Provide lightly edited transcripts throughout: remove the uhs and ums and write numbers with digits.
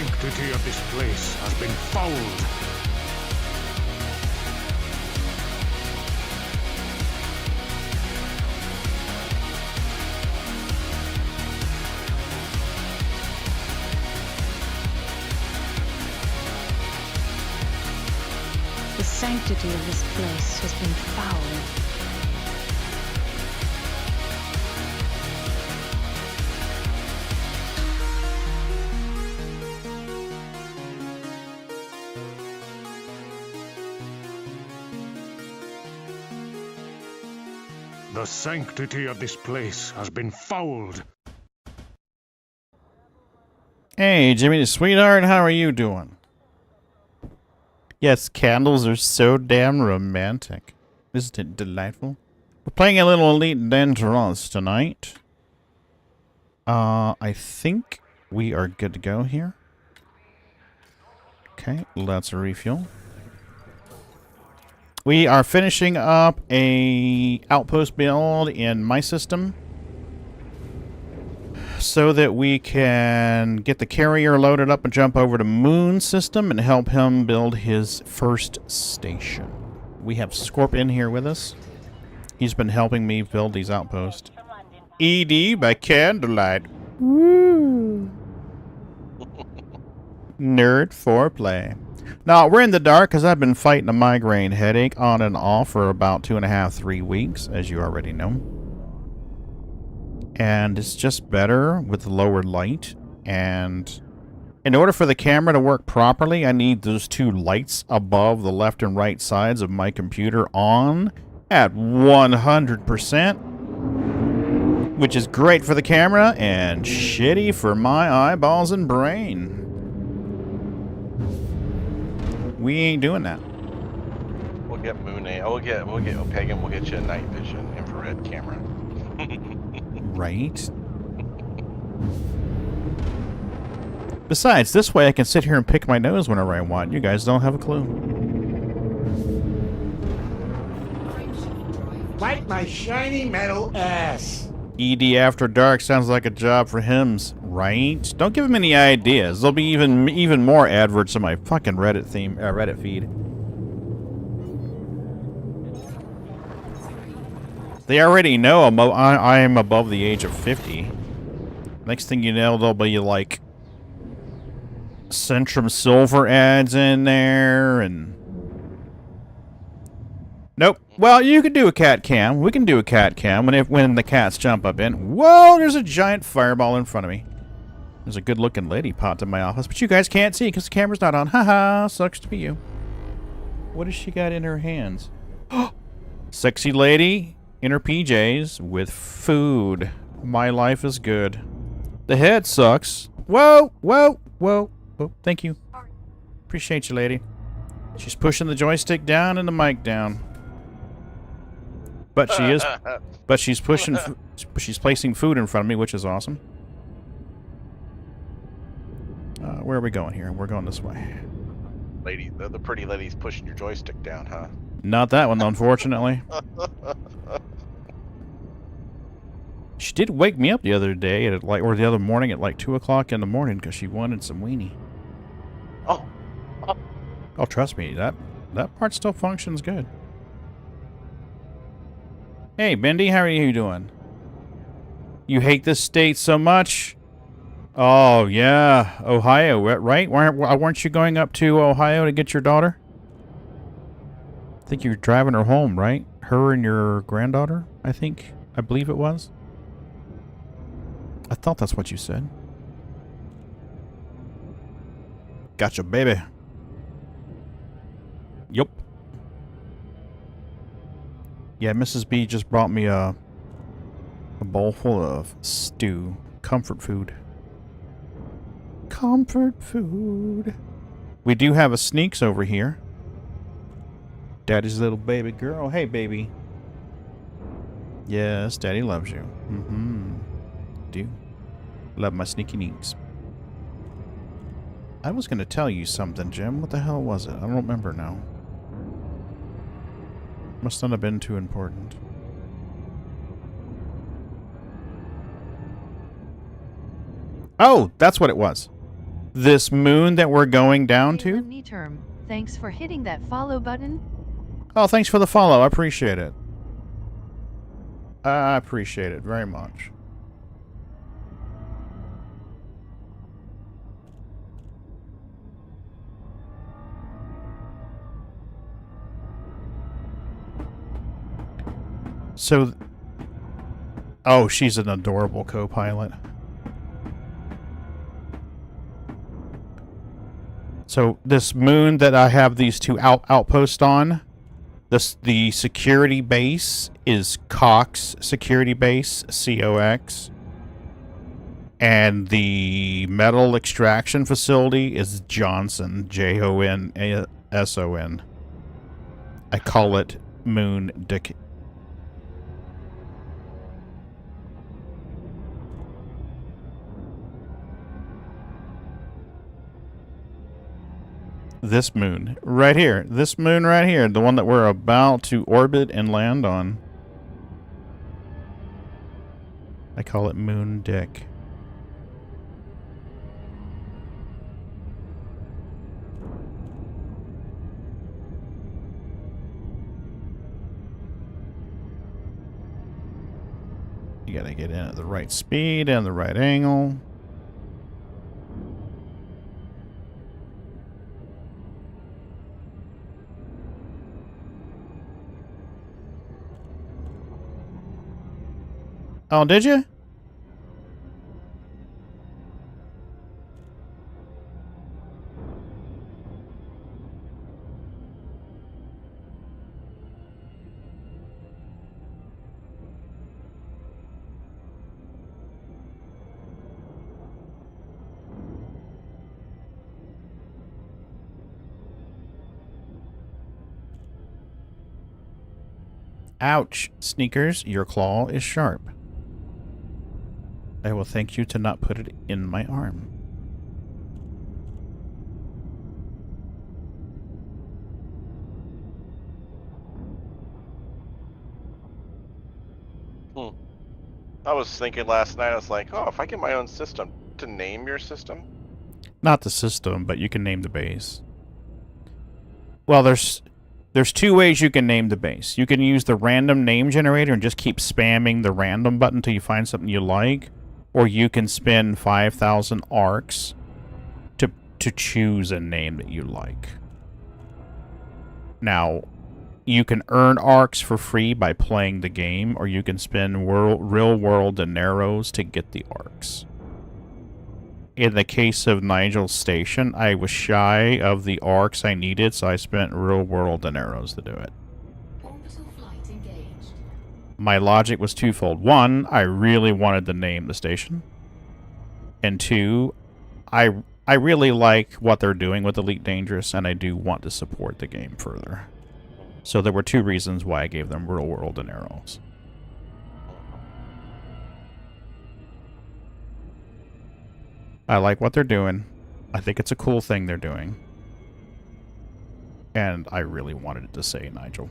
sanctity of this place has been fouled. The sanctity of this place has been fouled. The sanctity of this place has been fouled. Hey, Jimmy, sweetheart, how are you doing? Yes, candles are so damn romantic. Isn't it delightful? We're playing a little Elite Dangerous tonight. I think we are good to go here. Okay, let's refuel. We are finishing up a outpost build in my system so that we can get the carrier loaded up and jump over to Moon's system and help him build his first station. We have Scorp in here with us. He's been helping me build these outposts. ED by candlelight. Woo! Nerd foreplay. Now, we're in the dark because I've been fighting a migraine headache on and off for about 2.5, 3 weeks, as you already know. And it's just better with the lower light. And in order for the camera to work properly, I need those two lights above the left and right sides of my computer on at 100%. Which is great for the camera and shitty for my eyeballs and brain. We ain't doing that. We'll get Moon. We'll get Pagan. We'll get you a night vision infrared camera. Right. Besides, this way I can sit here and pick my nose whenever I want. You guys don't have a clue. Wipe my shiny metal ass. ED After Dark sounds like a job for hymns, right? Don't give him any ideas. There'll be even more adverts in my fucking Reddit feed. They already know I'm above the age of 50. Next thing you know, there'll be like Centrum Silver ads in there and... Nope. Well, you could do a cat cam. We can do a cat cam when the cats jump up in. Whoa, there's a giant fireball in front of me. There's a good-looking lady popped in my office, but you guys can't see because the camera's not on. Haha, sucks to be you. What has she got in her hands? Sexy lady in her PJs with food. My life is good. The head sucks. Whoa, whoa, whoa. Oh, thank you. Appreciate you, lady. She's pushing the joystick down and the mic down. But she's pushing, she's placing food in front of me, which is awesome. Where are we going here? We're going this way. Lady, the pretty lady's pushing your joystick down, huh? Not that one, unfortunately. She did wake me up the other day at or the other morning at like 2 o'clock in the morning because she wanted some weenie. Oh. Oh, trust me, that part still functions good. Hey, Bendy, how are you doing? You hate this state so much? Oh, yeah. Ohio, right? Weren't you going up to Ohio to get your daughter? I think you're driving her home, right? Her and your granddaughter, I believe it was. I thought that's what you said. Gotcha, baby. Yup. Yeah, Mrs. B just brought me a bowl full of stew. Comfort food. Comfort food. We do have a Sneaks over here. Daddy's little baby girl. Hey, baby. Yes, Daddy loves you. Mm-hmm. Do. Love my sneaky neeks. I was going to tell you something, Jim. What the hell was it? I don't remember now. Must not have been too important. Oh, that's what it was. This moon that we're going down to? Term. Thanks for hitting that follow button. Oh, thanks for the follow. I appreciate it. I appreciate it very much. So... Oh, she's an adorable co-pilot. So this moon that I have these two outposts on, the security base is Cox Security Base, COX. And the metal extraction facility is Johnson, JONSON. I call it Moon Dick. This moon right here. This moon right here. The one that we're about to orbit and land on. I call it Moon Dick. You gotta get in at the right speed and the right angle. Oh, did you? Ouch, Sneakers, your claw is sharp. I will thank you to not put it in my arm. I was thinking last night, I was like, oh, if I get my own system, to name your system? Not the system, but you can name the base. Well, there's two ways you can name the base. You can use the random name generator and just keep spamming the random button until you find something you like. Or you can spend 5,000 arcs to choose a name that you like. Now, you can earn arcs for free by playing the game, or you can spend real-world dineros to get the arcs. In the case of Nigel's station, I was shy of the arcs I needed, so I spent real-world dineros to do it. My logic was twofold. One, I really wanted to name the station. And two, I really like what they're doing with Elite Dangerous, and I do want to support the game further. So there were two reasons why I gave them real world and arrows. I like what they're doing. I think it's a cool thing they're doing. And I really wanted it to say Nigel.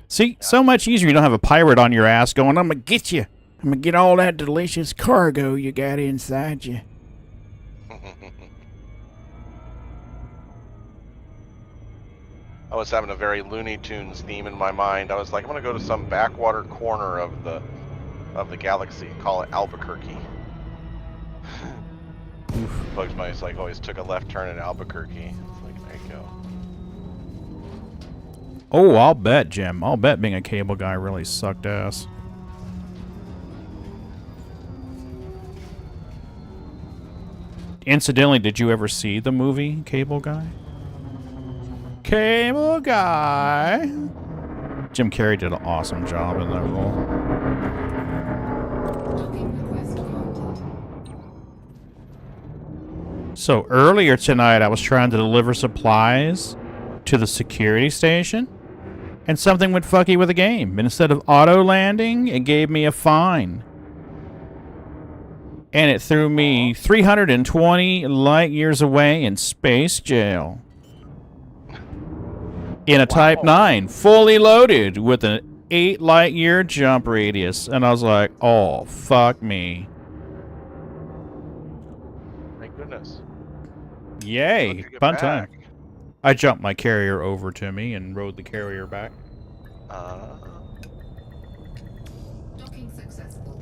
See, so much easier. You don't have a pirate on your ass going, I'm gonna get you. I'm gonna get all that delicious cargo you got inside you. I was having a very Looney Tunes theme in my mind. I was like, I'm gonna go to some backwater corner of the galaxy, call it Albuquerque. Bugs Bunny's like always took a left turn in Albuquerque. It's like, there you go. Oh, I'll bet, Jim. I'll bet being a cable guy really sucked ass. Incidentally, did you ever see the movie Cable Guy? Cable Guy! Jim Carrey did an awesome job in that role. So earlier tonight, I was trying to deliver supplies to the security station, and something went funky with the game. Instead of auto-landing, it gave me a fine. And it threw me 320 light years away in space jail. In a Type 9, fully loaded with an 8 light year jump radius. And I was like, oh, fuck me. Yay! How'd you get Fun back? time. I jumped my carrier over to me and rode the carrier back. Docking successful.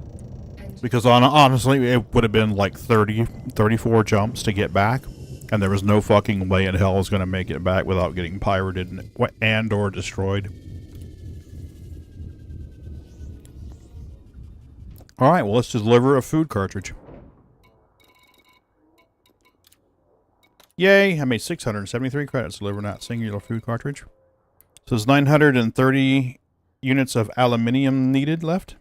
Because honestly, it would have been like 34 jumps to get back. And there was no fucking way in hell I was going to make it back without getting pirated and or destroyed. Alright, well, let's deliver a food cartridge. Yay, I made 673 credits delivering that singular food cartridge. So there's 930 units of aluminium needed left.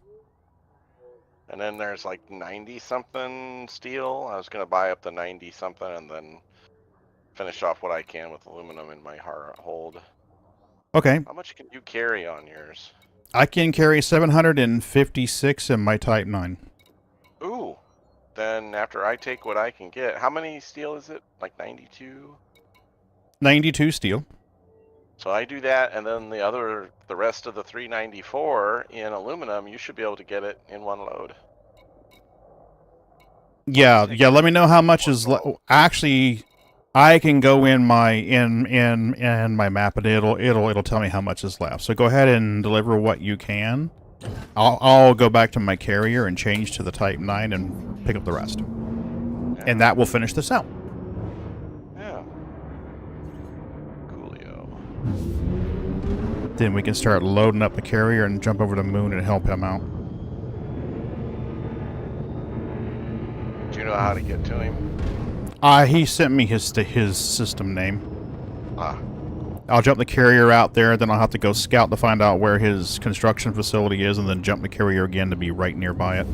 And then there's like 90-something steel. I was going to buy up the 90-something and then finish off what I can with aluminum in my hold. Okay. How much can you carry on yours? I can carry 756 in my Type 9. Ooh. Then after I take what I can get, how many steel is it? Like 92? 92 steel. So I do that, and then the rest of the 394 in aluminum, you should be able to get it in one load. Yeah, let me know how much is actually I can go in my my map and it'll tell me how much is left. So go ahead and deliver what you can. I'll go back to my carrier and change to the Type 9 and pick up the rest. Yeah. And that will finish this out. Yeah. Coolio. Then we can start loading up the carrier and jump over to Moon and help him out. Do you know how to get to him? He sent me his system name. Ah. I'll jump the carrier out there, then I'll have to go scout to find out where his construction facility is, and then jump the carrier again to be right nearby it.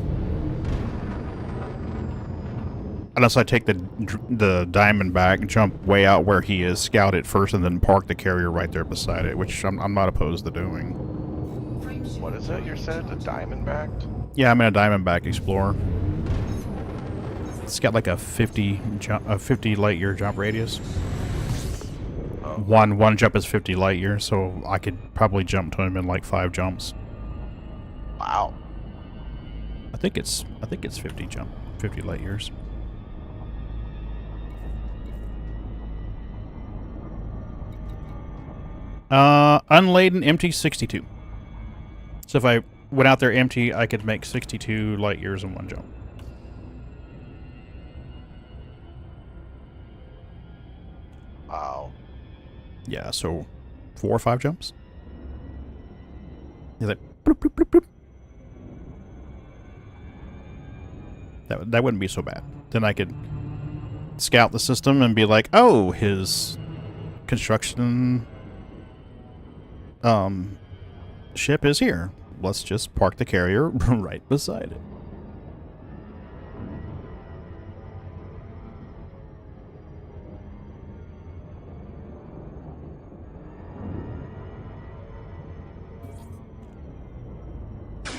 Unless I take the Diamondback, jump way out where he is, scout it first, and then park the carrier right there beside it, which I'm not opposed to doing. What is it you said? A Diamondback? Yeah, I'm in a Diamondback Explorer. It's got like a 50 light year jump radius. Oh. One jump is 50 light years, so I could probably jump to him in like 5 jumps. Wow. I think it's 50 light years. Unladen empty 62. So if I went out there empty, I could make 62 light years in one jump. Wow. Yeah, so 4 or 5 jumps. He's like, bloop, bloop, bloop, bloop. That wouldn't be so bad. Then I could scout the system and be like, oh, his construction ship is here. Let's just park the carrier right beside it.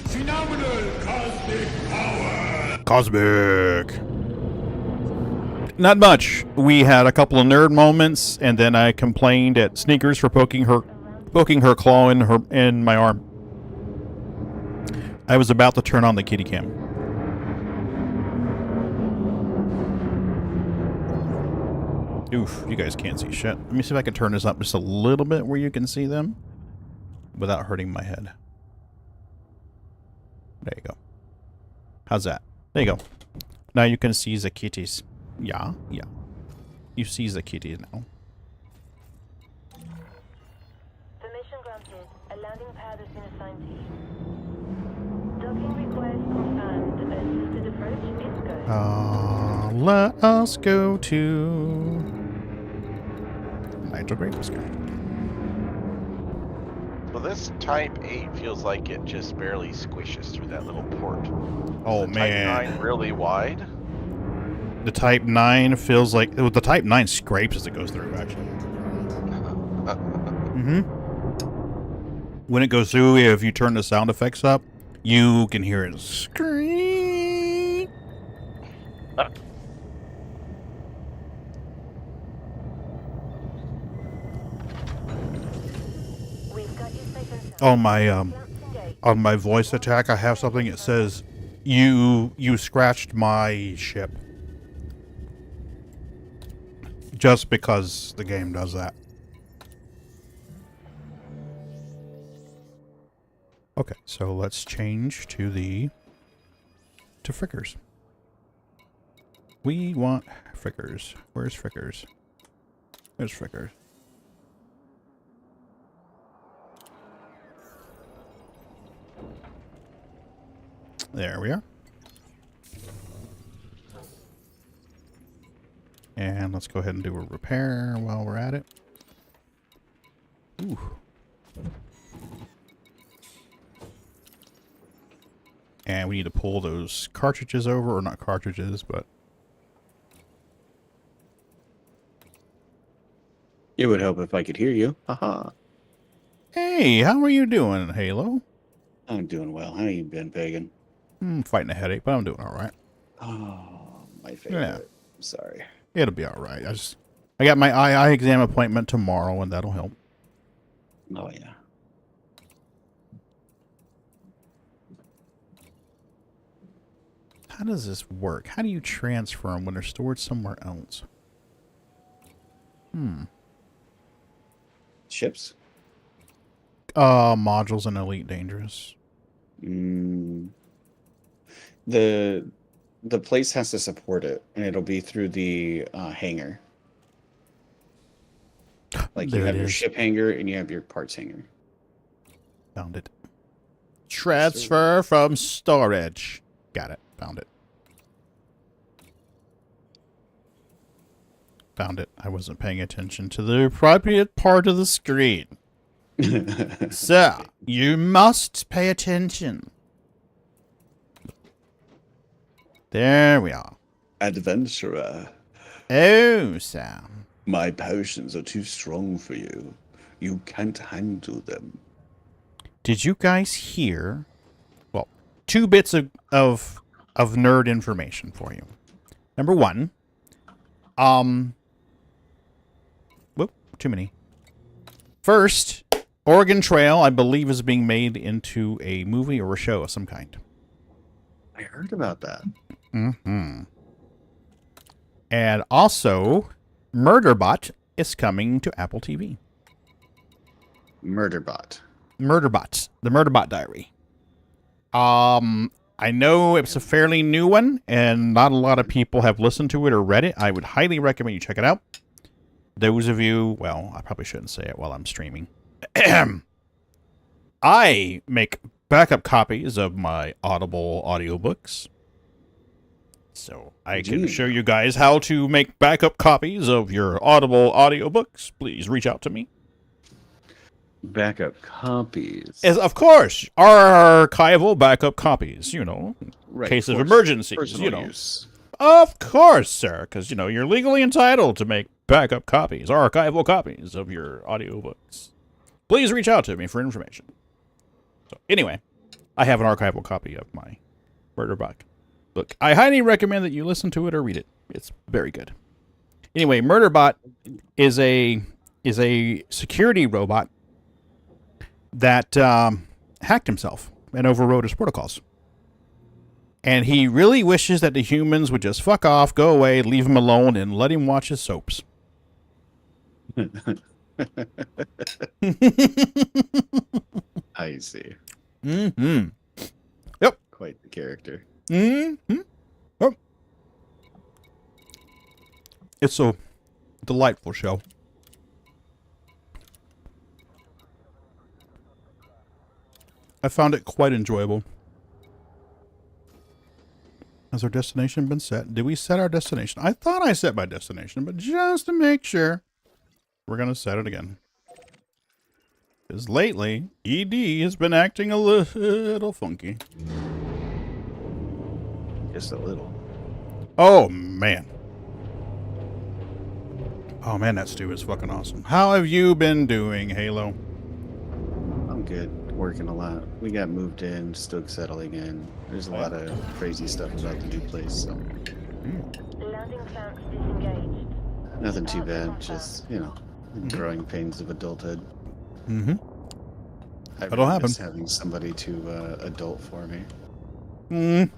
Phenomenal cosmic power! Cosmic! Not much. We had a couple of nerd moments, and then I complained at Sneakers for poking her claw in my arm. I was about to turn on the kitty cam. Oof, you guys can't see shit. Let me see if I can turn this up just a little bit where you can see them without hurting my head. There you go. How's that? There you go. Now you can see the kitties. Yeah. You see the kitties now. Permission granted. A landing pad has been assigned to you. Docking request confirmed. Assisted approach is go. Let us go to Nigel Great Sky. Well, this Type 8 feels like it just barely squishes through that little port. Oh, Is the man. Type 9 really wide? The Type 9 feels like... Well, the Type 9 scrapes as it goes through, actually. When it goes through, if you turn the sound effects up, you can hear it scream. We've got you safe and sound. On my voice attack, I have something that says, "You scratched my ship." just because the game does that. Okay, so let's change to Frickers. We want Frickers. Where's Frickers? There's Frickers. There we are. And let's go ahead and do a repair while we're at it. Ooh. And we need to pull those cartridges over, or not cartridges, but... It would help if I could hear you. Haha. Hey, how are you doing, Halo? I'm doing well. How you been, Pagan? I'm fighting a headache, but I'm doing all right. Oh, my favorite. Yeah. I'm sorry. It'll be all right. I got my eye exam appointment tomorrow, and that'll help. Oh, yeah. How does this work? How do you transfer them when they're stored somewhere else? Ships? Modules and Elite Dangerous. The place has to support it, and it'll be through the hangar. Like There you it have your is. ship hangar and you have your parts hangar. Found it. Transfer from storage. Got it. Found it. Found it. I wasn't paying attention to the appropriate part of the screen. So, you must pay attention. There we are. Adventurer, Oh, Sam. my potions are too strong for you. You can't handle them. Did you guys hear? Well, 2 bits of nerd information for you. Number 1. Whoop, too many. First, Oregon Trail, I believe, is being made into a movie or a show of some kind. I heard about that. Mm-hmm. And also, Murderbot is coming to Apple TV. Murderbot. Murderbot. The Murderbot Diary. I know it's a fairly new one, and not a lot of people have listened to it or read it. I would highly recommend you check it out. Those of you, well, I probably shouldn't say it while I'm streaming. I make backup copies of my Audible audiobooks. So I can show you guys how to make backup copies of your Audible audiobooks. Please reach out to me. Backup copies. As, of course, archival backup copies, you know, in case of emergencies, Personal you know. use. Of course, sir, because, you know, you're legally entitled to make backup copies, archival copies of your audiobooks. Please reach out to me for information. So, anyway, I have an archival copy of my Murderbot book. I highly recommend that you listen to it or read it. It's very good. Anyway, Murderbot is a security robot that hacked himself and overrode his protocols. And he really wishes that the humans would just fuck off, go away, leave him alone, and let him watch his soaps. I see. Mm-hmm. Yep. Quite the character. Mm-hmm. Yep. It's a delightful show. I found it quite enjoyable. Has our destination been set? Did we set our destination? I thought I set my destination, but just to make sure, we're going to set it again. Because lately, ED has been acting a little funky. Just a little. Oh, man. Oh, man, that stew is fucking awesome. How have you been doing, Halo? I'm good. Working a lot. We got moved in, still settling in. There's a lot of crazy stuff about the new place, so Landing clamps disengaged. nothing too bad. Just, you know, growing pains of adulthood. Mm-hmm. I That'll really happen. miss having somebody to adult for me. Mm.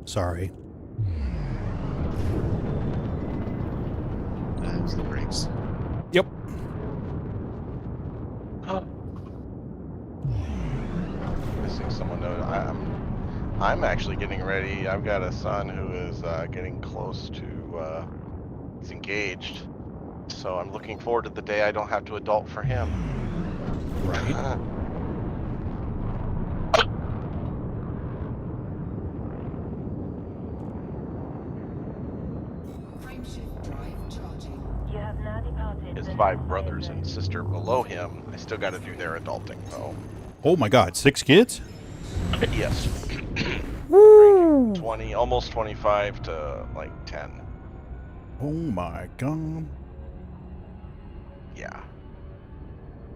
Sorry. pumps the brakes. Yep. Missing someone knows. I'm actually getting ready. I've got a son who is getting close to. He's engaged, so I'm looking forward to the day I don't have to adult for him. Right. Frameshift drive charging. You have now departed. His the 5 next brothers zone. and sister below him. I still got to do their adulting though. Oh my God, 6 kids? Yes. Woo! 20, almost 25 to like 10. Oh my God. Yeah.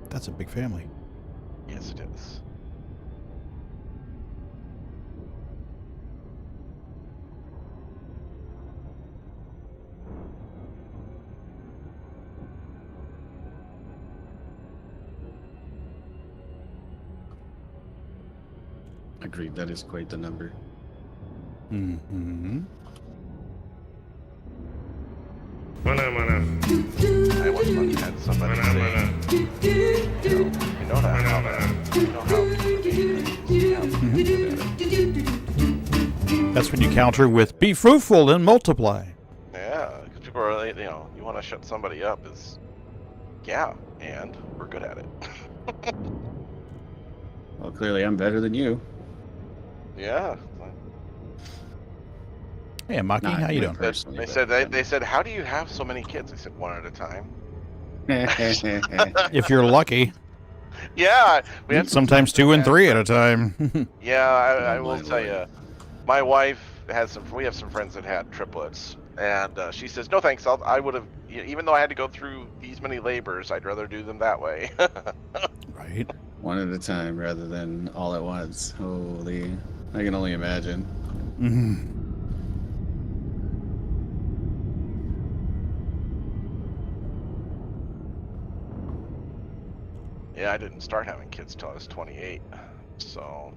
That's a big family. Yes, it is. Agreed, that is quite the number. Mm-hmm. I once had somebody say, you know that how that, you know how. That's when you counter with be fruitful and multiply. Yeah, because people are, like, you want to shut somebody up is, yeah, and we're good at it. Well, clearly I'm better than you. Yeah. Hey, Maki, Not how you me doing? personally, They but- said they said, how do you have so many kids? I said, one at a time. If you're lucky. Yeah, we had Sometimes 2 and 3 at a time. Yeah, I Oh, will my tell Lord. you, my wife has some. We have some friends that had triplets, and she says, "No thanks. I would have, even though I had to go through these many labors, I'd rather do them that way." Right. One at a time rather than all at once. Holy, I can only imagine. Mm-hmm. Yeah, I didn't start having kids till I was 28, so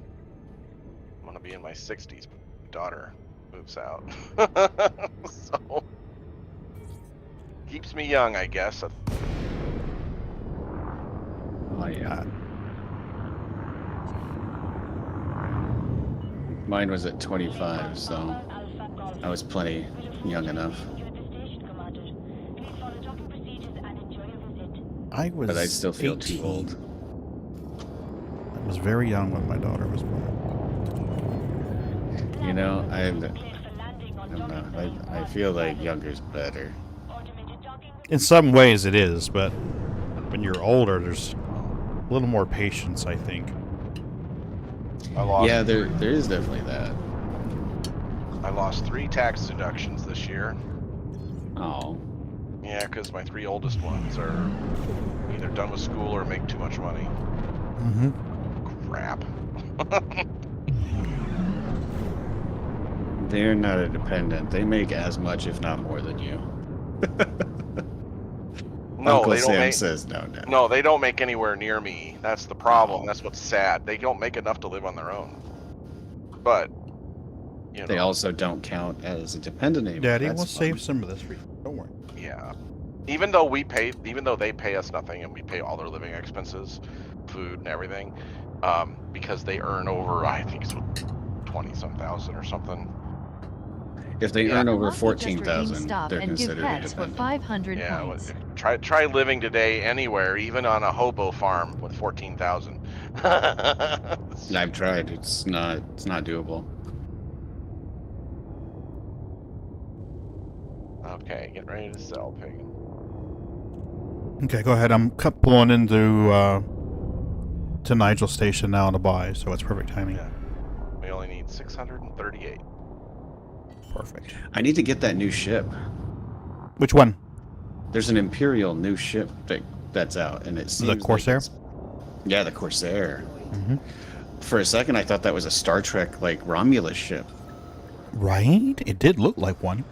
I'm gonna be in my 60s. My daughter moves out, so keeps me young, I guess. Oh yeah. Mine was at 25, so I was plenty young enough. I was But I still feel 18. too old. I was very young when my daughter was born. You know, I don't know. I feel like younger is better. In some ways it is, but when you're older, there's a little more patience, I think. I lost. Yeah, there is definitely that. I lost 3 tax deductions this year. Oh, Yeah, because my 3 oldest ones are either done with school or make too much money. Mm-hmm. Crap. they're not a dependent. They make as much, if not more, than you. No, Uncle they don't Sam make. says no. No, they don't make anywhere near me. That's the problem. That's what's sad. They don't make enough to live on their own. But They also don't count as a dependent anymore. Daddy, That's we'll fun. save some of this for you. Don't worry. yeah. Even though they pay us nothing and we pay all their living expenses, food and everything, because they earn over, I think it's 20-some thousand or something. If they Yeah. earn over Lucky just redeem 14,000, stop they're and give considered a pets for dependent. 500 Yeah, points. try living today anywhere, even on a hobo farm with 14,000. I've tried. It's not doable. Okay, get ready to sell, Pagan. Okay, go ahead. I'm pulling into to Nigel's station now on a buy, so it's perfect timing. Yeah. We only need 638. Perfect. I need to get that new ship. Which one? There's an Imperial new ship that's out, and it seems like Corsair? yeah, the Corsair. Mm-hmm. For a second, I thought that was a Star Trek like Romulus ship. Right? It did look like one.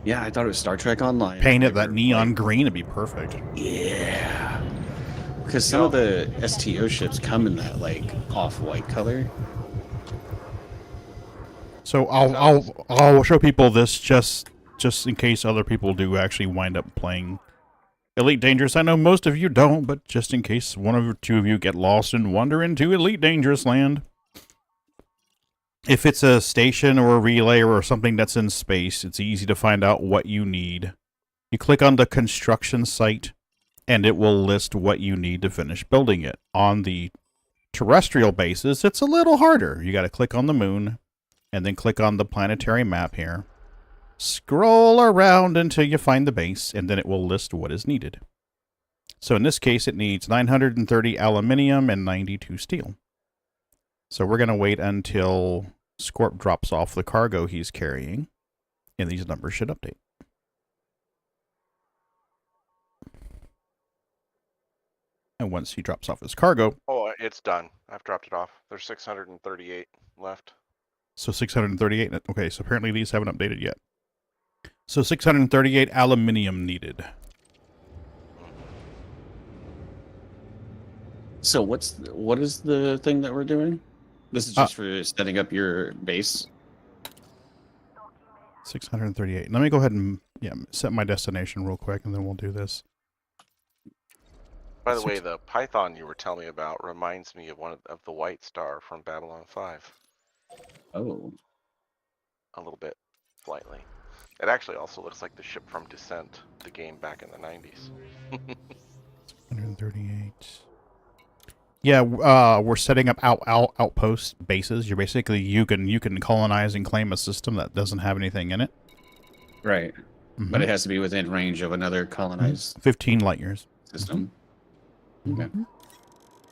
Yeah, I thought it was Star Trek Online. Paint it They that were, neon like- green would be perfect. Yeah. Because some of the STO ships come in that like off-white color. So I'll show people this just just in case other people do actually wind up playing Elite Dangerous. I know most of you don't, but just in case one or two of you get lost and wander into Elite Dangerous land. If it's a station or a relay or something that's in space, it's easy to find out what you need. You click on the construction site, and it will list what you need to finish building it. On the terrestrial bases, it's a little harder. You got to click on the moon, and then click on the planetary map here. Scroll around until you find the base, and then it will list what is needed. So in this case, it needs 930 aluminium and 92 steel. So we're going to wait until Scorp drops off the cargo he's carrying, and these numbers should update. And once he drops off his cargo... Oh, it's done. I've dropped it off. There's 638 left. So 638. Okay, so apparently these haven't updated yet. So 638 aluminium needed. So what is the thing that we're doing? This is just for setting up your base. 638. Let me go ahead and set my destination real quick, and then we'll do this. By the way, the Python you were telling me about reminds me of one of the White Star from Babylon 5. Oh. A little bit, slightly. It actually also looks like the ship from Descent, the game back in the 90s. 138. Yeah, we're setting up outpost bases. You're basically you can colonize and claim a system that doesn't have anything in it. Right. Mm-hmm. But it has to be within range of another colonized 15 light years system. Okay.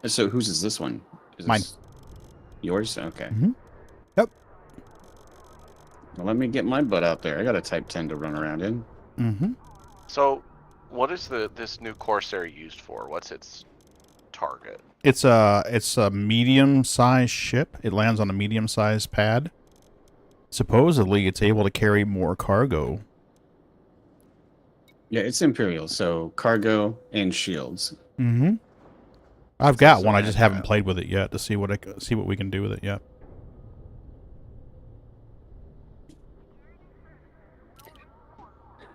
So whose is this one? Is Mine. This yours? Okay. Mm-hmm. Yep. Well, let me get my butt out there. I got a Type 10 to run around in. Mm-hmm. So, what is this new Corsair used for? What's its target? It's a medium-sized ship. It lands on a medium-sized pad. Supposedly, it's able to carry more cargo. Yeah, it's Imperial, so cargo and shields. Mm-hmm. I've got one. I just agile. haven't played with it yet to see what we can do with it yet.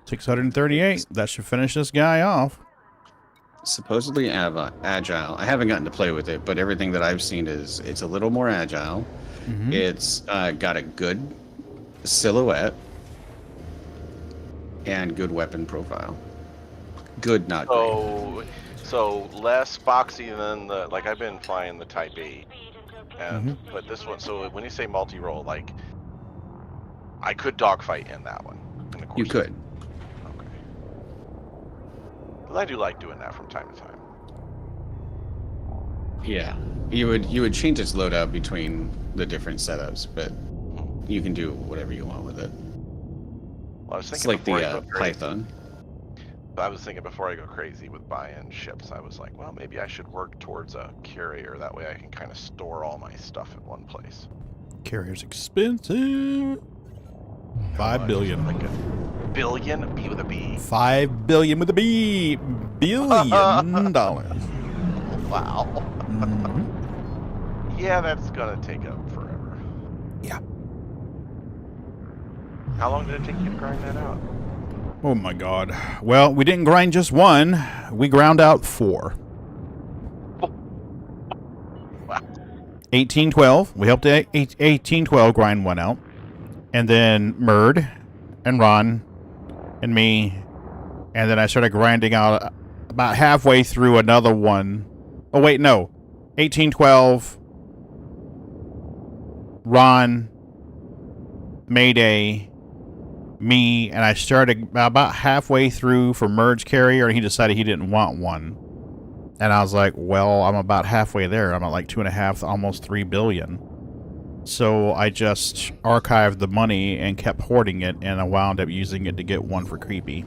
$638. That should finish this guy off. Supposedly agile. I haven't gotten to play with it, but everything that I've seen is it's a little more agile. Mm-hmm. It's got a good silhouette and good weapon profile. Good, not great. So less boxy than the, like I've been flying the Type 8, and but this one. So when you say multi-role, like I could dogfight in that one. In the You could. Okay. Because I do like doing that from time to time. Yeah, you would change its loadout between the different setups, but you can do whatever you want with it. Well, I was It's thinking like before I the go crazy- Python. I was thinking before I go crazy with buying ships, I was like, well, maybe I should work towards a carrier. That way I can kind of store all my stuff in one place. Carrier's expensive. 5 billion. Like a billion? B with a B. 5 billion with a B. Billion dollars. Wow. Mm-hmm. Yeah, that's gonna take up forever. Yeah. How long did it take you to grind that out? Oh my god. Well, we didn't grind just one. We ground out 4. Wow. 1812. We helped 1812 grind one out. And then Murd and Ron and me. And then I started grinding out about halfway through another one. Oh, wait, no. 1812. Ron. Mayday. Me. And I started about halfway through for Murd's carrier. And he decided he didn't want one. And I was like, well, I'm about halfway there. I'm at like 2.5, almost 3 billion. So I just archived the money and kept hoarding it, and I wound up using it to get one for Creepy.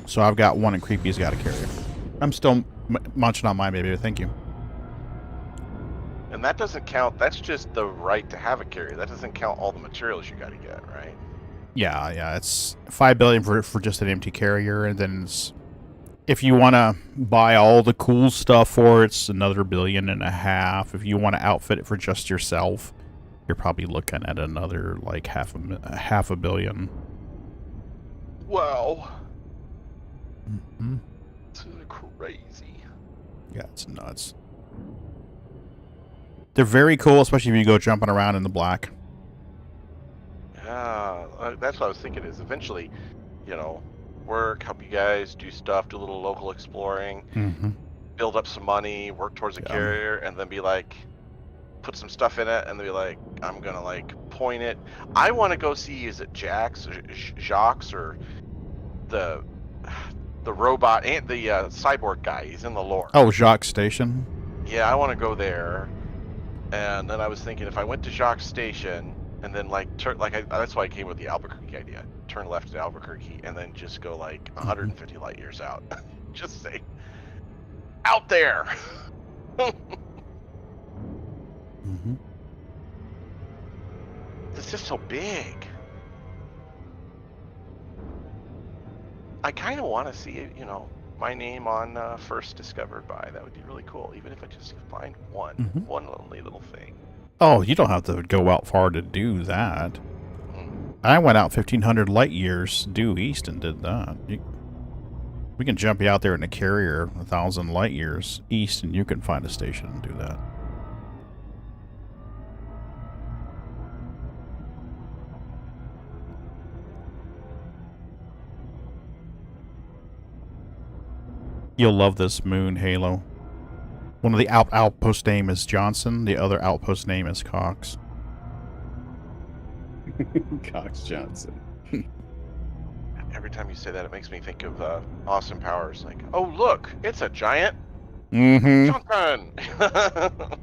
So I've got one, and Creepy's got a carrier. I'm still munching on my baby. Thank you. And that doesn't count. That's just the right to have a carrier. That doesn't count all the materials you got to get, right? Yeah. It's 5 billion for just an empty carrier, and then if you want to buy all the cool stuff for it, it's another 1.5 billion. If you want to outfit it for just yourself, you're probably looking at another like half a billion. Wow. Mm-hmm. It's crazy. Yeah, it's nuts. They're very cool, especially if you go jumping around in the black. Yeah, that's what I was thinking is eventually, you know, work, help you guys do stuff, do a little local exploring, Mm-hmm. build up some money, work towards a Yeah. carrier, and then be like, put some stuff in it, and then be like, I'm gonna like point it. I want to go see, is it Jax or Jacques or the robot and the cyborg guy? He's in the lore. Oh, Jacques Station. Yeah, I want to go there. And then I was thinking if I went to Jacques Station and then like turn that's why I came with the Albuquerque idea. Turn left at Albuquerque and then just go like 150 light years out. Just say out there. Mm-hmm. It's just so big. I kind of want to see it, you know, my name on first discovered by. That would be really cool, even if I just find one lonely little thing. Oh, you don't have to go out far to do that. I went out 1,500 light years due east and did that. We can jump you out there in a carrier 1,000 light years east, and you can find a station and do that. You'll love this moon, Halo. One of the outpost name is Johnson. The other outpost name is Cox. Cox Johnson. Every time you say that, it makes me think of Austin Powers. Like, oh look, it's a giant Mm-hmm. Johnson.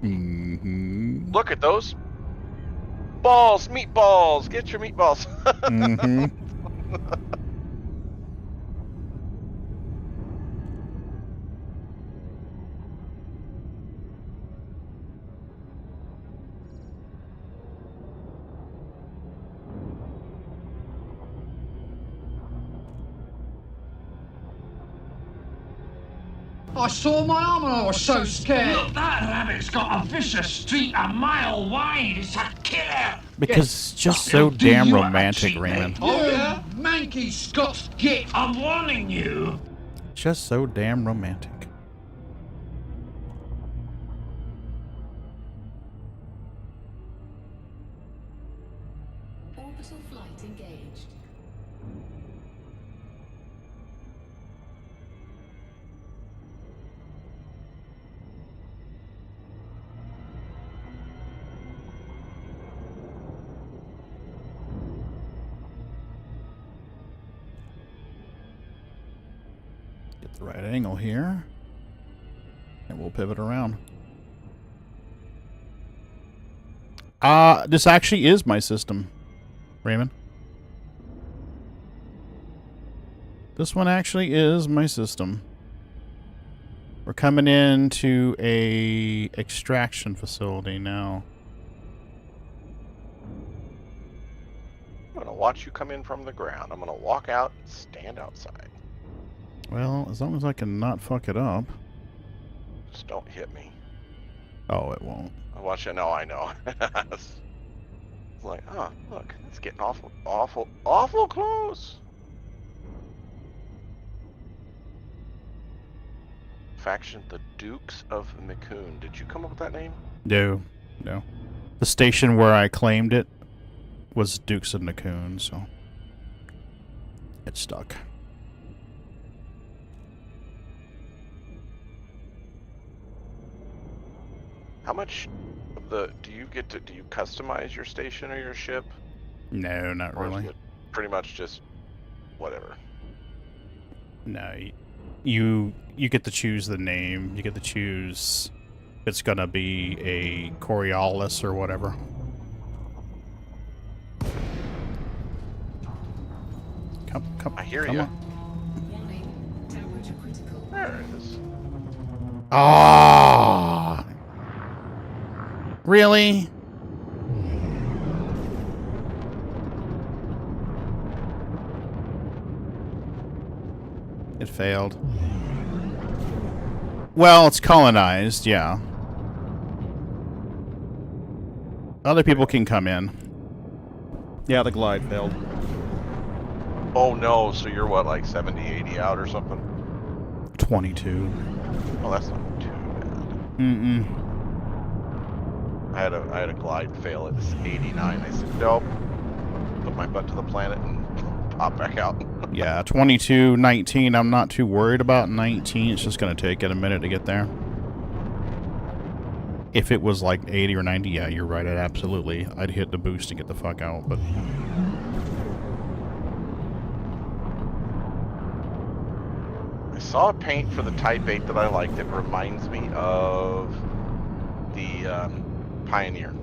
Mm-hmm. Look at those balls, meatballs. Get your meatballs. Mm-hmm. I saw my arm and I was so scared. Look, that rabbit's got a vicious streak a mile wide. It's a killer. Because it's just so damn romantic, Raymond. Oh, yeah? Manky Scots git. I'm warning you. Just so damn romantic. Orbital flight engaged. Get the right angle here. And we'll pivot around. This actually is my system, Raymond. This one actually is my system. We're coming into a extraction facility now. I'm gonna watch you come in from the ground. I'm gonna walk out and stand outside. Well, as long as I can not fuck it up. Just don't hit me. Oh, it won't. I watch it. No, I know. It's like, oh, look, it's getting awful close. Faction, the Dukes of Mikun. Did you come up with that name? No, no. The station where I claimed it was Dukes of Nakoon, so it stuck. How much of the do you customize your station or your ship? No, not Or is really. it pretty much just whatever. No, you get to choose the name. You get to choose if it's gonna be a Coriolis or whatever. Come. I hear come you. on. Warning. Temperature critical. There it is. Ah, really? It failed. Well, it's colonized, yeah. Other people can come in. Yeah, the glide failed. Oh no, so you're what, like 70, 80 out or something? 22. Oh, that's not too bad. Mm-mm. I had a glide fail at 89. I said, nope. Put my butt to the planet and pop back out. Yeah, 22, 19. I'm not too worried about 19. It's just going to take it a minute to get there. If it was like 80 or 90, yeah, you're right. I'd hit the boost to get the fuck out, but... I saw a paint for the Type 8 that I liked. It reminds me of the Pioneer.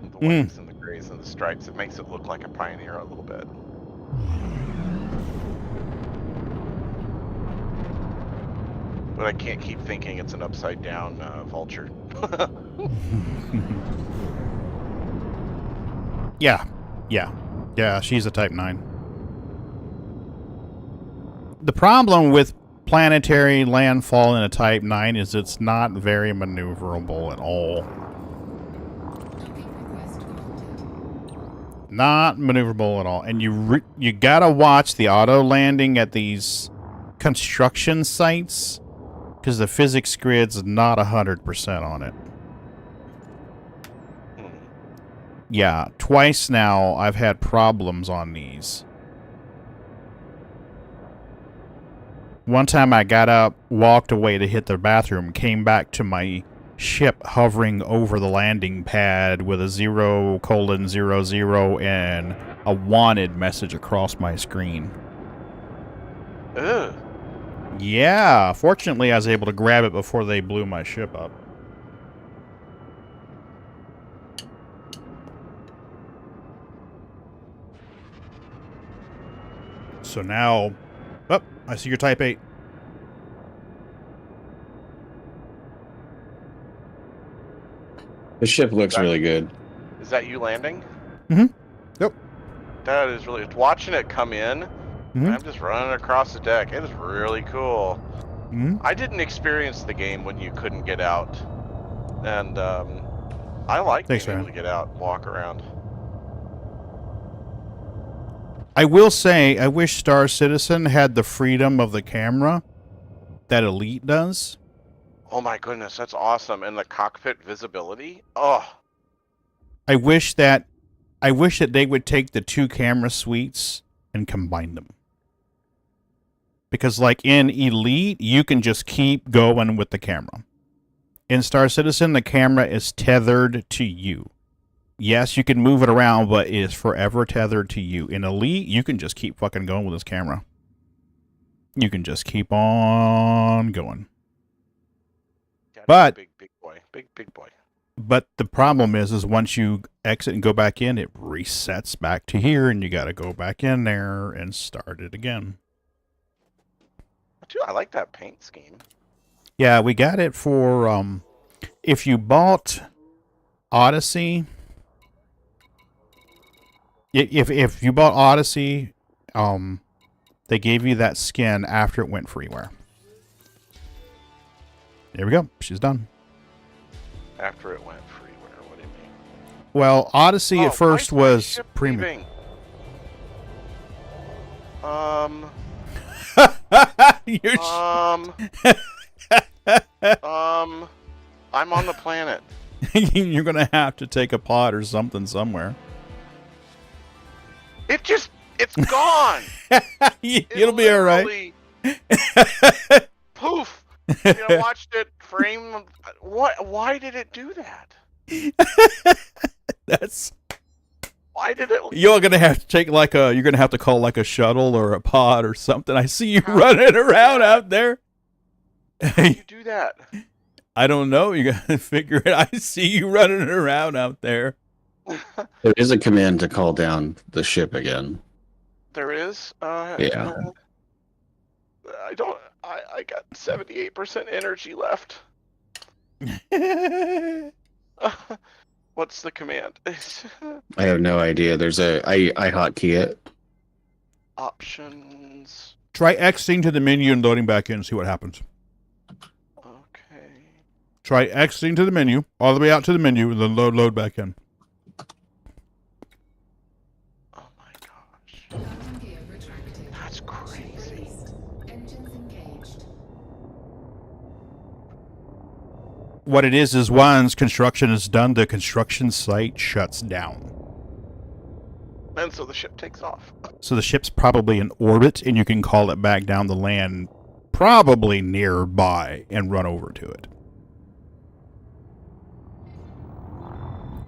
The whites and the grays and the stripes. It makes it look like a Pioneer a little bit. But I can't keep thinking it's an upside down vulture. Yeah, she's a Type 9. The problem with planetary landfall in a Type 9 is it's not very maneuverable at all. Not maneuverable at all. And you gotta watch the auto landing at these construction sites, because the physics grid's not 100% on it. Yeah, twice now I've had problems on these. One time I got up, walked away to hit the bathroom, came back to my ship hovering over the landing pad with a 0:00 and a wanted message across my screen. Ugh. Yeah, fortunately I was able to grab it before they blew my ship up. So now... Oh, I see your Type 8. The ship looks really good. Is that you landing? Mm-hmm. Yep. That is really... Watching it come in, I'm just running across the deck. It is really cool. I didn't experience the game when you couldn't get out. And I like being able to get out and walk around. I will say, I wish Star Citizen had the freedom of the camera that Elite does. Oh my goodness, that's awesome. And the cockpit visibility? Oh. I wish that they would take the two camera suites and combine them. Because like in Elite, you can just keep going with the camera. In Star Citizen, the camera is tethered to you. Yes, you can move it around, but it is forever tethered to you. In Elite, you can just keep fucking going with this camera. You can just keep on going. But big boy. Big boy. But the problem is once you exit and go back in, it resets back to here, and you got to go back in there and start it again. I like that paint scheme. Yeah, we got it for if you bought Odyssey. If you bought Odyssey, they gave you that skin after it went freeware. There we go. She's done. After it went freeware, what do you mean? Well, Odyssey at first was premium. I'm on the planet. You're gonna have to take a pod or something somewhere. It's gone. It'll be all right. Poof. I watched it frame. What? Why did it do that? Why did it? You're gonna have to take you're gonna have to call like a shuttle or a pod or something. I see you running around out there. How do you do that? I don't know. You gotta figure it. I see you running around out there. There is a command to call down the ship again. There is? Yeah. I got 78% energy left. What's the command? I have no idea. There's I hotkey it. Options. Try exiting to the menu and loading back in and see what happens. Okay. Try exiting to the menu, all the way out to the menu, and then load back in. Oh my gosh. Landing gear retracted. That's crazy. Released. Engines engaged. What it is once construction is done, the construction site shuts down. And so the ship takes off. So the ship's probably in orbit, and you can call it back down the land, probably nearby, and run over to it.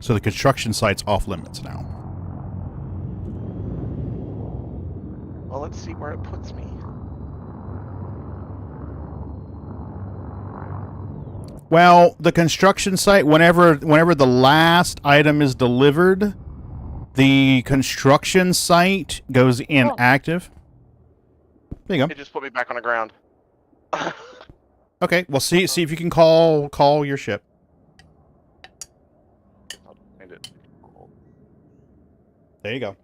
So the construction site's off limits now. Well, let's see where it puts me. Well, the construction site, whenever the last item is delivered, the construction site goes inactive. There you go. It just put me back on the ground. Okay, well, see if you can call your ship. I'll find it. There you go.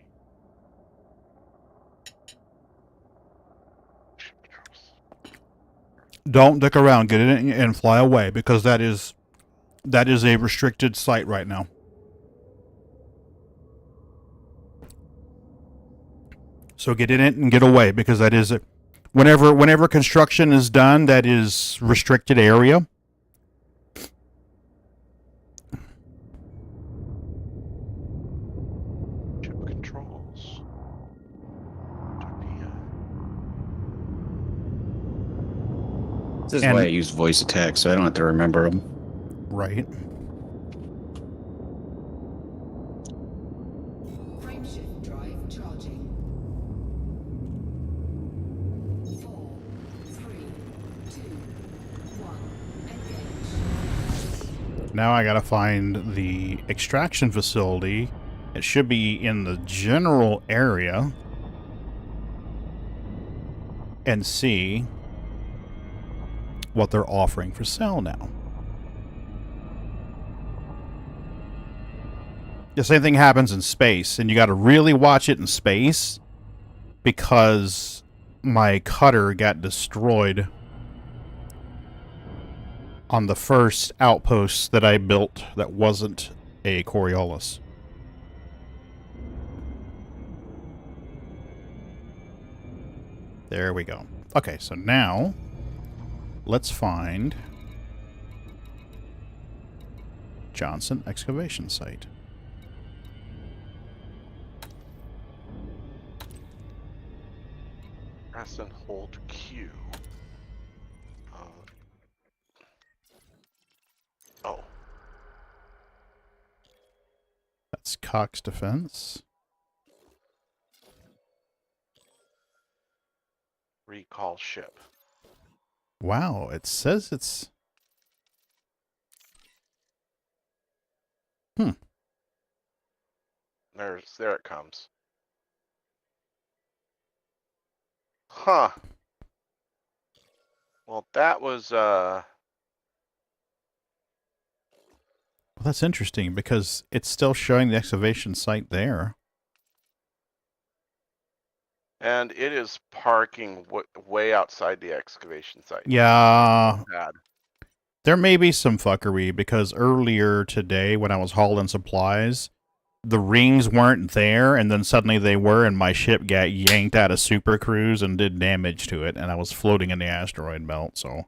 Don't dick around. Get in and fly away, because that is a restricted site right now. So get in it and get away, because that is it. Whenever construction is done, that is restricted area. Ship controls. Torpedo. This is why I use voice attacks, so I don't have to remember them. Right. Frameshift drive charging. 4, 3, 2, 1. Engage. Now I gotta find the extraction facility. It should be in the general area. And see what they're offering for sale now. The same thing happens in space, and you got to really watch it in space, because my cutter got destroyed on the first outpost that I built that wasn't a Coriolis. There we go. Okay, so now let's find Johnson excavation site. Press and hold Q. Oh. That's Cox Defense. Recall ship. Wow, it says it's... There it comes. Huh. Well, that was, Well, that's interesting, because it's still showing the excavation site there. and it is parking way outside the excavation site. Yeah. Bad. There may be some fuckery, because earlier today when I was hauling supplies, the rings weren't there, and then suddenly they were, and my ship got yanked out of Super Cruise and did damage to it, and I was floating in the asteroid belt, so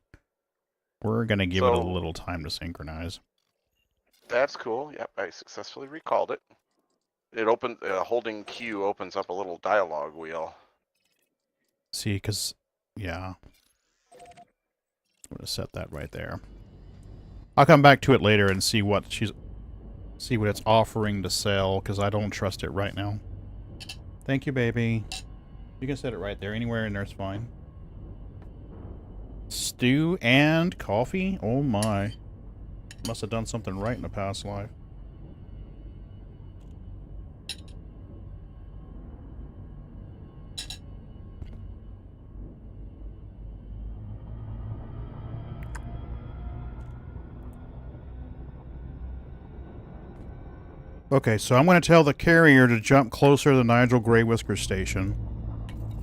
we're going to give it a little time to synchronize. That's cool. Yep, I successfully recalled it. It opened, holding Q opens up a little dialogue wheel. See, because, yeah. I'm going to set that right there. I'll come back to it later and see what it's offering to sell, because I don't trust it right now. Thank you, baby. You can set it right there. Anywhere in there is fine. Stew and coffee? Oh my. Must have done something right in a past life. Okay, so I'm going to tell the carrier to jump closer to the Nigel Grey Whisker station,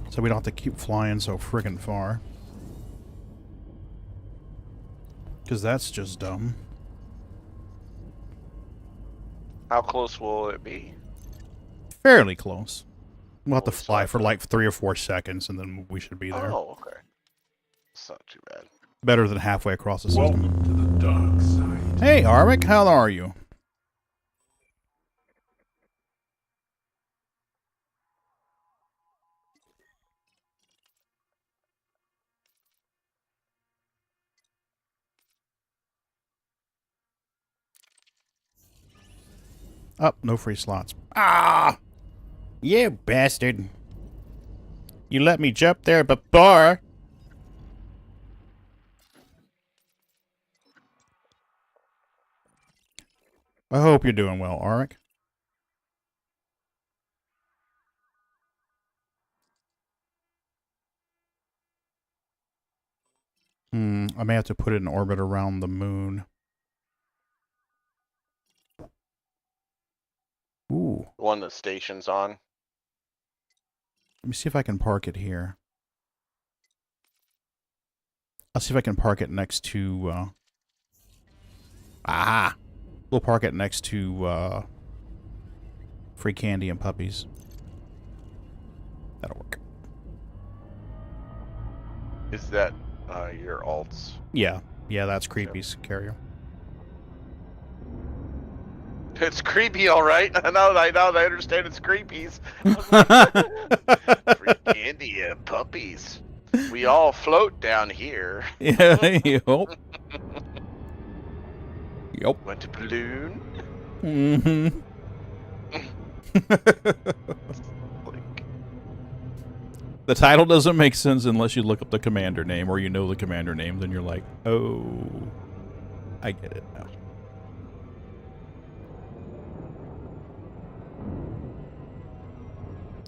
so we don't have to keep flying so friggin' far. Because that's just dumb. How close will it be? Fairly close. We'll have to Oh, so fly I for can- like 3 or 4 seconds, and then we should be there. Oh, okay. It's not too bad. Better than halfway across the system. Welcome to the dark side. Hey, Arvik, how are you? Oh, no free slots. Ah! You bastard. You let me jump there before. I hope you're doing well, Arik. I may have to put it in orbit around the moon. Ooh. The one the station's on. Let me see if I can park it here. I'll see if I can park it next to, Aha! We'll park it next to, Free Candy and Puppies. That'll work. Is that your alts? Yeah. Yeah, that's Creepy's carrier. It's creepy, all right. I understand it's creepies. Free candy and puppies. We all float down here. Yeah, yep. Yep. Went to balloon. Mm-hmm. The title doesn't make sense unless you look up the commander name or you know the commander name. Then you're like, oh, I get it now.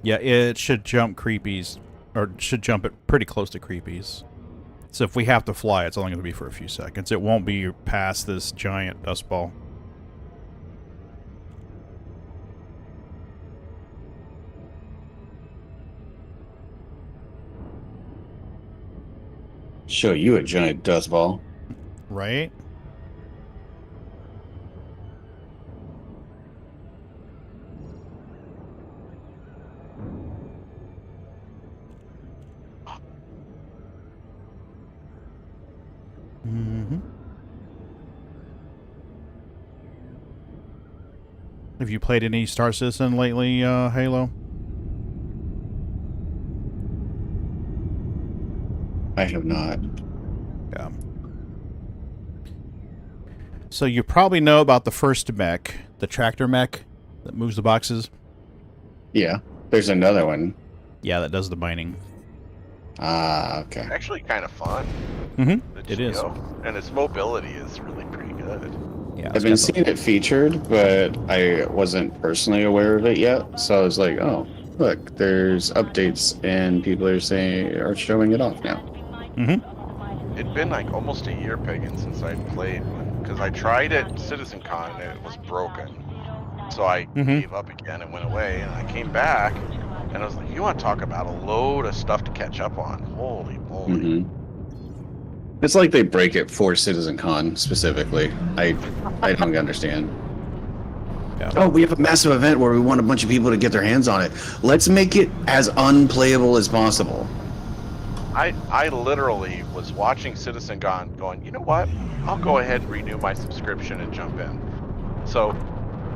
Yeah, it should jump creepies, or should jump it pretty close to creepies. So if we have to fly, it's only going to be for a few seconds. It won't be past this giant dust ball. Show you a giant dust ball. Right? Mm-hmm. Have you played any Star Citizen lately, Halo? I have not. Yeah. So you probably know about the first mech, the tractor mech that moves the boxes. Yeah, there's another one. Yeah, that does the mining. Ah, okay. Actually, kind of fun. Mm-hmm. It is. And its mobility is really pretty good. Yeah, I've been seeing it featured, but I wasn't personally aware of it yet. So I was like, oh, look, there's updates and people are showing it off now. Mm-hmm. It'd been like almost a year, Pagan, since I played one. Because I tried it CitizenCon and it was broken. So I gave up again and went away. And I came back and I was like, you want to talk about a load of stuff to catch up on. Holy moly. Mm-hmm. It's like they break it for CitizenCon specifically. I don't understand. Yeah. Oh, we have a massive event where we want a bunch of people to get their hands on it. Let's make it as unplayable as possible. I literally was watching CitizenCon going, you know what? I'll go ahead and renew my subscription and jump in. So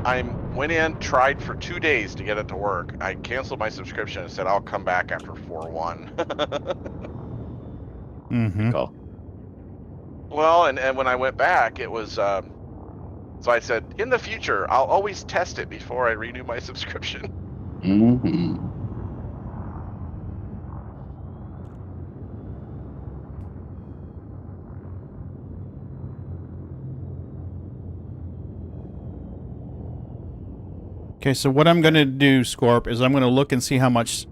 I went in, tried for 2 days to get it to work. I canceled my subscription and said I'll come back after 4-1. Mm-hmm. Cool. Well, and when I went back, it was, so I said, in the future, I'll always test it before I renew my subscription. Mm-hmm. Okay, so what I'm going to do, Scorp, is I'm going to look and see how much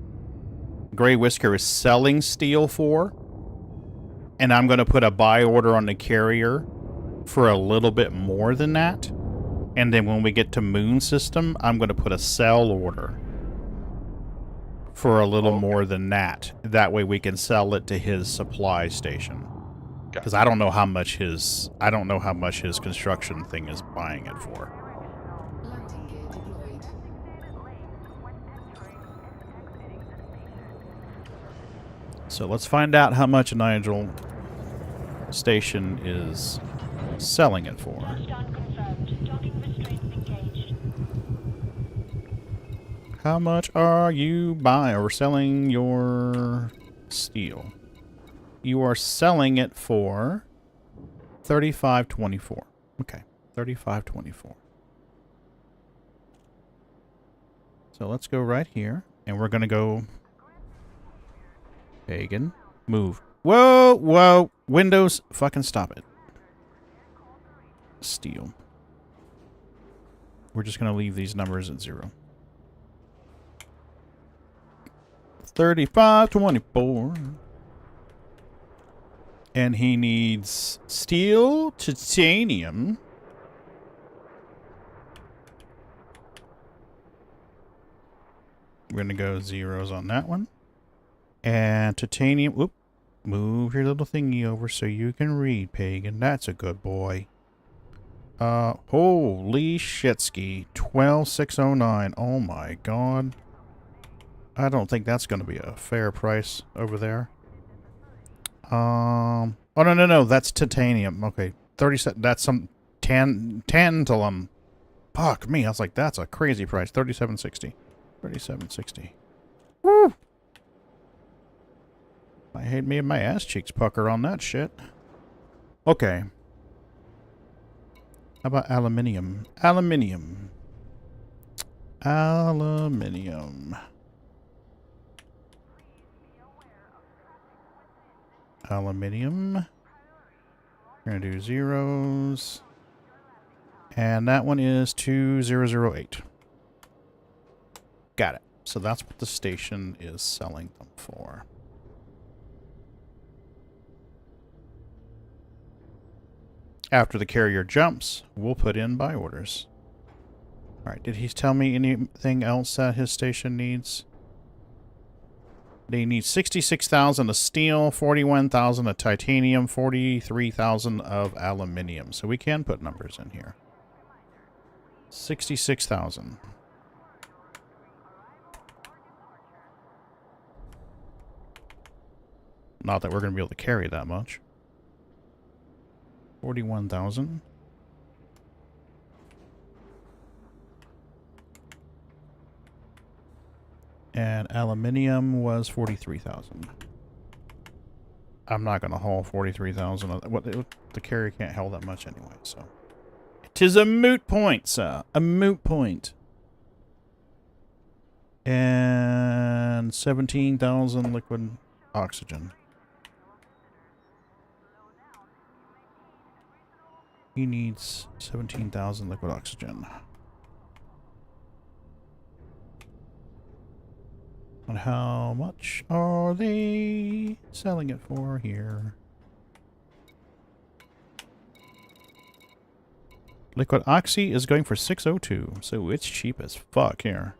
Grey Whisker is selling steel for. And I'm going to put a buy order on the carrier for a little bit more than that. And then when we get to Moon System, I'm going to put a sell order for a little more than that. That way we can sell it to his supply station. Because I don't know how much his construction thing is buying it for. Landing gear deployed. So let's find out how much Nigel Station is selling it for. How much are you buying or selling your steel? You are selling it for $35.24. Okay, $35.24. So let's go right here, and we're gonna go Pagan, move. Whoa, whoa, Windows, fucking stop it. Steel. We're just gonna leave these numbers at 0. 35.24. And he needs steel, titanium. We're going to go zeros on that one. And titanium. Whoop. Move your little thingy over so you can read, Pagan. That's a good boy. Holy shitski. 12,609. Oh my god. I don't think that's going to be a fair price over there. Oh, no. That's titanium. Okay. 37. That's some tantalum. Fuck me. I was like, that's a crazy price. 37.60. 37.60. Woo! I hate me and my ass cheeks pucker on that shit. Okay. How about aluminium? Aluminium. Aluminium. Aluminium. We're going to do zeros. And that one is 2008. Got it. So that's what the station is selling them for. After the carrier jumps, we'll put in buy orders. Alright, did he tell me anything else that his station needs? They need 66,000 of steel, 41,000 of titanium, 43,000 of aluminium. So we can put numbers in here. 66,000. Not that we're going to be able to carry that much. 41,000. And aluminium was 43,000. I'm not going to haul 43,000. What the carrier can't haul that much anyway, so. Tis a moot point, sir. A moot point. And 17,000 liquid oxygen. He needs 17,000 liquid oxygen. And how much are they selling it for here? Liquid oxy is going for 602, so it's cheap as fuck here.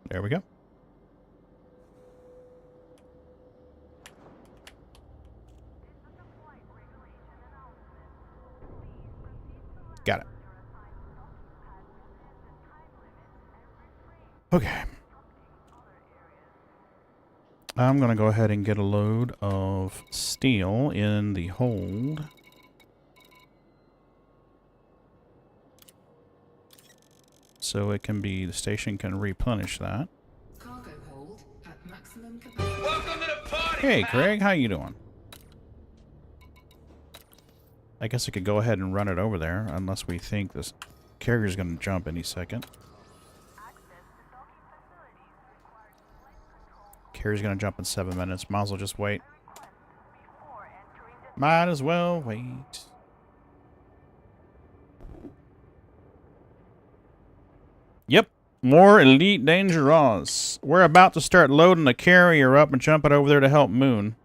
There we go. Got it. Okay. I'm going to go ahead and get a load of steel in the hold. So it can be, the station can replenish that. Cargo hold at maximum capacity. Welcome to the party, Hey, pal. Craig, how you doing? I guess I could go ahead and run it over there, unless we think this carrier's going to jump any second. Carrier's going to jump in 7 minutes. Might as well just wait. Might as well wait. Yep. More Elite Dangerous. We're about to start loading the carrier up and jumping over there to help Moon.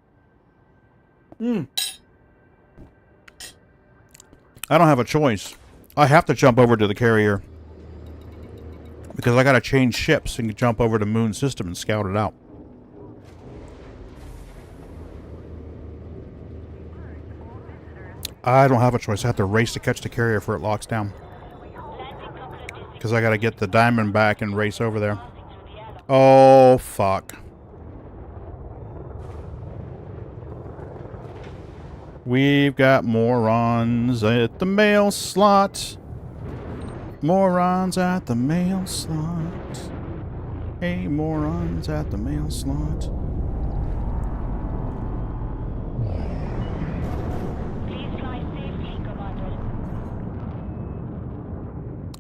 I don't have a choice. I have to jump over to the carrier. Because I gotta change ships and jump over to Moon's system and scout it out. I don't have a choice. I have to race to catch the carrier before it locks down. Because I got to get the diamond back and race over there. Oh, fuck. We've got morons at the mail slot. Morons at the mail slot. Hey, morons at the mail slot.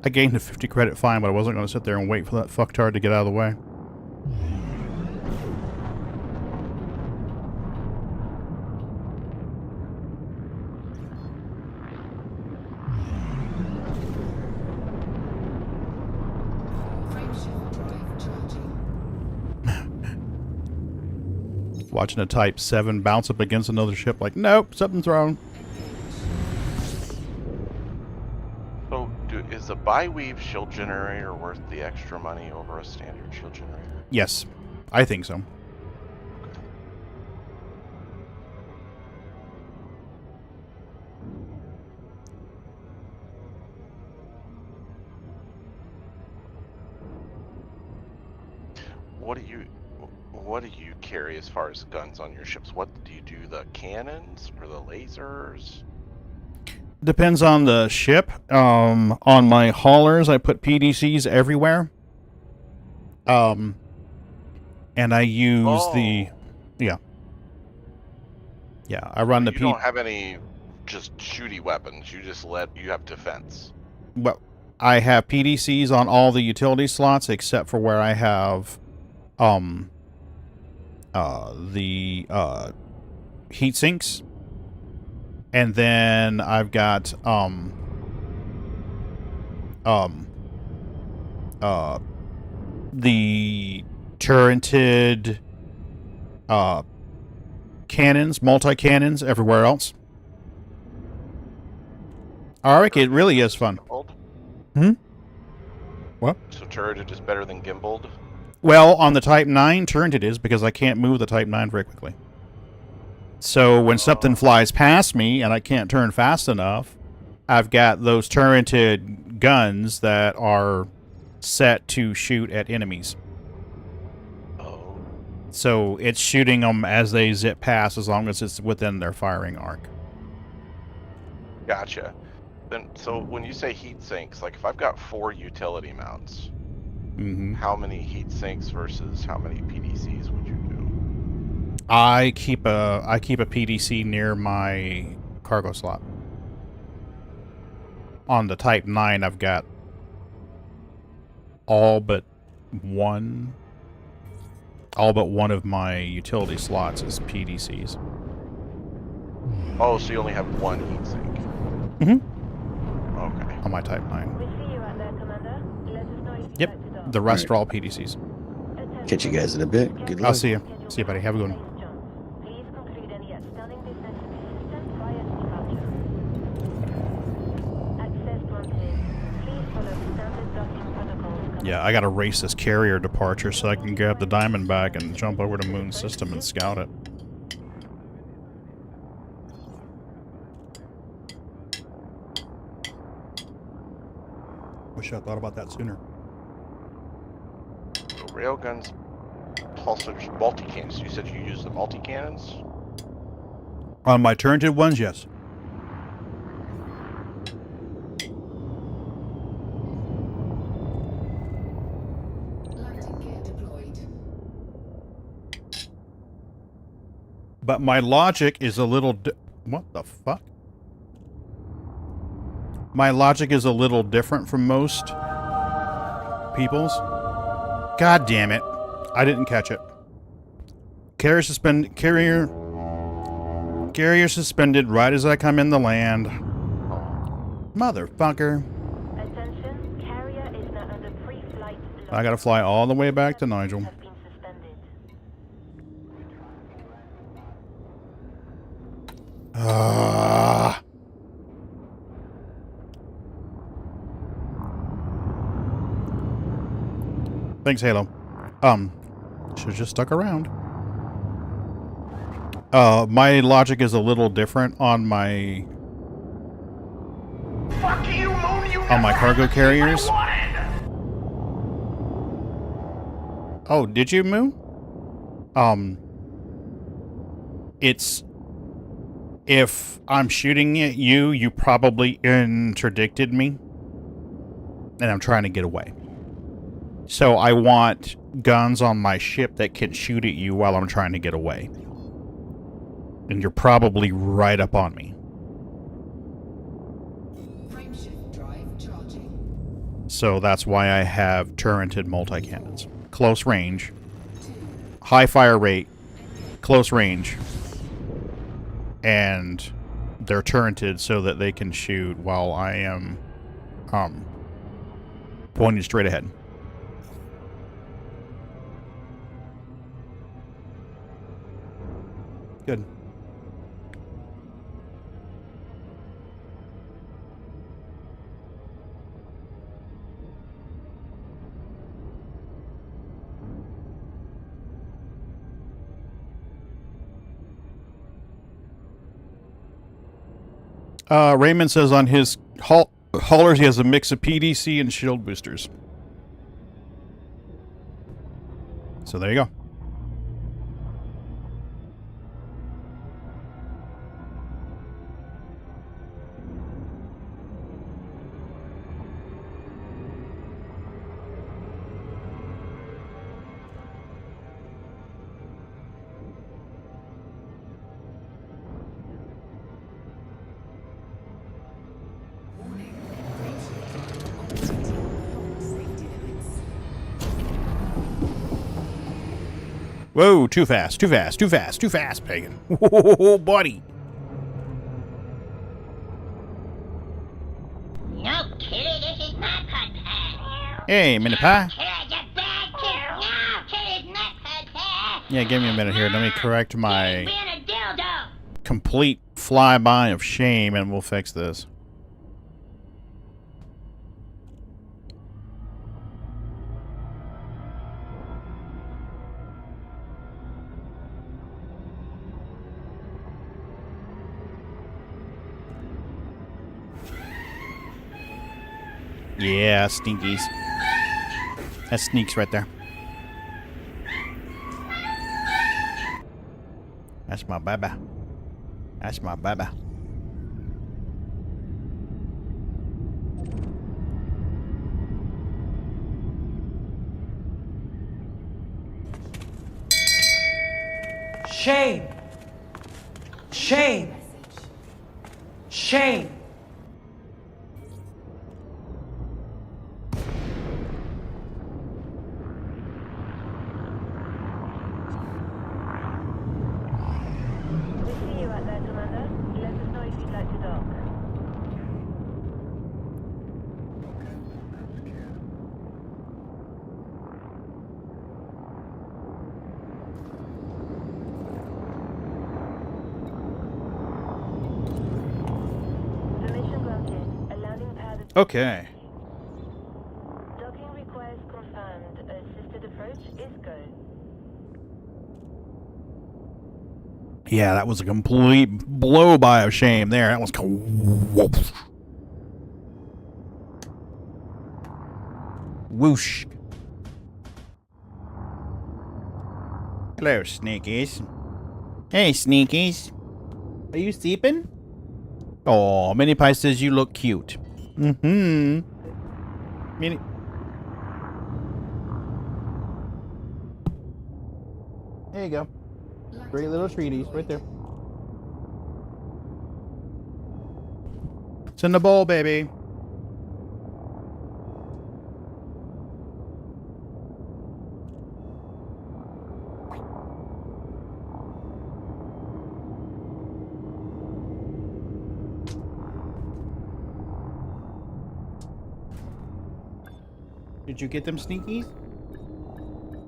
I gained a 50 credit fine, but I wasn't going to sit there and wait for that fucktard to get out of the way. Frameshift drive charging. Watching a Type 7 bounce up against another ship like, nope, something's wrong. So, is a bi-weave shield generator worth the extra money over a standard shield generator? Yes, I think so. What do you carry as far as guns on your ships? What do you do? The cannons or the lasers? Depends on the ship. On my haulers, I put PDCs everywhere. And I use yeah, I run the You don't have any just shooty weapons. You have defense. Well, I have PDCs on all the utility slots except for where I have the heat sinks, and then I've got the turreted cannons, multi-cannons everywhere else. Arik, it really is fun. Hmm? What? So turreted is better than gimbaled? Well, on the Type 9, turreted is because I can't move the Type 9 very quickly. So when something flies past me and I can't turn fast enough, I've got those turreted guns that are set to shoot at enemies. Oh. So it's shooting them as they zip past as long as it's within their firing arc. Gotcha. Then, so when you say heat sinks, like if I've got 4 utility mounts, how many heat sinks versus how many PDCs would you do? I keep a PDC near my cargo slot. On the Type 9, I've got all but one of my utility slots is PDCs. Oh, so you only have 1 heat sink? Mm-hmm. Okay. On my Type 9. We see you out there, Commander. Let us know if you'd Yep. like to dock. The rest are all PDCs. Catch you guys in a bit. Good luck. I'll see you. See you, buddy. Have a good one. Please conclude any outstanding business with the system prior to departure. Access granted. Please follow standard docking protocols. Yeah, I gotta race this carrier departure so I can grab the diamond back and jump over to Moon System and scout it. Wish I thought about that sooner. So railguns, also just multi-cannons. You said you use the multi-cannons? On my turreted ones, yes. Landing gear deployed. But my logic is a little... What the fuck? My logic is a little different from most people's. God damn it. I didn't catch it. Carrier suspended right as I come in the land. Motherfucker. Attention, carrier is now under pre-flight lock. I gotta fly all the way back to Nigel. Have been suspended. Ah. Thanks, Halo. Should've just stuck around. My logic is a little different on my on my cargo carriers. Oh, did you, Moon? It's... If I'm shooting at you, you probably interdicted me. And I'm trying to get away. So I want guns on my ship that can shoot at you while I'm trying to get away. And you're probably right up on me. Frameshift drive charging. So that's why I have turreted multi-cannons. Close range. High fire rate. Close range. And they're turreted so that they can shoot while I am pointing straight ahead. Good. Raymond says on his haulers he has a mix of PDC and shield boosters. So there you go. Whoa, too fast, too fast, too fast, too fast, Pagan. Whoa, buddy. No, Kitty, this is my podcast. Hey, Minute Pie. Kitty's a bad kid. No, Kitty's not podcast. Yeah, give me a minute here. Let me correct my Being a dildo. complete flyby of shame, and we'll fix this. Yeah, stinkies. That's sneaks right there. That's my baby. That's my baby. Shame. Shame. Shame. We see you out there, Commander. Let us know if you'd like to dock. Permission granted. Allowing pad. Okay. Docking request confirmed. Assisted approach is go. Yeah, that was a complete blow-by of shame there. That was whoosh. Hello, Sneakies. Hey, Sneakies. Are you sleeping? Oh, Minnie Pie says you look cute. Mm-hmm. Minnie... There you go. Great little treaties right there. It's in the bowl, baby. Did you get them, Sneakies?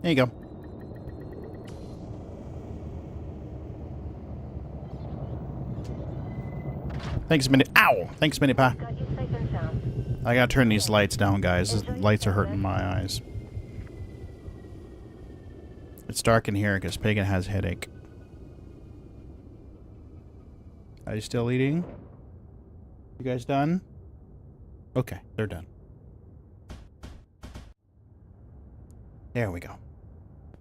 There you go. Thanks, Minnie. Ow! Thanks, Minnie Pie. Got you safe and sound. I gotta turn these lights down, guys. These lights are hurting my eyes. It's dark in here because Pagan has a headache. Are you still eating? You guys done? Okay, they're done. There we go.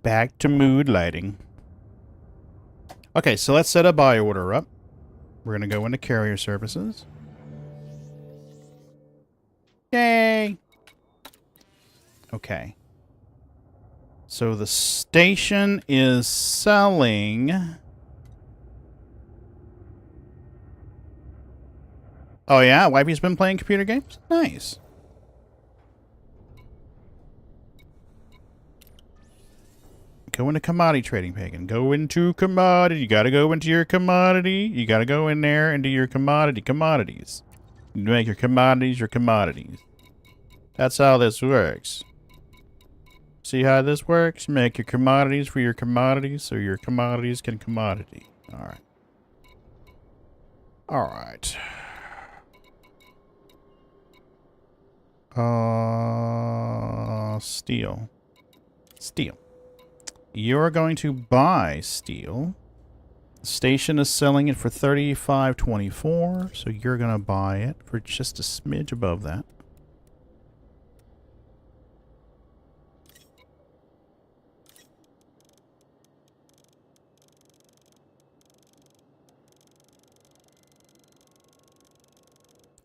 Back to mood lighting. Okay, so let's set a buy order up. We're going to go into carrier services. Yay! Okay. So the station is selling... Oh yeah? Wifey's been playing computer games? Nice. Go into commodity trading, Pagan. Go into commodity. You gotta go into your commodity. You gotta go in there into your commodities. You make your commodities. That's how this works. See how this works? Make your commodities for your commodities so your commodities can commodity. Alright. Alright. Steel. Steel. You're going to buy steel. The station is selling it for $35.24, so you're going to buy it for just a smidge above that.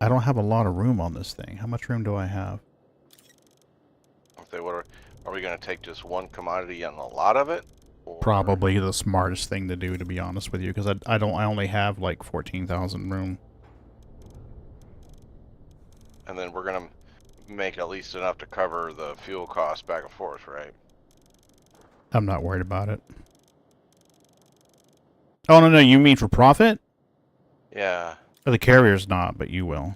I don't have a lot of room on this thing. How much room do I have? Okay, are we going to take just one commodity and a lot of it? Or... Probably the smartest thing to do, to be honest with you, because I only have like 14,000 room. And then we're going to make at least enough to cover the fuel costs back and forth, right? I'm not worried about it. Oh, no, you mean for profit? Yeah. Well, the carrier's not, but you will.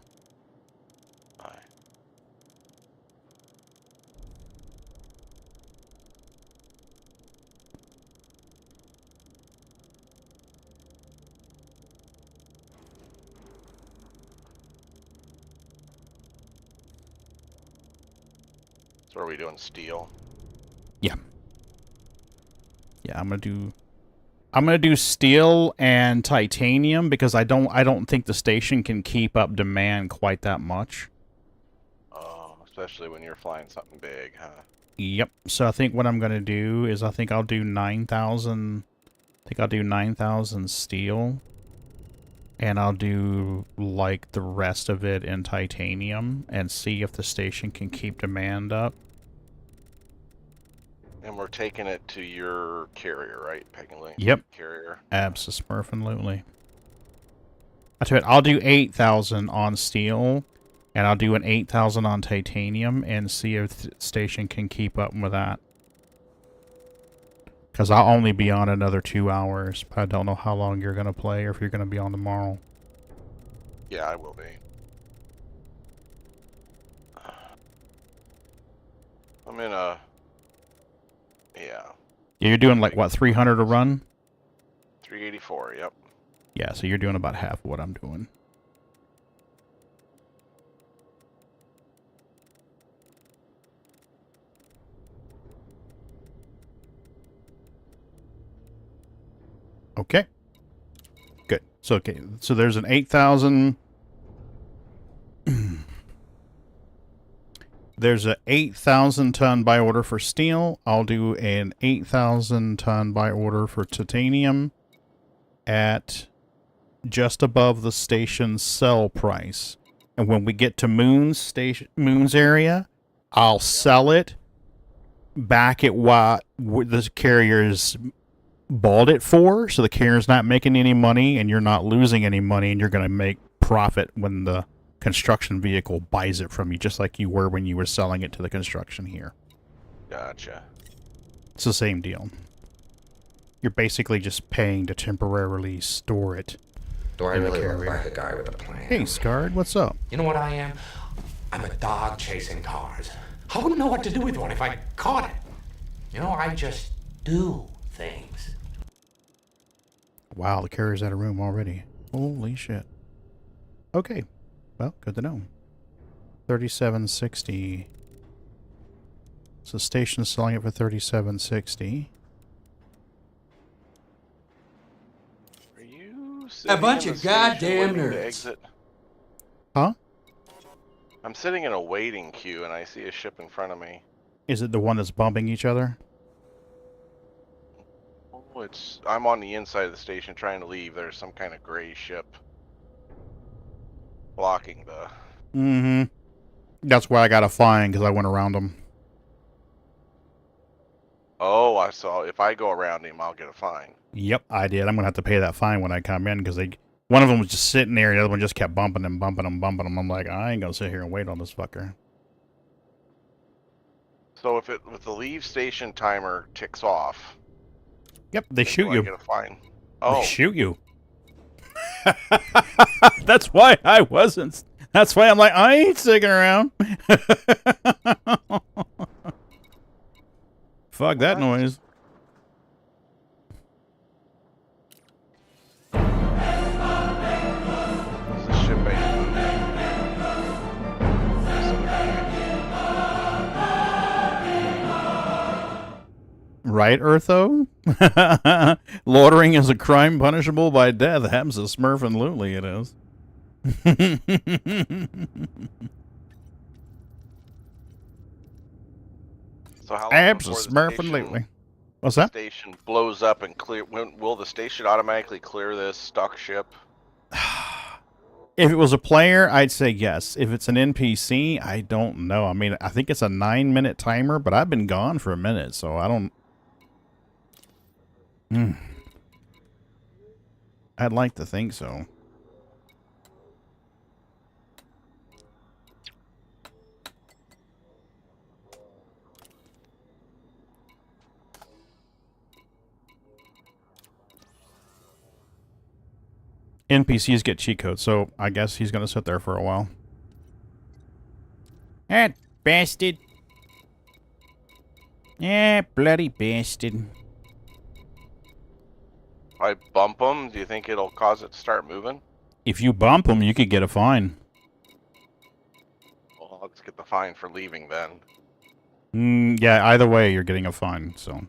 So are we doing steel? Yeah. Yeah, I'm gonna do steel and titanium because I don't think the station can keep up demand quite that much. Oh, especially when you're flying something big, huh? Yep. So I think what I'm gonna do is I think I'll do 9,000. I think I'll do 9,000 steel, and I'll do like the rest of it in titanium and see if the station can keep demand up. And we're taking it to your carrier, right? PaganLinuxGeek Yep. Carrier. Absolutely. I tell you what, I'll do 8,000 on steel, and I'll do an 8,000 on titanium, and see if the station can keep up with that. Because I'll only be on another 2 hours, but I don't know how long you're going to play or if you're going to be on tomorrow. Yeah, I will be. I'm in a... Yeah. You're doing like, what, 300 a run? 384, yep. Yeah, so you're doing about half of what I'm doing. Okay. Good. So, okay. So there's an 8,000... There's a 8,000 ton buy order for steel. I'll do an 8,000 ton buy order for titanium at just above the station's sell price. And when we get to Moon's area, I'll sell it back at what the carriers bought it for. So the carrier's not making any money and you're not losing any money, and you're going to make profit when the construction vehicle buys it from you, just like you were when you were selling it to the construction here. Gotcha. It's the same deal. You're basically just paying to temporarily store it. Do I really look like a guy with a plan? Hey, Scarred, what's up? You know what I am? I'm a dog chasing cars. I wouldn't know what to do with one if I caught it. You know, I just do things. Wow, the carrier's out of room already. Holy shit. Okay. Well, good to know. 3760. So the station's selling it for 3760. Are you A bunch of goddamn nerds. Huh? I'm sitting in a waiting queue and I see a ship in front of me. Is it the one that's bumping each other? Oh, I'm on the inside of the station trying to leave. There's some kind of gray ship blocking the... Mm-hmm. That's why I got a fine, because I went around them. Oh, I saw. If I go around him, I'll get a fine. Yep, I did. I'm going to have to pay that fine when I come in, because one of them was just sitting there, and the other one just kept bumping him, bumping him, bumping him. I'm like, I ain't going to sit here and wait on this fucker. So if the leave station timer ticks off... Yep, they shoot do you. I get a fine? Oh. They shoot you. That's why I wasn't. That's why I'm like, I ain't sticking around. Fuck that noise. It's a ship I Right, Eartho? Loitering is a crime punishable by death. It happens to Smurf and Lutely, it is. So how long Abs before Smurf and Lutely. What's that? Station blows up and clear. Will the station automatically clear this stuck ship? If it was a player, I'd say yes. If it's an NPC, I don't know. I mean, I think it's a 9-minute timer, but I've been gone for a minute, so I don't... I'd like to think so. NPCs get cheat codes, so I guess he's going to sit there for a while. That bastard. Yeah, bloody bastard. If I bump him, do you think it'll cause it to start moving? If you bump him, you could get a fine. Well, I'll just get the fine for leaving then. Yeah, either way, you're getting a fine, so...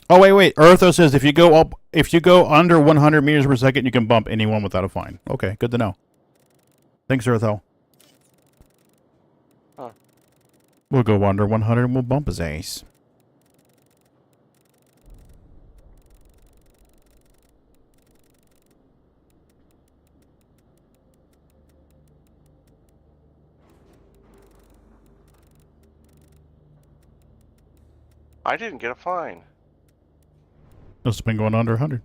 Oh, wait. Eartho says if you go under 100 meters per second, you can bump anyone without a fine. Okay, good to know. Thanks, Eartho. Huh. We'll go under 100 and we'll bump his ass. I didn't get a fine. Must have been going under 100.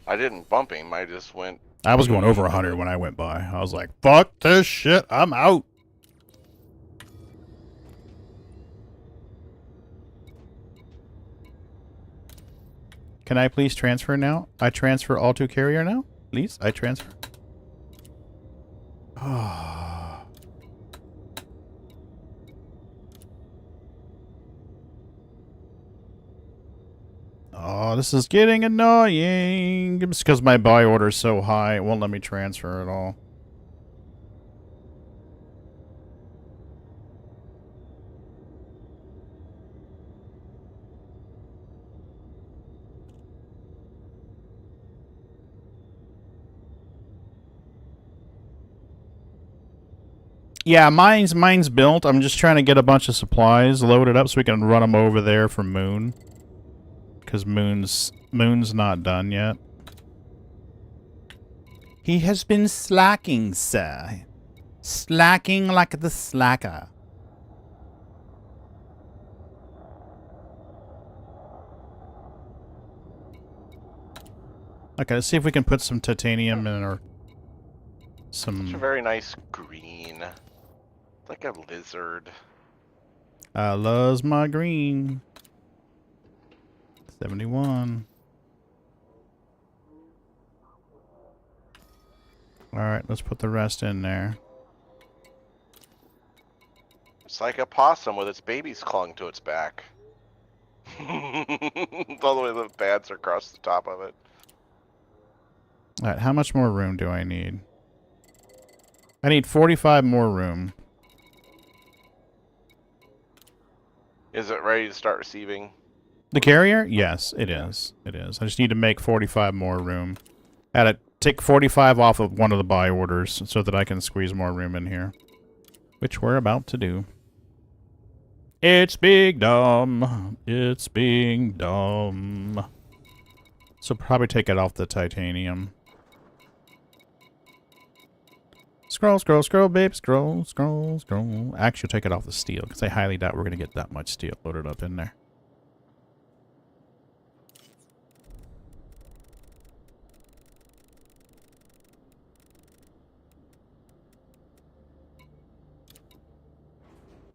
I didn't bump him. I just went... I was going over 100 when I went by. I was like, fuck this shit. I'm out. Can I please transfer now? I transfer all to carrier now? Please, I transfer. Oh, this is getting annoying. It's because my buy order is so high, it won't let me transfer at all. Yeah, mine's built. I'm just trying to get a bunch of supplies loaded up so we can run them over there for Moon. Because Moon's not done yet. He has been slacking, sir. Slacking like the slacker. Okay, let's see if we can put some titanium in or some... It's a very nice green. It's like a lizard. I loves my green. 71. Alright, let's put the rest in there. It's like a possum with its babies clung to its back. All the way the pads are across the top of it. Alright, how much more room do I need? I need 45 more room. Is it ready to start receiving? The carrier? Yes, it is. It is. I just need to make 45 more room. I had to take 45 off of one of the buy orders so that I can squeeze more room in here. Which we're about to do. It's being dumb. It's being dumb. So probably take it off the titanium. Scroll, scroll, scroll, babe. Scroll, scroll, scroll. Actually, take it off the steel, because I highly doubt we're going to get that much steel loaded up in there.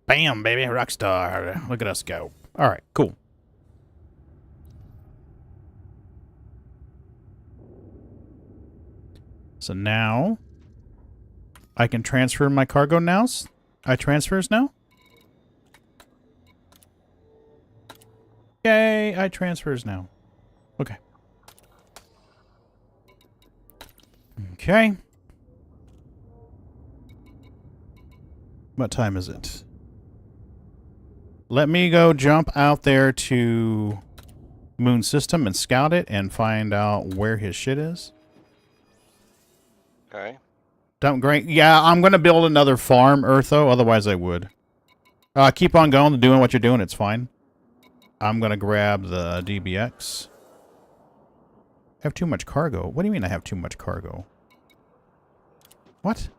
Bam, baby. Rockstar. Look at us go. All right, cool. So now I can transfer my cargo now. I transfers now. Yay, I transfers now. Okay. Okay. What time is it? Let me go jump out there to Moon System and scout it and find out where his shit is. Okay. Don't great. Yeah, I'm going to build another farm, Eartho. Otherwise, I would. Keep on going and doing what you're doing. It's fine. I'm going to grab the DBX. I have too much cargo. What do you mean I have too much cargo? What?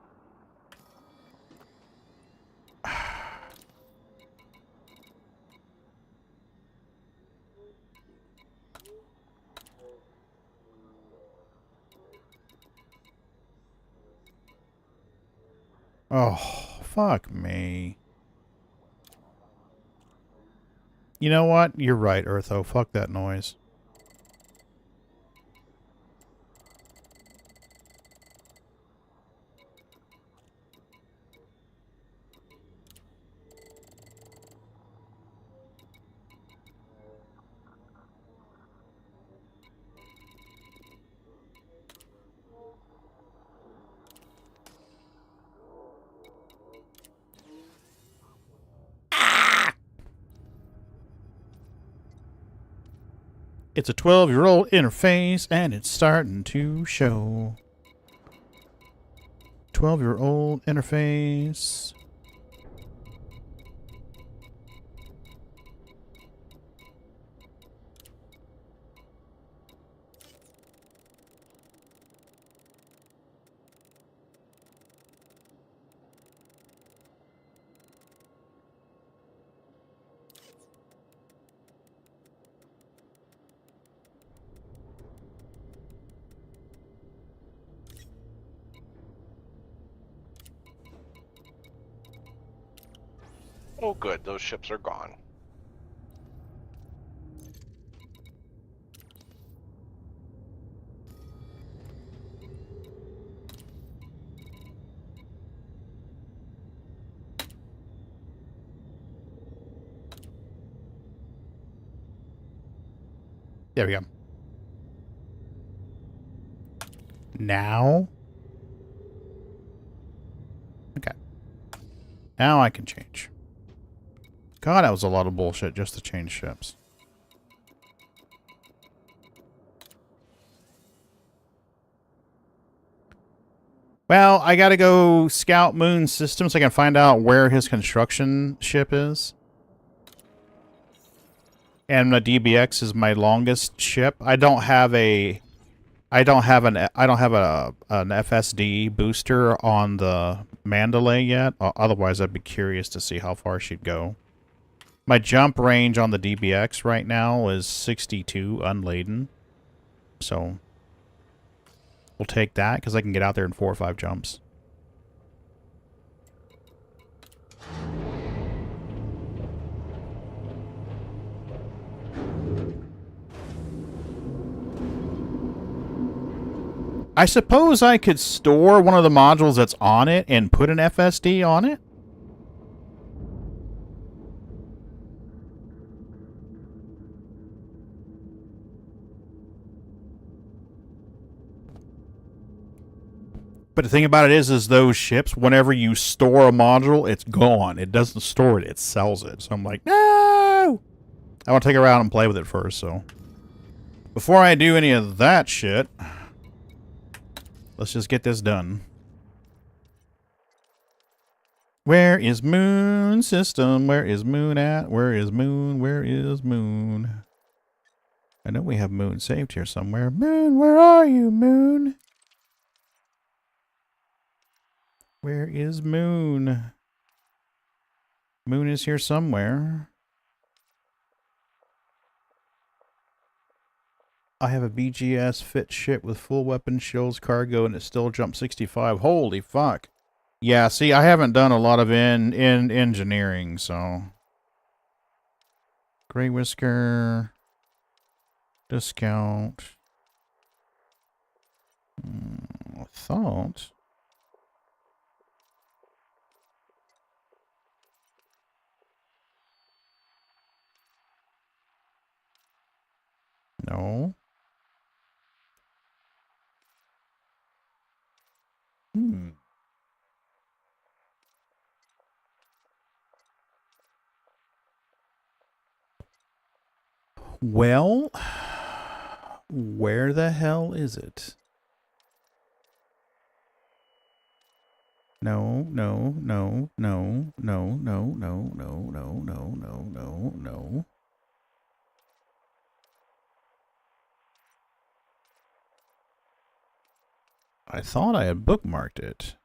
Oh, fuck me. You know what? You're right, Eartho. Fuck that noise. It's a 12-year-old interface, and it's starting to show. 12-year-old interface. Oh, good. Those ships are gone. There we go. Now? Okay. Now I can change. God, that was a lot of bullshit just to change ships. Well, I gotta go scout Moon System so I can find out where his construction ship is. And the DBX is my longest ship. I don't have an FSD booster on the Mandalay yet. Otherwise, I'd be curious to see how far she'd go. My jump range on the DBX right now is 62 unladen. So we'll take that because I can get out there in 4 or 5 jumps. I suppose I could store one of the modules that's on it and put an FSD on it. But the thing about it is those ships, whenever you store a module, it's gone. It doesn't store it, it sells it. So I'm like, no! I want to take her out and play with it first, so. Before I do any of that shit, let's just get this done. Where is Moon System? Where is Moon at? Where is Moon? Where is Moon? I know we have Moon saved here somewhere. Moon, where are you, Moon? Where is Moon? Moon is here somewhere. I have a BGS fit ship with full weapon shields, cargo, and it still jumped 65. Holy fuck. Yeah, see, I haven't done a lot of in engineering, so. Gray Whisker. Discount. I thought. No. Well, where the hell is it? No, no, no, no, no, no, no, no, no, no, no, no, no. I thought I had bookmarked it.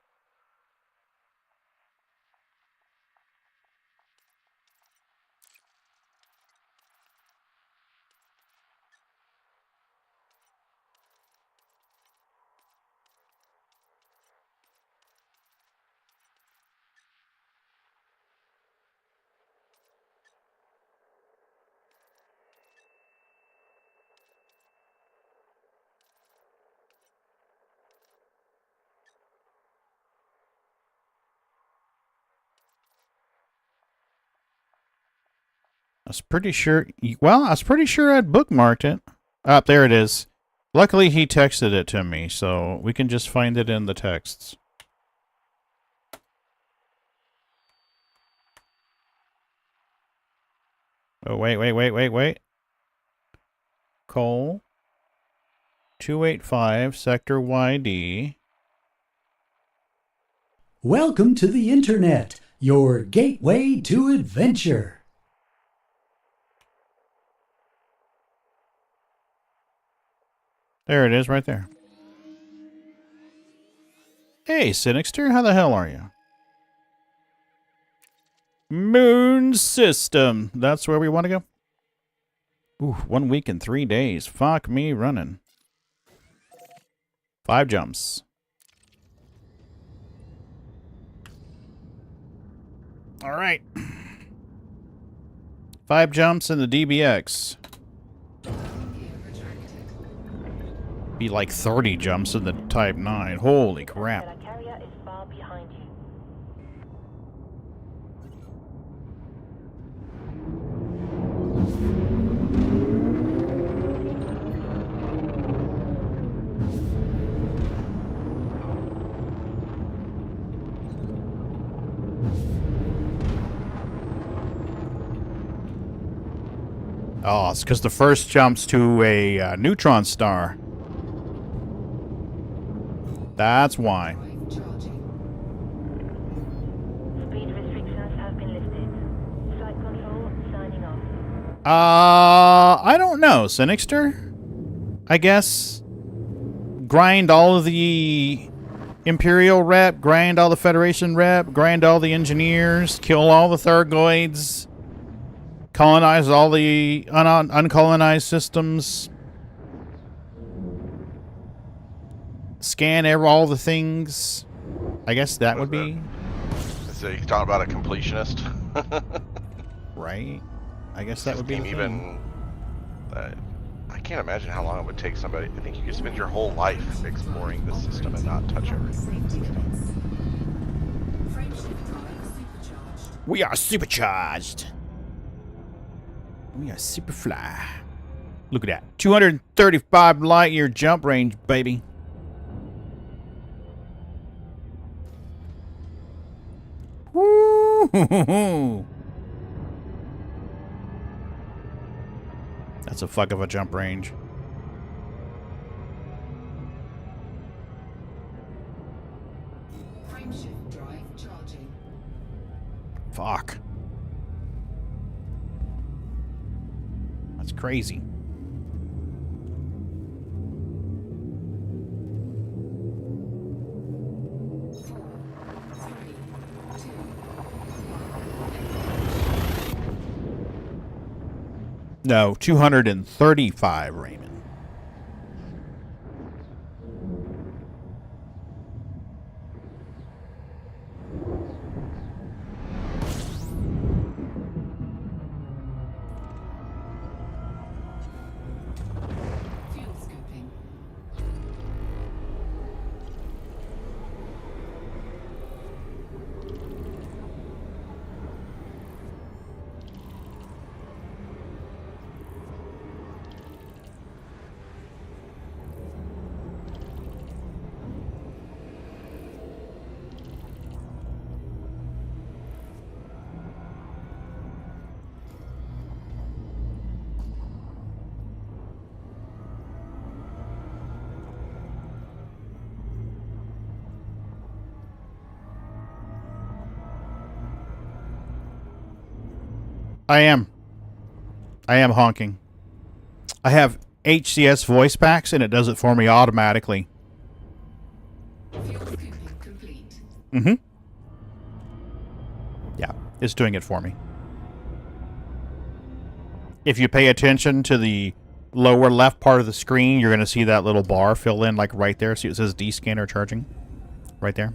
I was pretty sure, well, I was pretty sure I'd bookmarked it. Ah, there it is. Luckily, he texted it to me, so we can just find it in the texts. Oh, wait. Cole. 285, Sector YD. Welcome to the Internet, your gateway to adventure. There it is, right there. Hey, Sinixter, how the hell are you? Moon System. That's where we want to go? Ooh, 1 week and 3 days. Fuck me running. 5 jumps. All right. 5 jumps in the DBX. Be like 30 jumps in the Type 9. Holy crap. Oh, it's because the first jump's to a neutron star. That's why. Speed restrictions have been lifted. Flight control signing off. I don't know, Sinixter. I guess grind all of the Imperial rep, grind all the Federation rep, grind all the engineers, kill all the Thargoids, colonize all the uncolonized systems. Scan all the things. I guess that would be. So you're talking about a completionist, right? I guess that would be. Even. I can't imagine how long it would take somebody. I think you could spend your whole life exploring this system and not touch everything. We are supercharged. We are superfly. Look at that. 235 light year jump range, baby. That's a fuck of a jump range. Frameshift drive charging. Fuck. That's crazy. No, 235, Raymond. Fuel scooping. I am honking. I have HCS voice packs and it does it for me automatically. Fuel scooping complete. Mm-hmm. Yeah, it's doing it for me. If you pay attention to the lower left part of the screen, you're going to see that little bar fill in like right there. See, it says D-scanner charging. Right there.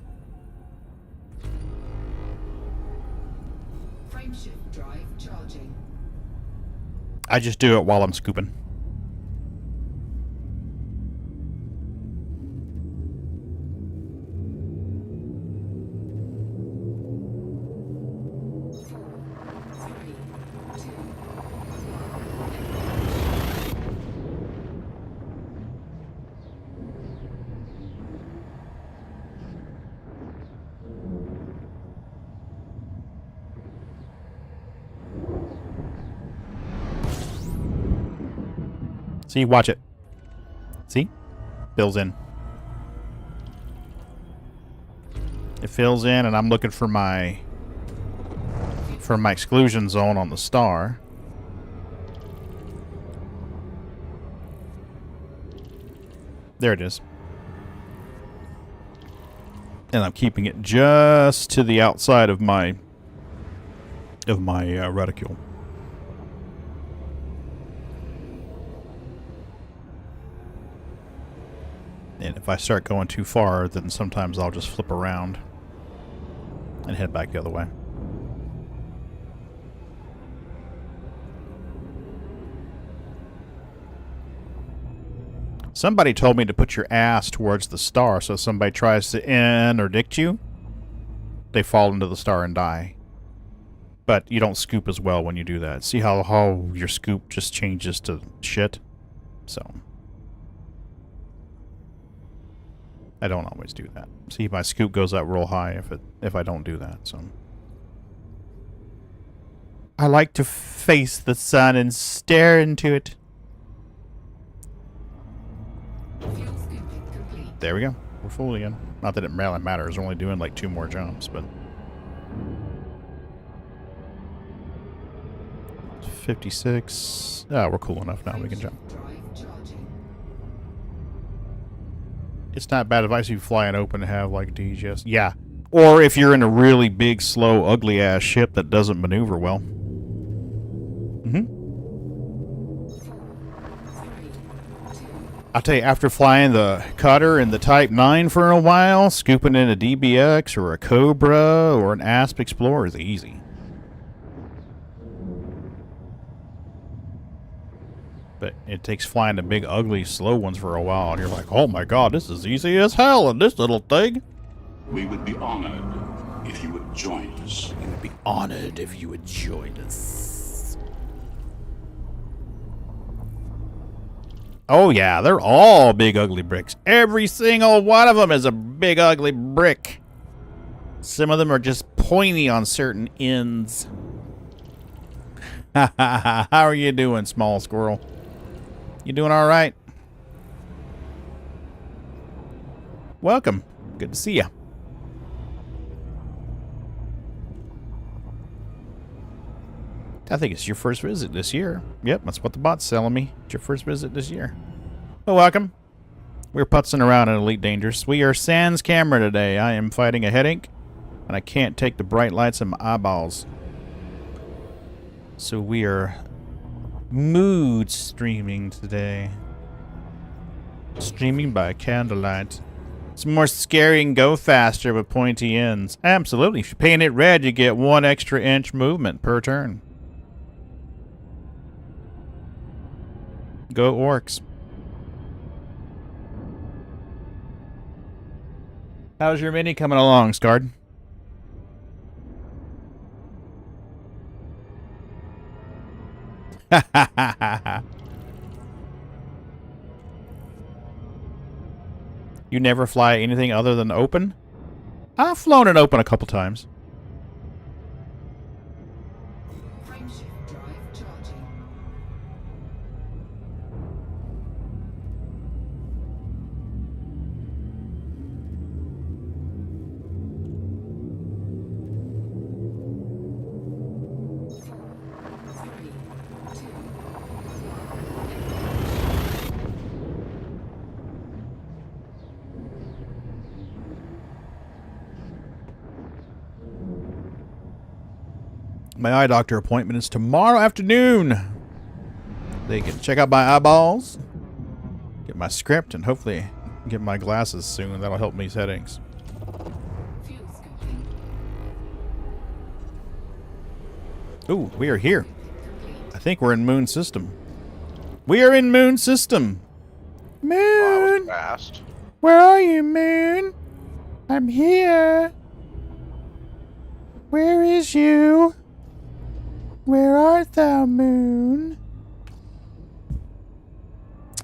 Frameshift drive charging. I just do it while I'm scooping. See, watch it. See? Fills in. It fills in, and I'm looking for my exclusion zone on the star. There it is. And I'm keeping it just to the outside of my reticule. And if I start going too far, then sometimes I'll just flip around and head back the other way. Somebody told me to put your ass towards the star, so if somebody tries to interdict you, they fall into the star and die. But you don't scoop as well when you do that. See how your scoop just changes to shit? So I don't always do that. See, my scoop goes up real high if I don't do that. So I like to face the sun and stare into it. There we go. We're full again. Not that it really matters. We're only doing like 2 more jumps, but 56. Ah, we're cool enough now. We can jump. It's not bad advice if you fly an open and have like DGS. Yeah. Or if you're in a really big, slow, ugly ass ship that doesn't maneuver well. I'll tell you, after flying the Cutter and the Type 9 for a while, scooping in a DBX or a Cobra or an Asp Explorer is easy. But it takes flying the big, ugly, slow ones for a while, and you're like, oh my god, this is easy as hell in this little thing. We would be honored if you would join us. We would be honored if you would join us. Oh yeah, they're all big, ugly bricks. Every single one of them is a big, ugly brick. Some of them are just pointy on certain ends. How are you doing, small squirrel? You doing all right? Welcome. Good to see you. I think it's your first visit this year. Yep, that's what the bot's selling me. It's your first visit this year. Oh, welcome. We're putzing around in Elite Dangerous. We are sans camera today. I am fighting a headache, and I can't take the bright lights in my eyeballs. So we are mood streaming today. Streaming by candlelight. It's more scary and go faster with pointy ends. Absolutely. If you paint it red, you get 1 extra inch movement per turn. Go orcs. How's your mini coming along, Scard? Ha ha ha ha ha. You never fly anything other than open? I've flown it open a couple times. Frameshift drive charging. My eye doctor appointment is tomorrow afternoon. They can check out my eyeballs, get my script, and hopefully get my glasses soon. That'll help me with headaches. Fuel scooping. Ooh, we are here. I think we're in Moon System. We are in Moon System. Wow, that Moon! was fast. Where are you, Moon? I'm here. Where is you? Where art thou, Moon?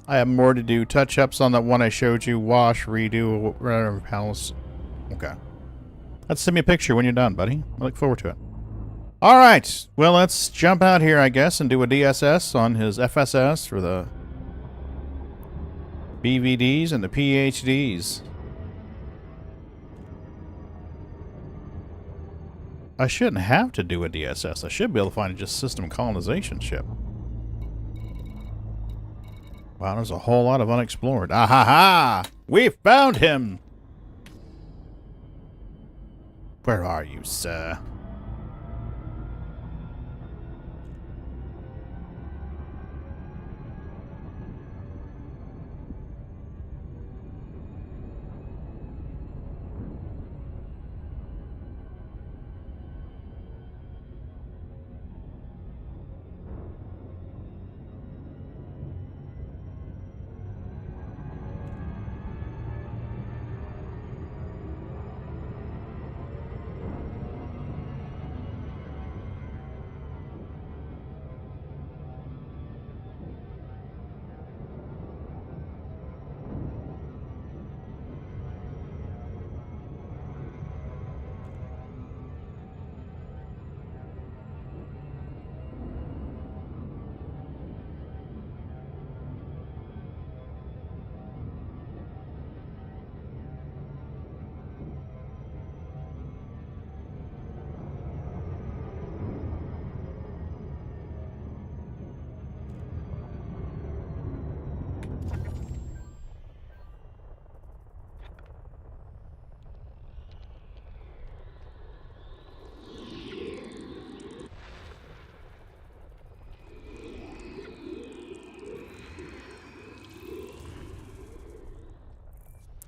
I have more to do. Touch-ups on that one I showed you. Wash, redo, whatever palace. Okay. Let's send me a picture when you're done, buddy. I look forward to it. Alright. Well, let's jump out here, I guess, and do a DSS on his FSS for the BVDs and the PhDs. I shouldn't have to do a DSS. I should be able to find just system colonization ship. Wow, there's a whole lot of unexplored. Ah ha ha! We found him! Where are you, sir?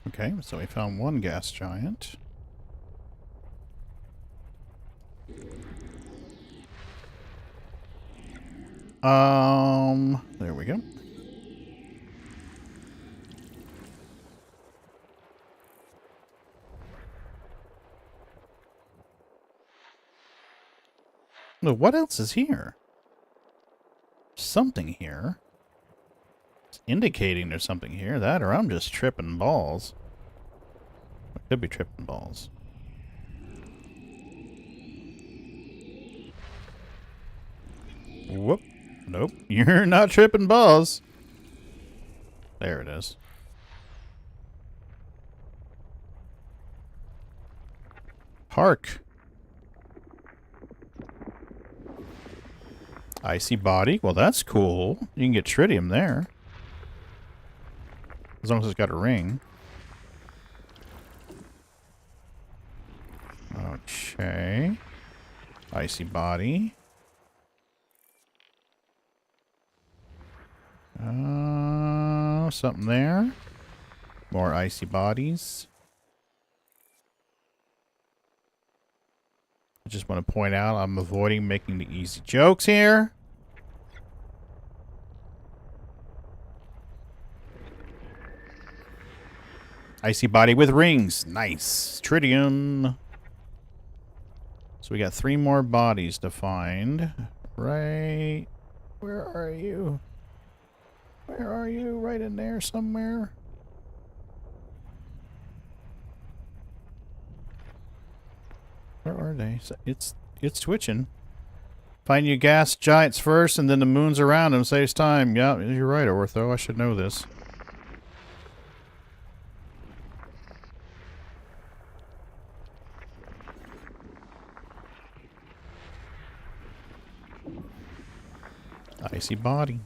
Okay, so we found one gas giant. There we go. No, what else is here? Something here. It's indicating there's something here. That or I'm just tripping balls. I could be tripping balls. Whoop. Nope. You're not tripping balls. There it is. Hark. Icy body. Well, that's cool. You can get tritium there. As long as it's got a ring. Okay. Icy body. Something there. More icy bodies. I just want to point out I'm avoiding making the easy jokes here. Icy body with rings. Nice. Tritium. So we got 3 more bodies to find. Right. Where are you? Where are you? Right in there somewhere. Where are they? It's twitching. Find your gas giants first, and then the moons around them saves time. Yeah, you're right, Ortho. I should know this. Icy body.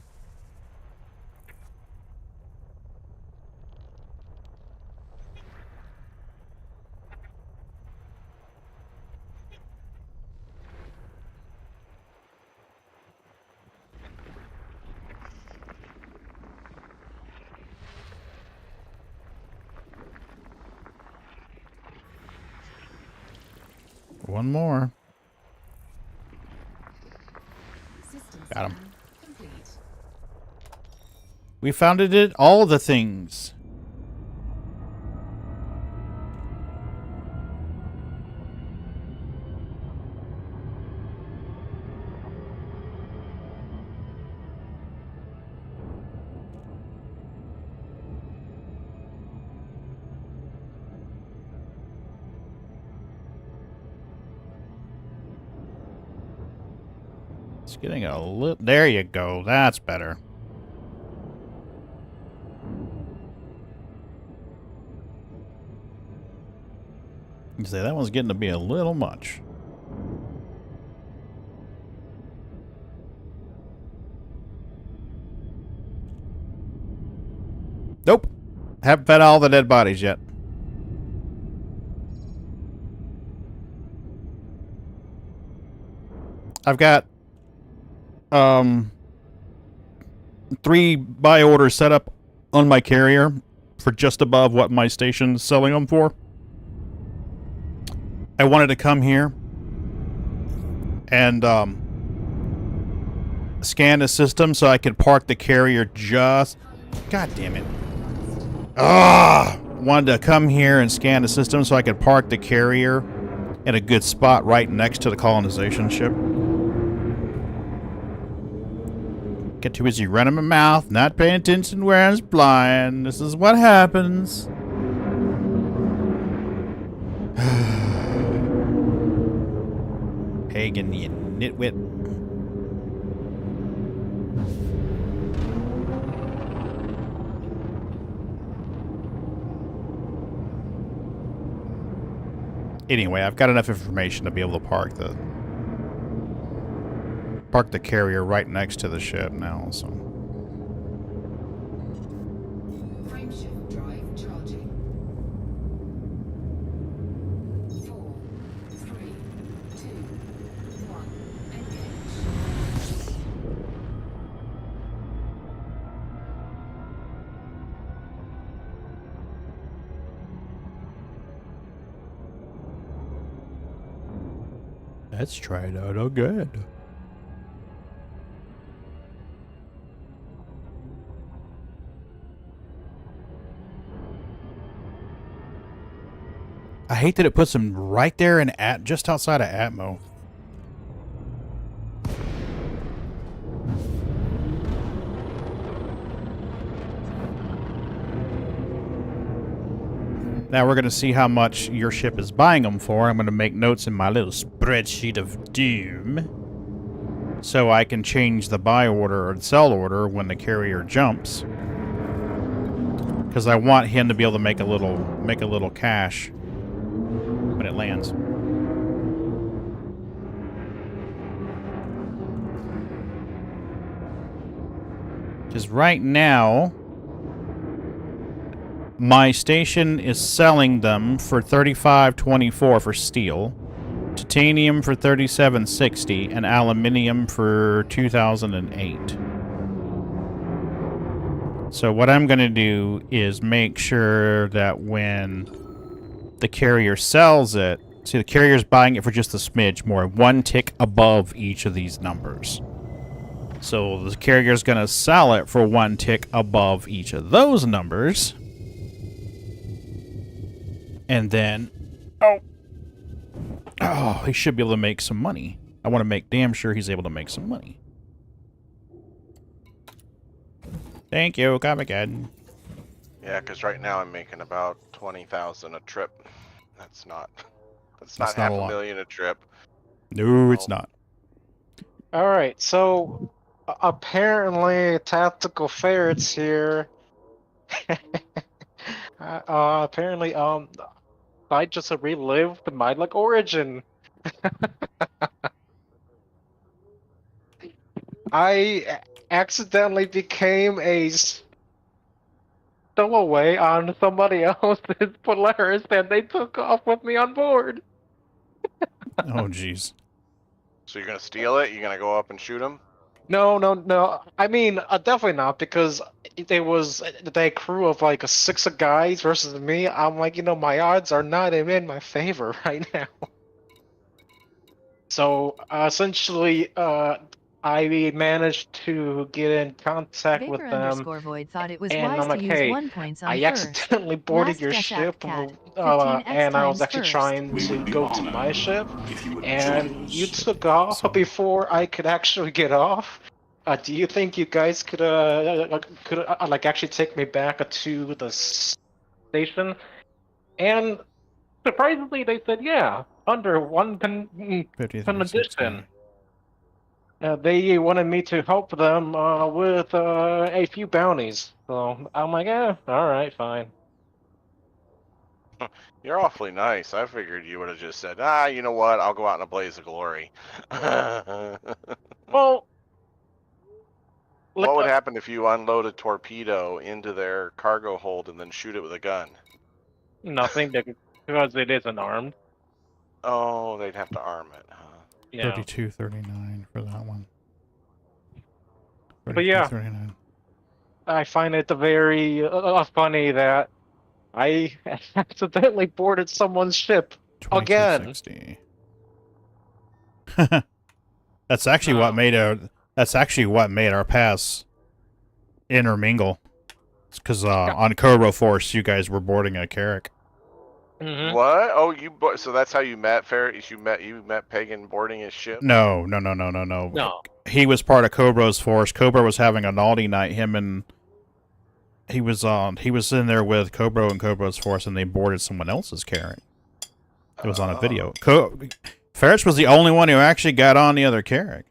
One more. Got him. We found it, all the things. It's getting a little... There you go. That's better. You say that one's getting to be a little much. Nope. Haven't fed all the dead bodies yet. I've got 3 buy orders set up on my carrier for just above what my station's selling them for. I wanted to come here and scan the system so I could park the carrier just... God damn it. Wanted to come here and scan the system so I could park the carrier in a good spot right next to the colonization ship. Get too busy running my mouth, not paying attention where I was flying. This is what happens. Pagan, you nitwit. Anyway, I've got enough information to be able to park the carrier right next to the ship now, so. Frameshift drive charging. 4, 3, 2, 1, engage. Let's try it out again. I hate that it puts them right there in just outside of Atmo. Now we're going to see how much your ship is buying them for. I'm going to make notes in my little spreadsheet of doom. so I can change the buy order or the sell order when the carrier jumps. Because I want him to be able to make a little cash when it lands. Because right now, my station is selling them for $35.24 for steel, titanium for $37.60, and aluminium for $2,008. So what I'm going to do is make sure that when the carrier sells it, see, the carrier's buying it for just a smidge more, one tick above each of these numbers. So the carrier's going to sell it for one tick above each of those numbers. And then, oh, he should be able to make some money. I want to make damn sure he's able to make some money. Thank you. Come again. Yeah, because right now I'm making about 20,000 a trip. That's not half not a a lot. million a trip. No, it's not. All right, so apparently Tactical Ferrets here. Apparently, I just relived my origin. I accidentally became a stowaway on somebody else's Polaris, and they took off with me on board. Oh, jeez. So you're gonna steal it? You're gonna go up and shoot him? No. I mean, definitely not, because there was a crew of 6 guys versus me. I'm like, my odds are not in my favor right now. So essentially, I managed to get in contact with them, Void thought it was and wise I'm like, to use hey, 1 points on I fur. accidentally boarded Last your guess ship, Cat. 15x and I was actually first. trying We to would be go to my honored ship, if you would join and us. you took off before I could actually get off. Do you think you guys could actually take me back to the station? And surprisingly, they said, yeah, under one condition. They wanted me to help them with a few bounties. So I'm like, all right, fine. You're awfully nice. I figured you would have just said, you know what? I'll go out in a blaze of glory. Well, what would happen if you unload a torpedo into their cargo hold and then shoot it with a gun? Nothing, because it isn't armed. Oh, they'd have to arm it, huh? Yeah. 32.39 for that one. But yeah, 32.39. I find it very funny that I accidentally boarded someone's ship again. 22.60. That's actually what made our paths intermingle. It's because on Cobra Force, you guys were boarding a Carrack. Mm-hmm. What? Oh, so that's how you met Ferret? You met Pagan boarding his ship? No. He was part of Cobra's force. Cobra was having a naughty night. He was in there with Cobra and Cobra's force, and they boarded someone else's Carrack. It was on a video. Ferris was the only one who actually got on the other Carrack.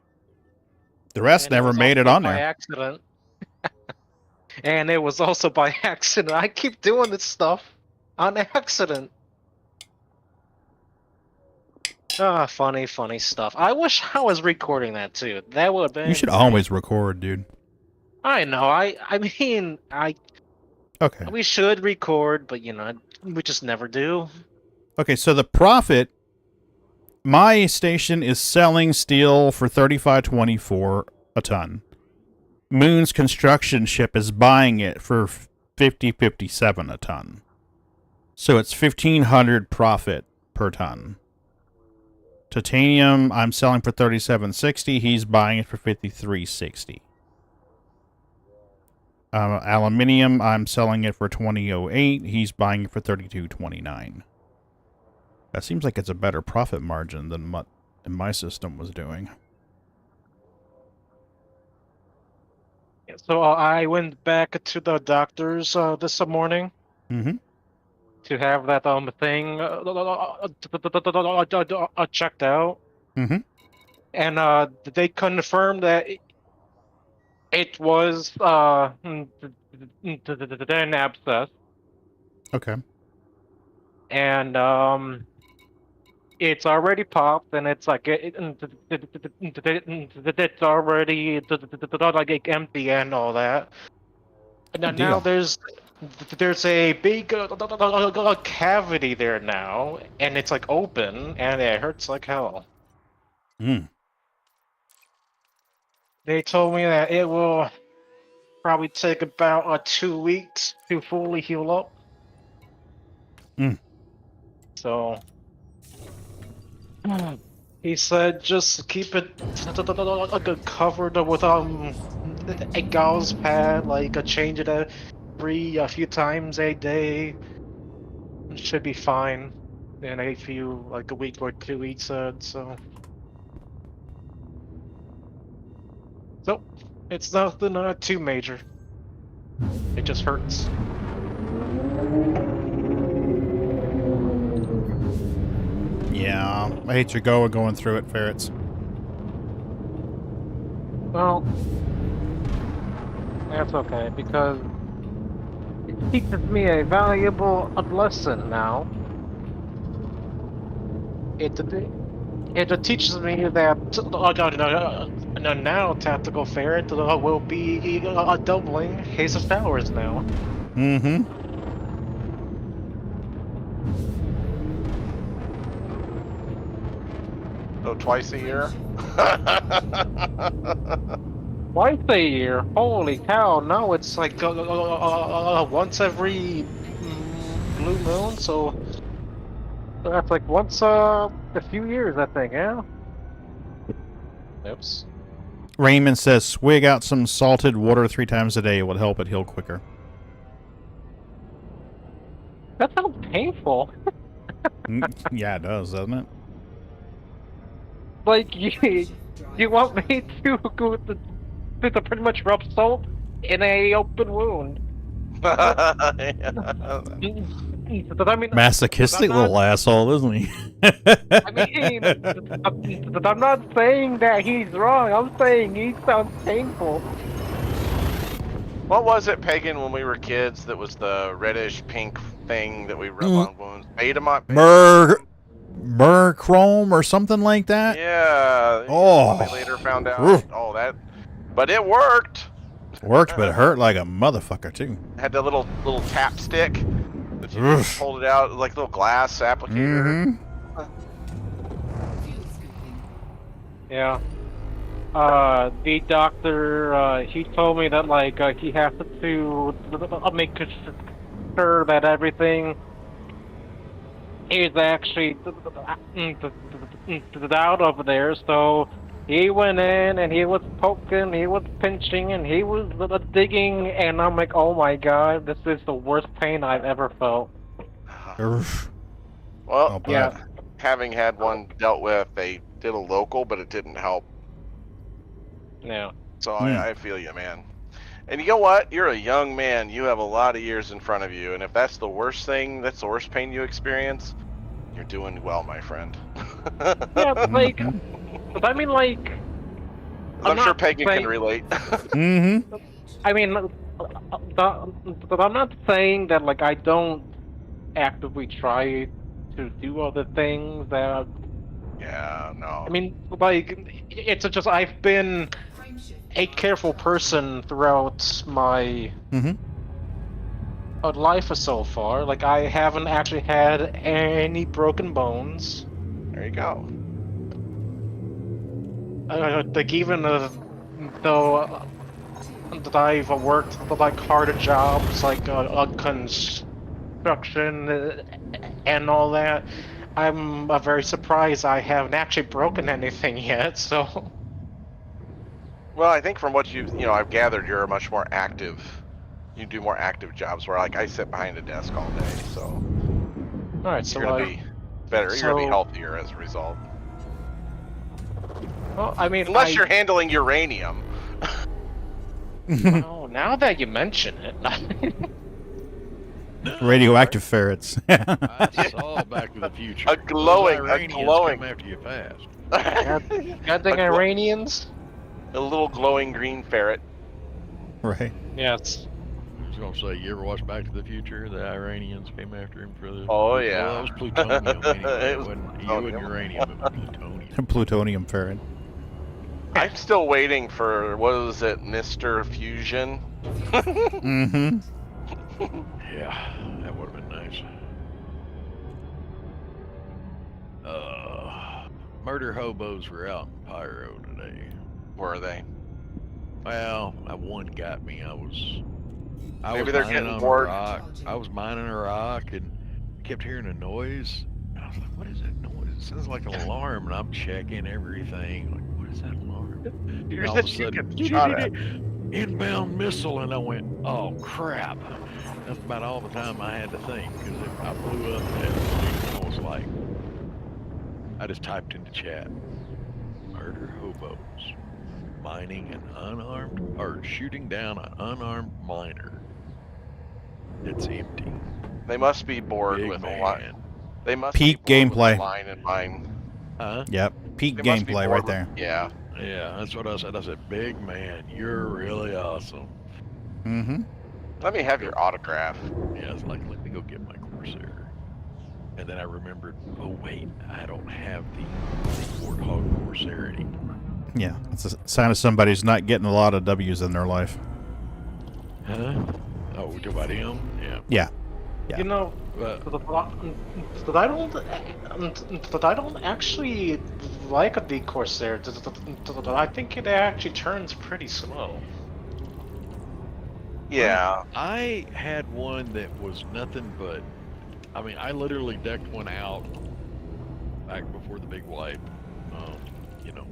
The rest never made it on there. By accident. And it was also by accident. I keep doing this stuff on accident. Funny stuff. I wish I was recording that too. That would have been. You should always record, dude. I know. I mean, Okay. We should record, but we just never do. Okay, so the profit. My station is selling steel for $35.24 a ton. Moon's construction ship is buying it for $50.57 a ton. So it's $1,500 profit per ton. Titanium, I'm selling for $37.60. He's buying it for $53.60. Aluminium, I'm selling it for $20.08. He's buying it for $32.29. That seems like it's a better profit margin than what my system was doing. So I went back to the doctor's this morning. Mm-hmm. To have that thing checked out. Mm-hmm. and they confirmed that it was an abscess, Okay. and it's already popped, and it's like it's already like empty and all that. And Good now deal. there's a big cavity there now, and it's like open, and it hurts like hell. Mm. They told me that it will probably take about 2 weeks to fully heal up. Mm. So he said just keep it covered with a gauze pad, like change it a few times a day. It should be fine in a few like a week or 2 weeks. So it's nothing too major. It just hurts. Yeah, I hate your going through it, ferrets. Well, that's okay because it teaches me a valuable lesson now. It teaches me that now Tactical Ferret will be doubling Haze of Towers now. Mm-hmm. So twice a year? Twice a year? Holy cow, no, it's like once every blue moon, so that's like once a few years, I think, yeah? Oops. Raymond says, swig out some salted water 3 times a day. It will help it heal quicker. That sounds painful. Yeah, it does, doesn't it? Like, you want me to go to pretty much rub salt in a open wound? But I mean, Masochistic little asshole, isn't he? I mean, I'm not saying that he's wrong. I'm saying he sounds painful. What was it, Pagan, when we were kids that was the reddish pink thing that we rub on wounds? Merchrome or something like that? Yeah. Oh. They later found out. Oh, that. But it worked. Worked, but it hurt like a motherfucker, too. Had the little tap stick. That you just pulled it out like a little glass applicator. Yeah. The doctor, he told me that, like, he has to make sure that everything is actually out over there, so he went in and he was poking, he was pinching, and he was digging, and I'm like, oh my god, this is the worst pain I've ever felt. Well, yeah. Having had one dealt with, they did a local, but it didn't help. Yeah. So I feel you, man. And you know what? You're a young man. You have a lot of years in front of you. And if that's the worst thing, that's the worst pain you experience, you're doing well, my friend. Yeah, like, but I mean, like... I'm sure Pagan can relate. I mean, but I'm not saying that, like, I don't actively try to do other things that... Yeah, no. I mean, like, it's just I've been a careful person throughout my life so far. Like, I haven't actually had any broken bones. There you go. Like, even though that I've worked like harder jobs, like construction and all that, I'm very surprised I haven't actually broken anything yet. So. Well, I think from what I've gathered, you're a much more active. You do more active jobs where, like, I sit behind a desk all day, so. All right, so you're gonna be better. You're gonna be healthier as a result. Well, I mean, unless you're handling uranium. Oh, now that you mention it. Radioactive ferrets. I saw Back to the Future. A glowing. Come after you fast. Goddamn Iranians. A little glowing green ferret. Right. Yeah, it's. I was gonna say, you ever watch Back to the Future? The Iranians came after him for the. Oh Well, yeah. that was plutonium anyway. It was It wasn't plutonium. uranium. It was plutonium. Plutonium ferret. I'm still waiting for, what is it, Mr. Fusion? Mm-hmm. Yeah, that would have been nice. Murder hobos were out in Pyro today. Were they? Well, that one got me. I was Maybe they're mining getting on bored. a rock. I was mining a rock and kept hearing a noise. And I was like, what is that noise? It sounds like an alarm. And I'm checking everything. Like, what is that alarm? And all of a sudden, inbound missile. And I went, oh, crap. That's about all the time I had to think. Because I blew up and I was like, I just typed into chat, murder hobos, mining an unarmed, or shooting down an unarmed miner. It's empty. They must be bored Big with man. a line. They must Peak be bored with gameplay. a line and mine. Huh? Yep. Peak They must be gameplay bored right with- there. Yeah. Yeah, that's what I said. I said, big man, you're really awesome. Mm-hmm. Let me have your autograph. Yeah, it's like, let me go get my Corsair. And then I remembered, oh wait, I don't have the Warthog Corsair anymore. Yeah, it's a sign of somebody who's not getting a lot of W's in their life. Huh? Oh, we talk about him? Yeah. Yeah. Yeah. You know, that I don't actually like the Corsair. I think it actually turns pretty slow. Yeah. I had one that was nothing but, I mean, I literally decked one out back before the big wipe, you know,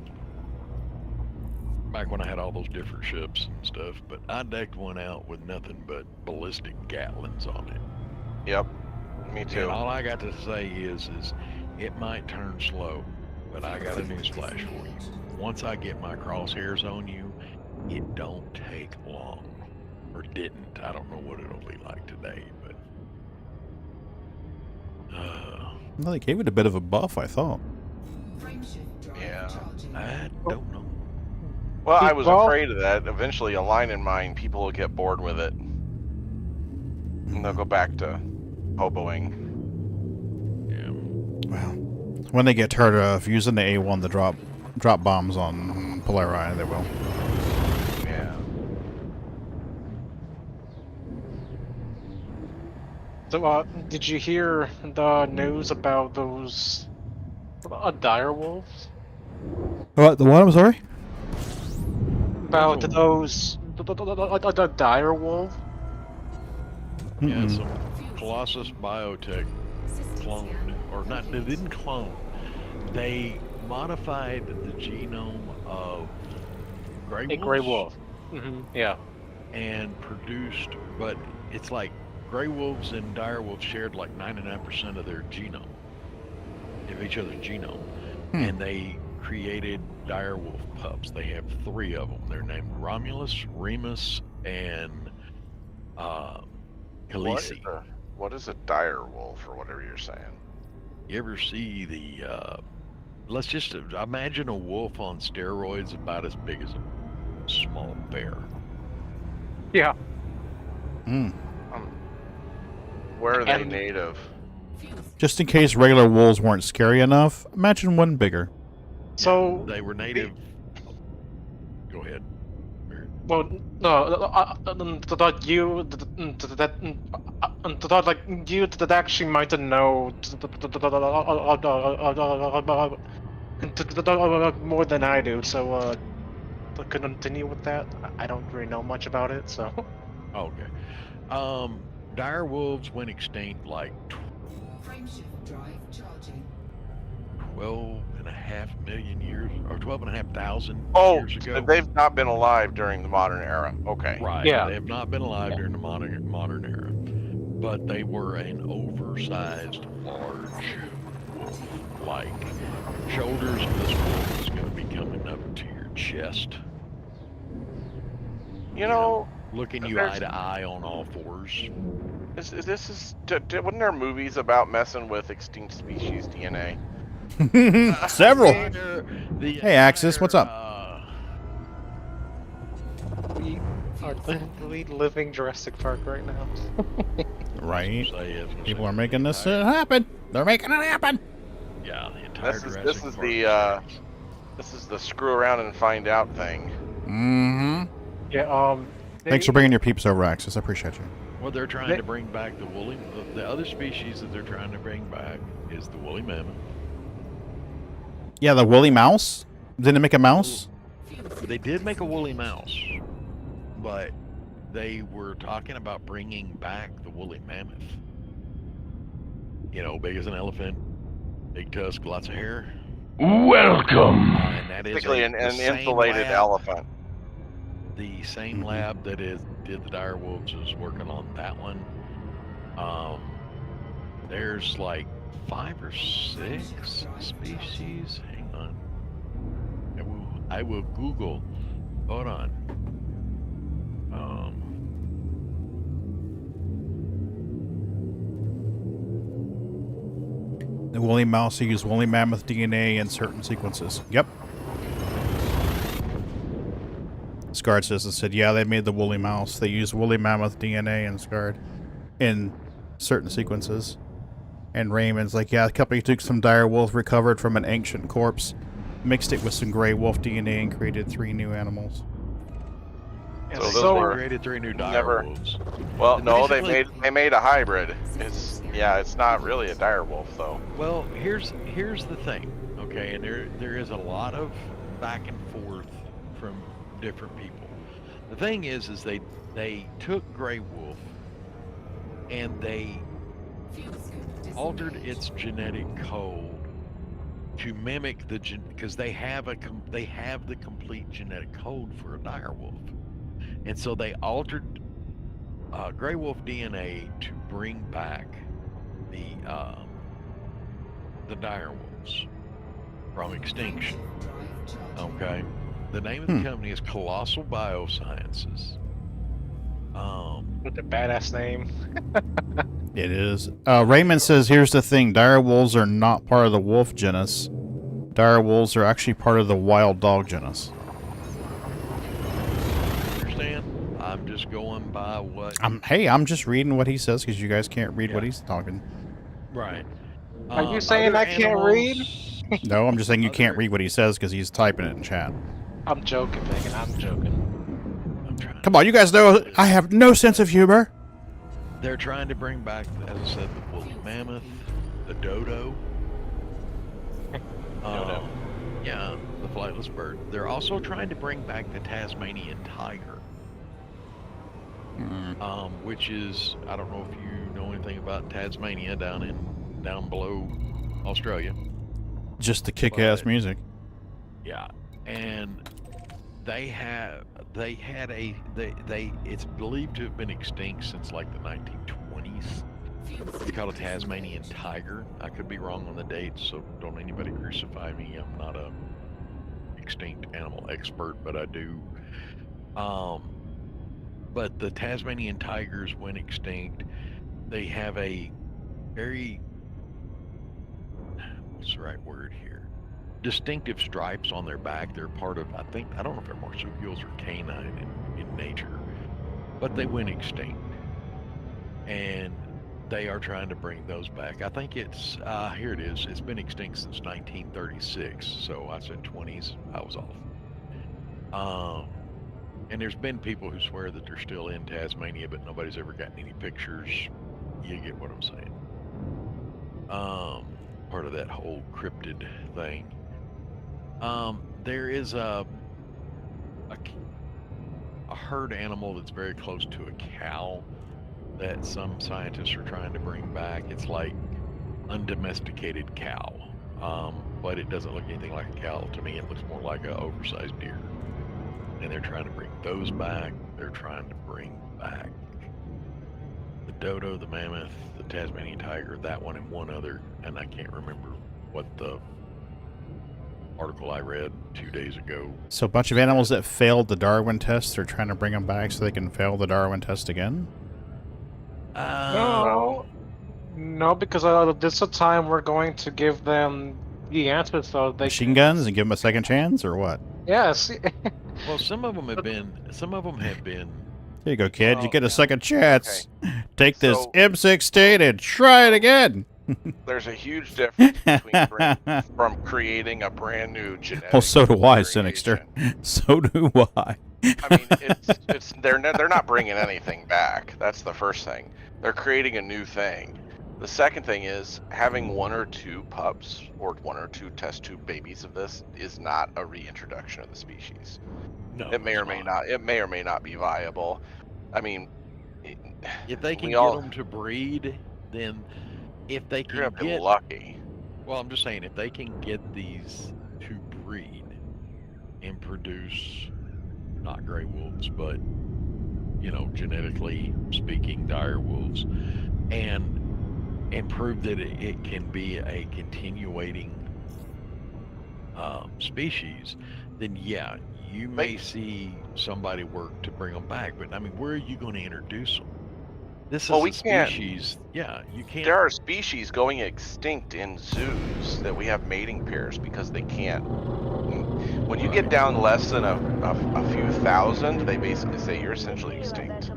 back when I had all those different ships and stuff, but I decked one out with nothing but ballistic Gatlins on it. Yep. Me too. And all I got to say is it might turn slow, but I got a newsflash for you. Once I get my crosshairs on you, it don't take long. Or didn't. I don't know what it'll be like today, but Well, they gave it a bit of a buff, I thought. Yeah. I don't know. Well, I was afraid of that. Eventually, a line in mine, people will get bored with it. And they'll go back to hoboing. Well, when they get tired of using the A1 to drop bombs on Polari, they will. Yeah. So, did you hear the news about those dire wolves? What? The what? I'm sorry? About those the dire wolf? Yeah, some Colossus Biotech cloned, or not, they didn't clone. They modified the genome of gray wolves. Gray wolf. Yeah. And produced, but it's like gray wolves and dire wolves shared like 99% of their genome, of each other's genome. And they created dire wolf pups. They have 3 of them. They're named Romulus, Remus, and Khaleesi. What is a dire wolf, or whatever you're saying? You ever see the, let's just imagine a wolf on steroids about as big as a small bear. Yeah. Where are they native? Just in case regular wolves weren't scary enough, imagine one bigger. So they were native. Go ahead. Well, no, that you that actually might know more than I do. So, to continue with that, I don't really know much about it. So. Okay. Dire wolves went extinct like 12.5 million years, or 12,500 years ago. They've not been alive during the modern era. Okay. Right. Yeah. They have not been alive during the modern era, but they were an oversized, large wolf. Like shoulders of this wolf is going to be coming up to your chest. You know, looking you eye to eye on all 4s. Wasn't there movies about messing with extinct species DNA? Several. The Hey, Axis, what's up? We are literally living Jurassic Park right now. Right. People are making this happen. They're making it happen. Yeah, the entire This is the screw around and find out thing. Mm-hmm. Yeah. Thanks for bringing your peeps over, Axis. I appreciate you. Well, they're trying to bring back the woolly. The other species that they're trying to bring back is the woolly mammoth. Yeah, the woolly mouse. Didn't they make a mouse? They did make a woolly mouse, but they were talking about bringing back the woolly mammoth. You know, big as an elephant, big tusk, lots of hair. Welcome. And that is Particularly an insulated elephant. The same lab that did the dire wolves is working on that one. There's like 5 or 6 species. Hang on. I will Google. Hold on. The woolly mouse used woolly mammoth DNA in certain sequences. Yep. Scarred said, yeah, they made the woolly mouse. They used woolly mammoth DNA in Scarred in certain sequences. And Raymond's like, yeah, the company took some dire wolf recovered from an ancient corpse, mixed it with some gray wolf DNA, and created 3 new animals. So they created 3 new dire wolves. Well, no, they made a hybrid. It's not really a dire wolf though. Well, here's the thing, okay, and there is a lot of back and forth from different people. The thing is they took gray wolf and they altered its genetic code to mimic because they have the complete genetic code for a dire wolf, and so they altered gray wolf DNA to bring back the dire wolves from extinction. Okay, the name of the company is Colossal Biosciences. With a badass name. It is. Raymond says, here's the thing. Dire wolves are not part of the wolf genus. Dire wolves are actually part of the wild dog genus. Understand? I'm just going by what... Hey, I'm just reading what he says because you guys can't read what he's talking. Right. Are you saying I can't read? No, I'm just saying you can't read what he says because he's typing it in chat. I'm joking, Pagan. I'm joking. Come on, you guys know I have no sense of humor. They're trying to bring back, as I said, the woolly mammoth, the dodo. Yeah, the flightless bird. They're also trying to bring back the Tasmanian tiger. Which is, I don't know if you know anything about Tasmania down below Australia. Just the kick-ass music. Yeah, and it's believed to have been extinct since like the 1920s. It's called a Tasmanian tiger. I could be wrong on the dates, so don't anybody crucify me. I'm not a extinct animal expert, but I do. But the Tasmanian tigers went extinct. They have a very, what's the right word here? Distinctive stripes on their back. They're part of, I don't know if they're marsupials or canine in nature, but they went extinct. And they are trying to bring those back. I think it's, here it is. It's been extinct since 1936. So I said 20s. I was off. And there's been people who swear that they're still in Tasmania, but nobody's ever gotten any pictures. You get what I'm saying. Part of that whole cryptid thing. There is a herd animal that's very close to a cow that some scientists are trying to bring back. It's like undomesticated cow, but it doesn't look anything like a cow to me. It looks more like an oversized deer. And they're trying to bring those back. They're trying to bring back the dodo, the mammoth, the Tasmanian tiger, that one, and one other, and I can't remember what the article I read 2 days ago. So a bunch of animals that failed the Darwin test, they're trying to bring them back so they can fail the Darwin test again? No, because this is a time we're going to give them the answer, so they Machine guns and give them a second chance, or what? Yeah, see, Well, some of them have been. Here you go, kid. You Well, get a second chance. Take this So- M16 and try it again. There's a huge difference between from creating a brand new genetic. Well, so do I, variation. Sinixter. So do I. I mean, they're not bringing anything back. That's the first thing. They're creating a new thing. The second thing is having 1 or 2 pups or 1 or 2 test tube babies of this is not a reintroduction of the species. No, it may or may not. It may or may not be viable. I mean, if they can we get all- them to breed, then if they can You're gonna be get lucky. Well, I'm just saying, if they can get these to breed and produce not gray wolves, but genetically speaking, dire wolves, and prove that it can be a continuating species, then yeah, you may see somebody work to bring them back. But I mean, where are you going to introduce them? This Well, is we a can't- species. Yeah, you can't. There are species going extinct in zoos that we have mating pairs because they can't. When you get down less than a few thousand, they basically say you're essentially extinct.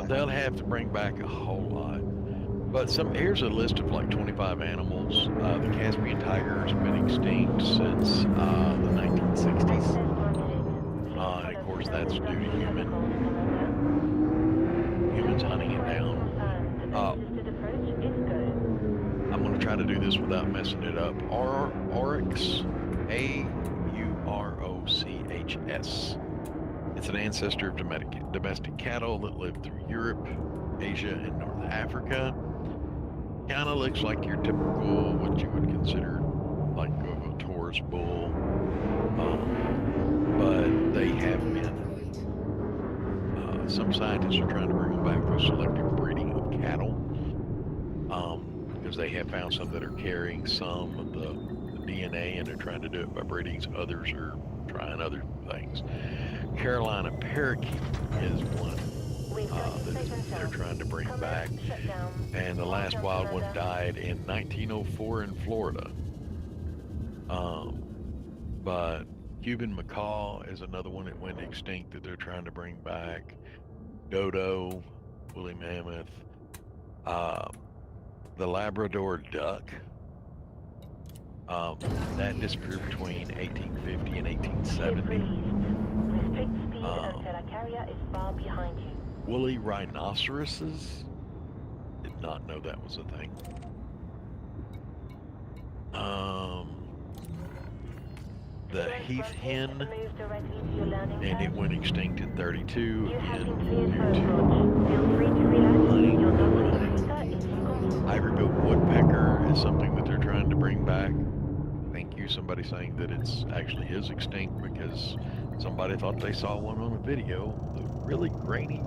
They'll have to bring back a whole lot. But here's a list of like 25 animals. The Caspian tiger has been extinct since the 1960s. And of course, that's due to humans hunting it down. I'm going to try to do this without messing it up. Aurochs, Aurochs. It's an ancestor of domestic cattle that lived through Europe, Asia, and North Africa. Kind of looks like your typical, what you would consider like a Taurus bull, but they have been. Some scientists are trying to bring them back for selective breeding of cattle, because they have found some that are carrying some of the DNA, and they're trying to do it by breeding. Others are trying other things. Carolina parakeet is one that they're trying to bring back, and the last wild one died in 1904 in Florida. But Cuban macaw is another one that went extinct that they're trying to bring back. Dodo, woolly mammoth, the Labrador duck. That disappeared between 1850 and 1870. Woolly rhinoceroses. Did not know that was a thing. The heath hen, and it went extinct in 32 again due to hunting. Ivory-billed woodpecker is something that they're trying to bring back. Thank you, somebody saying that it's actually is extinct because somebody thought they saw one on a video. The really grainy,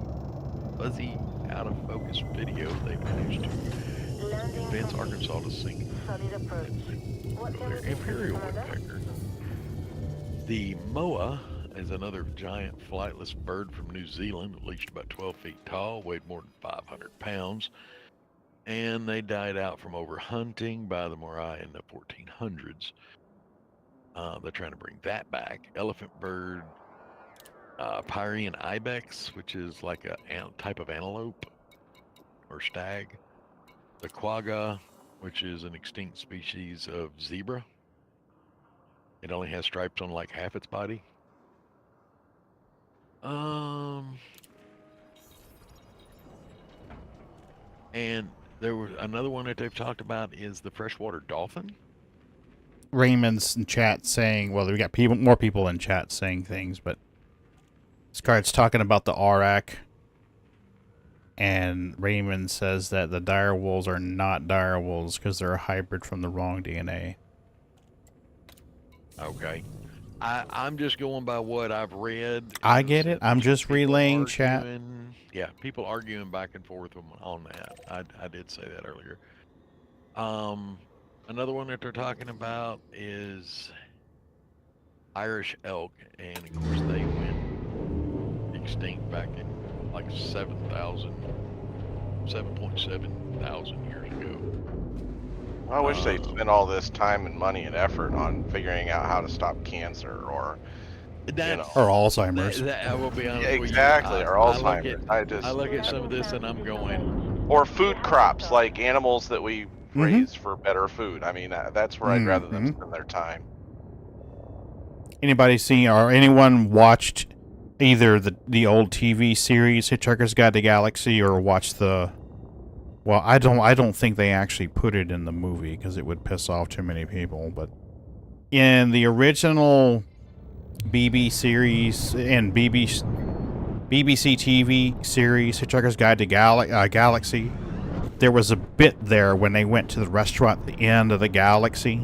fuzzy, out of focus video they managed to convince Arkansas to sink their imperial woodpecker. The moa is another giant flightless bird from New Zealand that reached about 12 feet tall, weighed more than 500 pounds, and they died out from overhunting by the Morai in the 1400s. They're trying to bring that back. Elephant bird, Pyrenean ibex, which is like a type of antelope or stag. The quagga, which is an extinct species of zebra. It only has stripes on like half its body. And there was another one that they've talked about is the freshwater dolphin. Raymond's in chat saying, well, we got more people in chat saying things, but this card's talking about the Auroch, and Raymond says that the dire wolves are not dire wolves because they're a hybrid from the wrong DNA. Okay. I'm just going by what I've read. I get it. I'm just relaying chat. Yeah, people arguing back and forth on that. I did say that earlier. Another one that they're talking about is Irish elk, and of course they went extinct back in like 7.7 thousand years ago. I wish they'd spent all this time and money and effort on figuring out how to stop cancer or, or Alzheimer's. I will be honest with you. Exactly, or Alzheimer's. I look at some of this and I'm going. Or food crops, like animals that we raise for better food. I mean, that's where I'd rather them spend their time. Anybody seen or anyone watched either the old TV series Hitchhiker's Guide to the Galaxy or watched the? Well, I don't think they actually put it in the movie because it would piss off too many people. But in the original BBC series and BBC TV series Hitchhiker's Guide to Galaxy, there was a bit there when they went to the restaurant at the end of the galaxy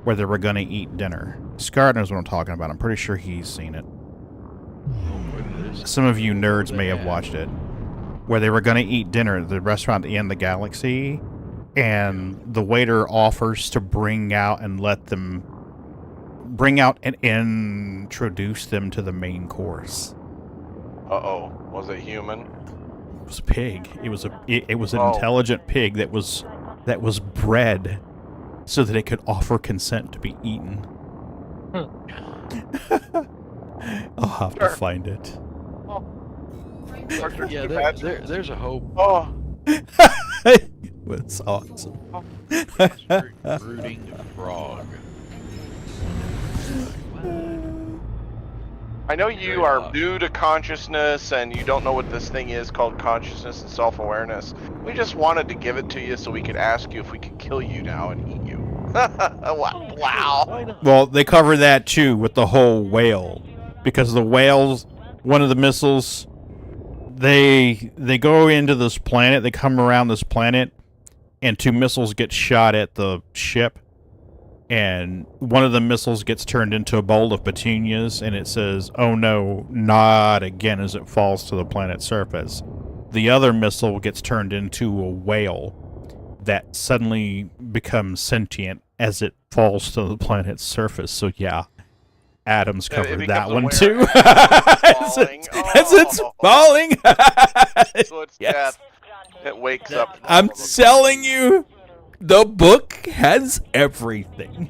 where they were going to eat dinner. Scar knows what I'm talking about. I'm pretty sure he's seen it. Some of you nerds may have watched it. Where they were going to eat dinner at the restaurant at the end of the galaxy, and the waiter offers to bring out and introduce them to the main course. Uh-oh. Was it human? It was a pig. It was an intelligent pig that was bred so that it could offer consent to be eaten. I'll have to find it. Yeah, there's a hope. Oh, it's awesome. Brooding frog. I know you are new to consciousness and you don't know what this thing is called consciousness and self-awareness. We just wanted to give it to you so we could ask you if we could kill you now and eat you. Wow. Well, they cover that too with the whole whale, because the whales, one of the missiles, they go into this planet, they come around this planet, and 2 missiles get shot at the ship, and one of the missiles gets turned into a bowl of petunias, and it says, "Oh no, not again," as it falls to the planet's surface. The other missile gets turned into a whale that suddenly becomes sentient as it falls to the planet's surface. So yeah, Adam's covered that one too. As it's falling. So it's death. It wakes up. I'm telling you, the book has everything.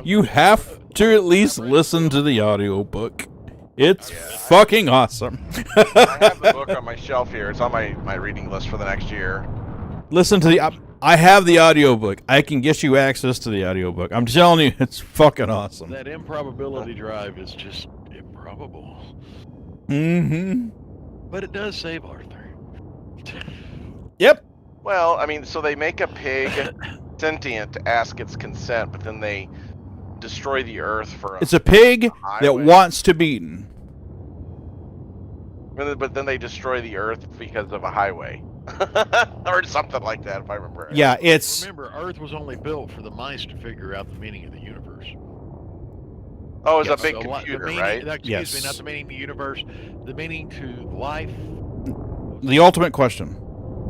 You have to at least listen to the audiobook. It's fucking awesome. I have the book on my shelf here. It's on my reading list for the next year. Listen to the... I have the audiobook. I can get you access to the audiobook. I'm telling you, it's fucking awesome. That improbability drive is just improbable. Mm-hmm. But it does save Arthur. Yep. Well, I mean, so they make a pig sentient to ask its consent, but then they destroy the Earth for It's a pig that wants to be eaten. But then they destroy the Earth because of a highway. Or something like that, if I remember. Yeah, it's... Remember, Earth was only built for the mice to figure out the meaning of the universe. Oh, it's a big computer, right? Excuse me, not the meaning of the universe. The meaning to life. The ultimate question.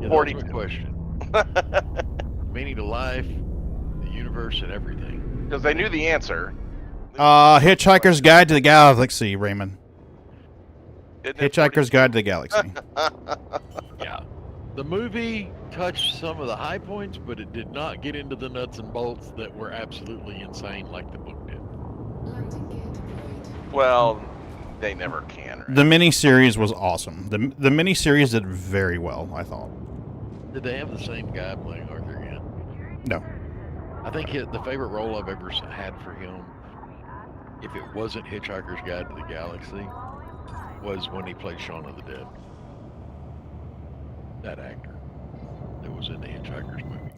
Yeah, the ultimate question. Meaning to life, the universe, and everything. Because they knew the answer. Hitchhiker's Guide to the Galaxy, Raymond. Hitchhiker's Guide to the Galaxy. Yeah. The movie touched some of the high points, but it did not get into the nuts and bolts that were absolutely insane like the book did. Well, they never can. Right? The miniseries was awesome. The miniseries did very well, I thought. Did they have the same guy playing Arthur again? No. I think the favorite role I've ever had for him, if it wasn't Hitchhiker's Guide to the Galaxy, was when he played Shaun of the Dead. That actor that was in the Hitchhiker's movie.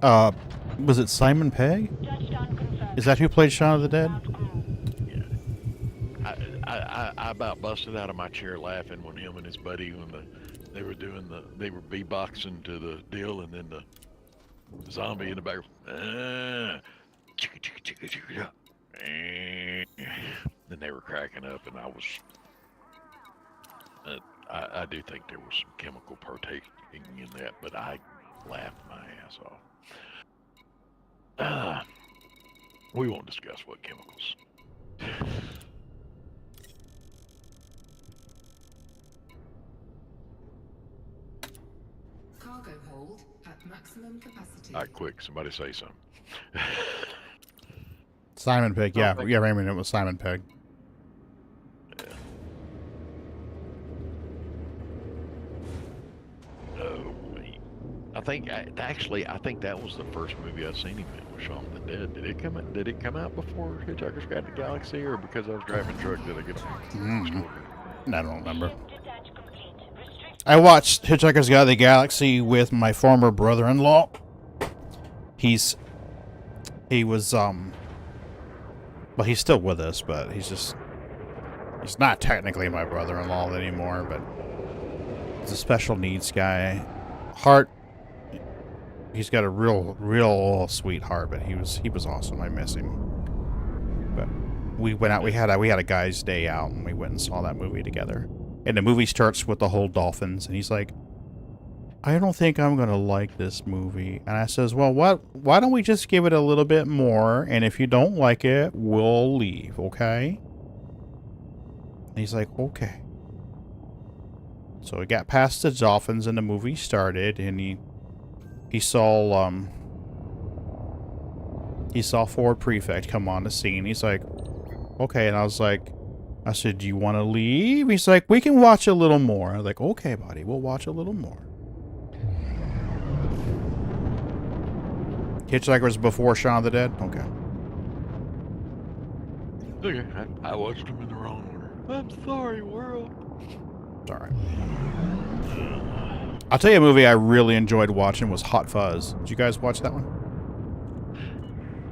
Was it Simon Pegg? Is that who played Shaun of the Dead? Yeah. I about busted out of my chair laughing when him and his buddy, they were beatboxing to the deal, and then the zombie in the back, then they were cracking up, and I was, I do think there was some chemical partaking in that, but I laughed my ass off. We won't discuss what chemicals. Cargo hold at maximum capacity. All right, quick, somebody say something. Simon Pegg, yeah, Oh, yeah, Raymond, it was Simon Pegg. Oh, I think I think that was the first movie I seen him in was Shaun of the Dead. Did it come out before Hitchhiker's Guide to the Galaxy, or because I was driving truck did I get I don't remember. I watched Hitchhiker's Guide to the Galaxy with my former brother-in-law. He was well, he's still with us, but he's not technically my brother-in-law anymore, but he's a special needs guy. He's got a real sweet heart, but he was awesome. I miss him. But we went out, we had a guy's day out, and we went and saw that movie together. And the movie starts with the whole dolphins, and he's like, I don't think I'm going to like this movie. And I says, well, why don't we just give it a little bit more, and if you don't like it, we'll leave, okay? And he's like, okay. So we got past the dolphins, and the movie started, and he saw Ford Prefect come on the scene. He's like, okay, and I said, do you want to leave? He's like, we can watch a little more. I was like, okay, buddy, we'll watch a little more. Hitchhiker was before Shaun of the Dead? Okay. Okay, I watched them in the wrong order. I'm sorry, world. It's alright. I'll tell you a movie I really enjoyed watching was Hot Fuzz. Did you guys watch that one?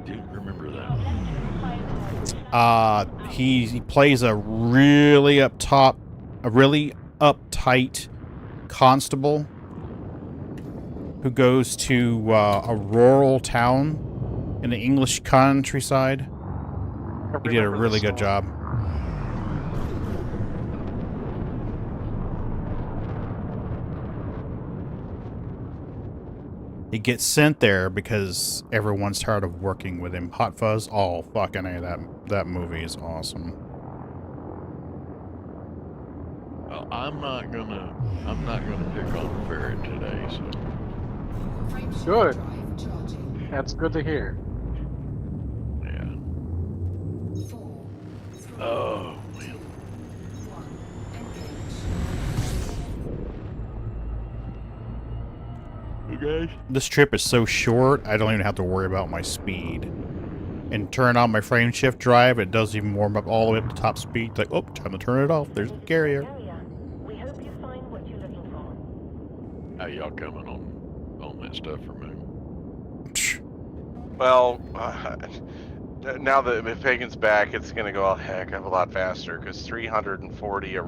Didn't remember that. He plays a really uptight constable who goes to a rural town in the English countryside. He did a really good job. He gets sent there because everyone's tired of working with him. Hot Fuzz, oh fucking A, that movie is awesome. Well, I'm not gonna pick on Ferret today, so. Good. That's good to hear. Yeah. Oh man. Okay. This trip is so short, I don't even have to worry about my speed. And turn on my frame shift drive, it does even warm up all the way up to top speed. Like, oh, time to turn it off. There's the carrier. We hope you find what you're looking for. How y'all coming on that stuff for me? Well, now that Pagan's back, it's going to go a heck of a lot faster because 380 a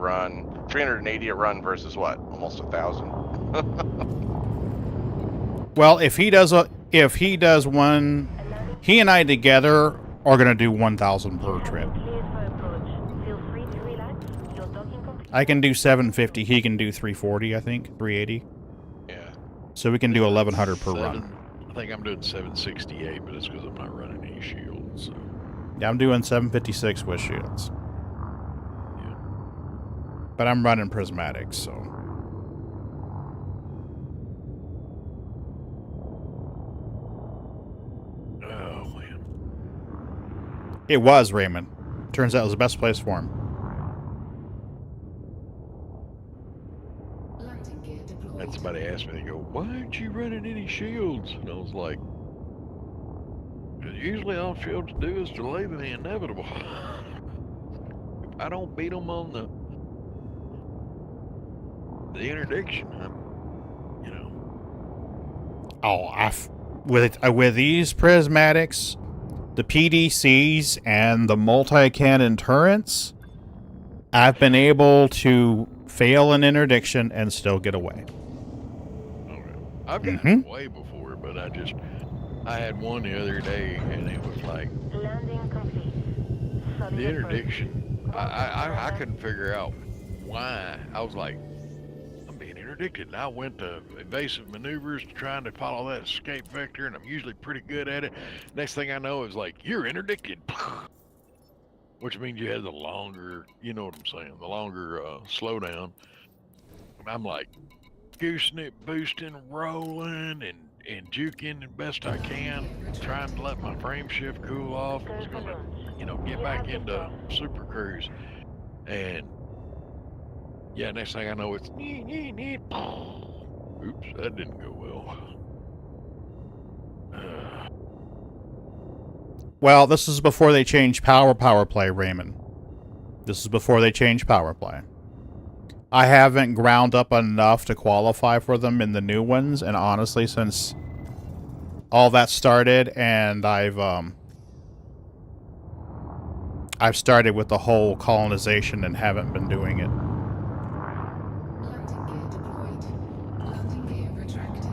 run versus what? Almost 1,000. Well, if he does one, he and I together are gonna do 1,000 per trip. I can do 750. He can do 340. I think 380. Yeah. So we can do 1,100 per run. I think I'm doing 768, but it's because I'm not running any shields. So. Yeah, I'm doing 756 with shields. Yeah. But I'm running prismatics, so. It was Raymond. Turns out it was the best place for him. And somebody asked me, they go, why aren't you running any shields? And I was like, because usually all shields do is delay the inevitable. If I don't beat them on the interdiction, you know. Oh, with these prismatics, the PDCs and the multi-cannon turrets, I've been able to fail an interdiction and still get away. Okay. I've gotten away before, but I had one the other day, and it was like the interdiction. I couldn't figure out why. I was like, I'm being interdicted, and I went to evasive maneuvers trying to follow that escape vector, and I'm usually pretty good at it. Next thing I know, it's like, you're interdicted. Which means you had the longer, you know what I'm saying, the longer slowdown. I'm like, goosing it, boosting, rolling, and juking the best I can, trying to let my frame shift cool off. I was gonna, get back into Super Cruise, and yeah, next thing I know, it's oops, that didn't go well. Well, this is before they changed power play, Raymond. This is before they changed power play. I haven't ground up enough to qualify for them in the new ones, and honestly, since all that started, and I've started with the whole colonization and haven't been doing it. Landing gear deployed. Landing gear retracted.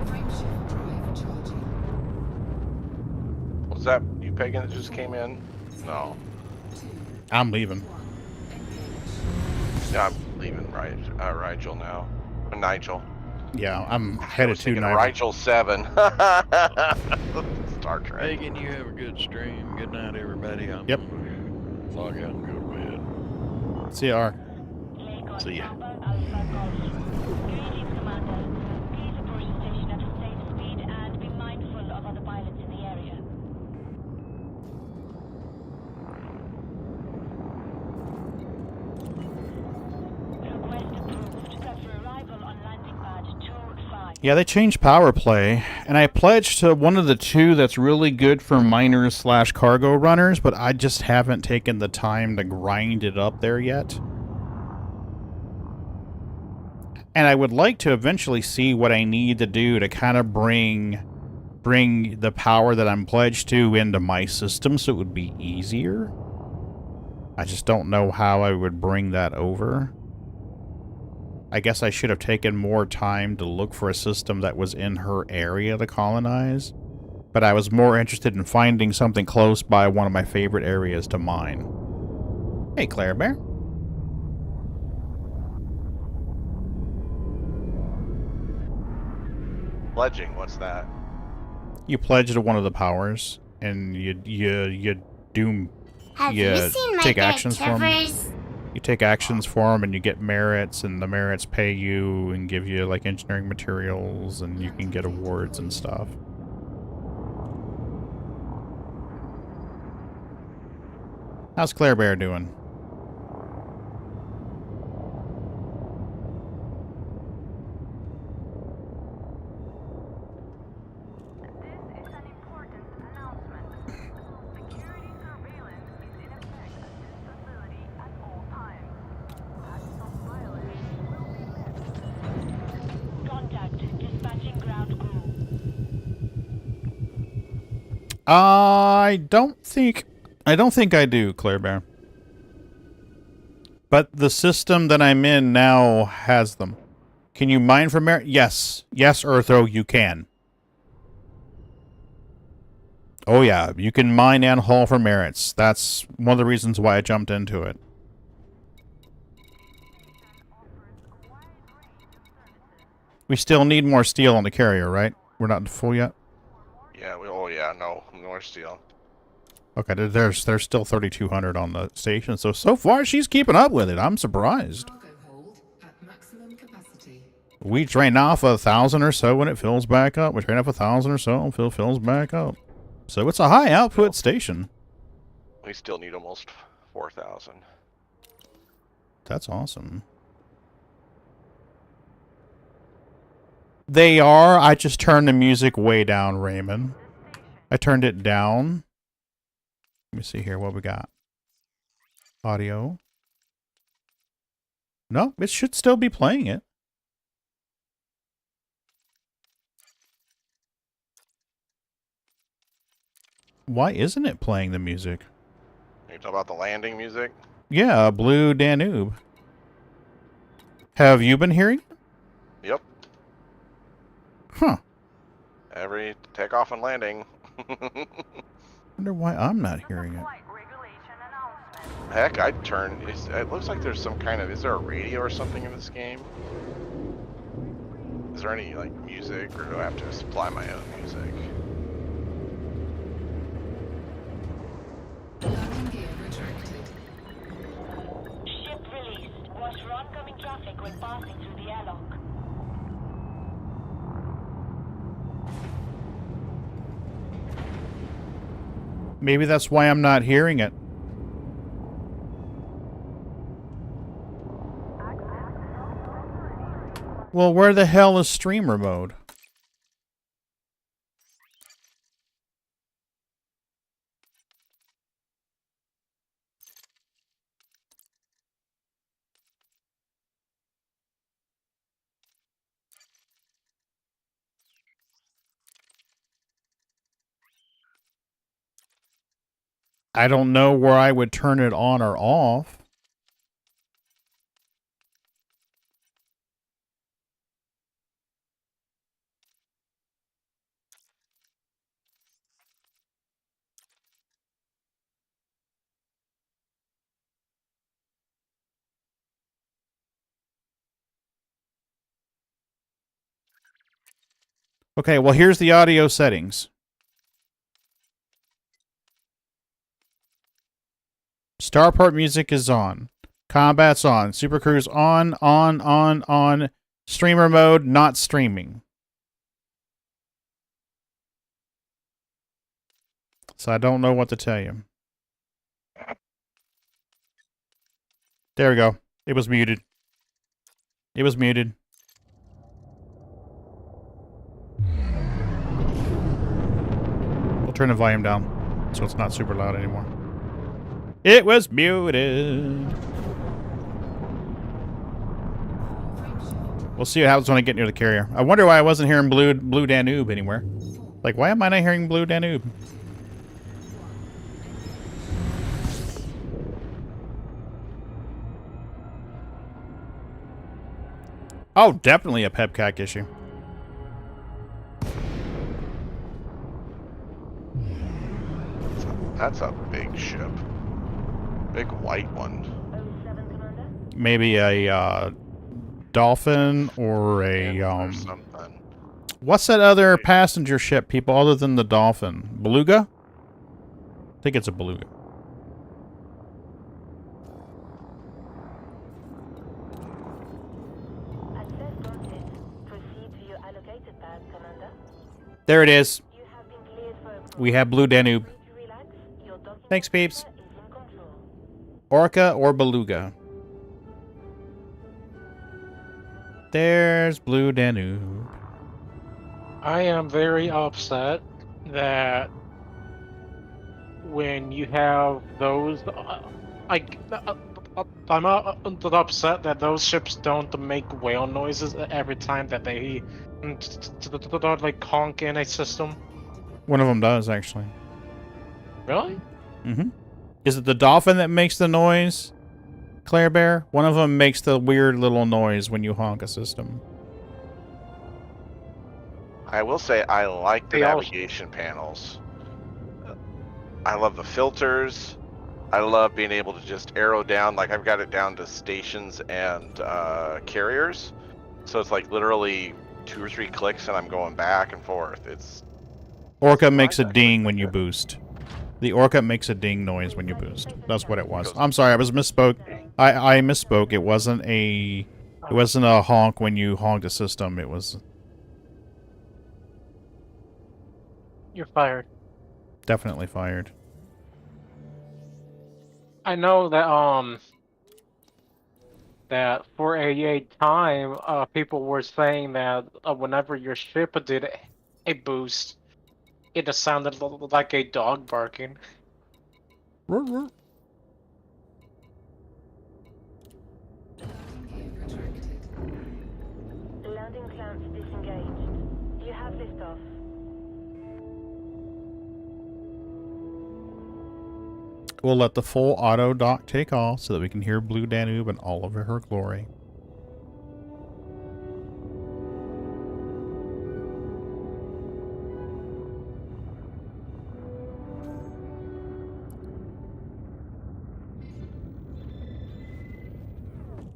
Frameshift drive charging. Was that you, Pagan, that just came in? No. I'm leaving. Yeah, I'm leaving Rigel now. Nigel. Yeah, I'm headed to Nigel. Rigel 7. Star Trek. Pagan, you have a good stream. Good night, everybody. I'm Yep. gonna log out and go to bed. See ya, R. See ya. Greetings, Commander. Please approach the station at a safe speed and be mindful of other pilots in the area. Request approved. Cover arrival on landing pad 25. Yeah, they changed power play, and I pledged to one of the two that's really good for miners / cargo runners, but I just haven't taken the time to grind it up there yet. And I would like to eventually see what I need to do to kind of bring the power that I'm pledged to into my system so it would be easier. I just don't know how I would bring that over. I guess I should have taken more time to look for a system that was in her area to colonize. But I was more interested in finding something close by one of my favorite areas to mine. Hey, Claire Bear. Pledging, what's that? You pledge to one of the powers, and you do Have you seen my take big actions for them. covers? You take actions for them, and you get merits, and the merits pay you and give you like engineering materials, and you can get awards and stuff. How's Claire Bear doing? Contact. Dispatching ground crew. I don't think I do, Claire Bear. But the system that I'm in now has them. Can you mine for merit? Yes. Yes, Eartho, you can. Oh yeah, you can mine and haul for merits. That's one of the reasons why I jumped into it. We still need more steel on the carrier, right? We're not full yet? Yeah, no more steel. Okay, there's still 3,200 on the station, so far she's keeping up with it. I'm surprised. Cargo hold at maximum capacity. We drain off 1,000 or so when it fills back up. We drain off 1,000 or so until it fills back up. So it's a high output station. We still need almost 4,000. That's awesome. They are. I just turned the music way down, Raymond. I turned it down. Let me see here what we got. Audio. No, it should still be playing it. Why isn't it playing the music? You talking about the landing music? Yeah, Blue Danube. Have you been hearing it? Yep. Huh. Every takeoff and landing. Wonder why I'm not hearing it. Heck, I'd turn. It looks like there's some kind of. Is there a radio or something in this game? Is there any like music, or do I have to supply my own music? Landing gear retracted. Ship released. Watch for oncoming traffic when passing through the airlock. Maybe that's why I'm not hearing it. Well, where the hell is streamer mode? I don't know where I would turn it on or off. Okay, well, here's the audio settings. Starport music is on. Combat's on. Super Cruise on. Streamer mode, not streaming. So I don't know what to tell you. There we go. It was muted. It was muted. We'll turn the volume down so it's not super loud anymore. It was muted. We'll see what happens when I get near the carrier. I wonder why I wasn't hearing Blue Danube anywhere. Like, why am I not hearing Blue Danube? Oh, definitely a PepCac issue. That's a big ship. Big white one. Maybe a dolphin or a Or something. What's that other passenger ship, people, other than the dolphin? Beluga? I think it's a beluga. There it is. We have Blue Danube. Thanks, peeps. Orca or beluga? There's Blue Danube. I am very upset that when you have those, I'm upset that those ships don't make whale noises every time that they like honk in a system. One of them does, actually. Really? Mm-hmm. Is it the dolphin that makes the noise, Claire Bear? One of them makes the weird little noise when you honk a system. I will say I like the navigation panels. I love the filters. I love being able to just arrow down. Like, I've got it down to stations and carriers. So it's like literally 2 or 3 clicks and I'm going back and forth. It's Orca makes a ding when you boost. The Orca makes a ding noise when you boost. That's what it was. I'm sorry, I was misspoke. I misspoke. It wasn't a honk when you honked a system. It was. You're fired. Definitely fired. I know that that for a time people were saying that whenever your ship did a boost, it just sounded like a dog barking. Landing clamps disengaged. You have liftoff. We'll let the full auto dock take off so that we can hear Blue Danube in all of her glory.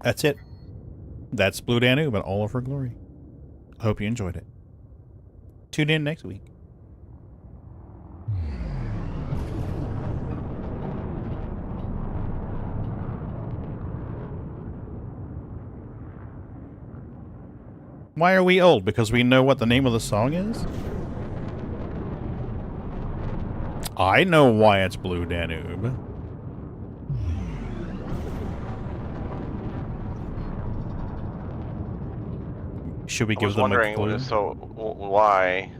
That's it. That's Blue Danube in all of her glory. I hope you enjoyed it. Tune in next week. Why are we old? Because we know what the name of the song is? I know why it's Blue Danube. Should we give them a clue? So why?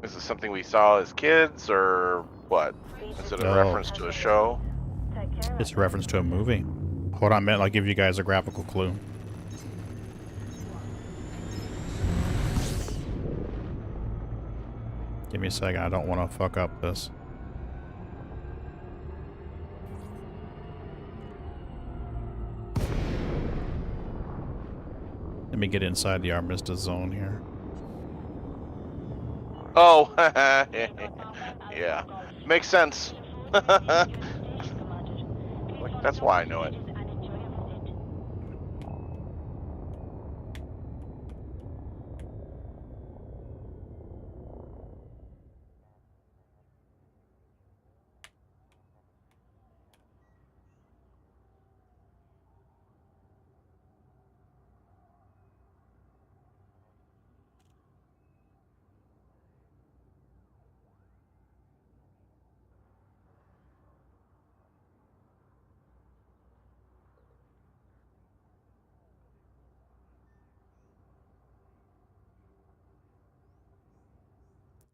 Is this something we saw as kids, or what? Is it a reference to a show? It's a reference to a movie. Hold on a minute, I'll give you guys a graphical clue. Give me a second, I don't want to fuck up this. Let me get inside the armistice zone here. Oh, yeah. Makes sense. That's why I know it.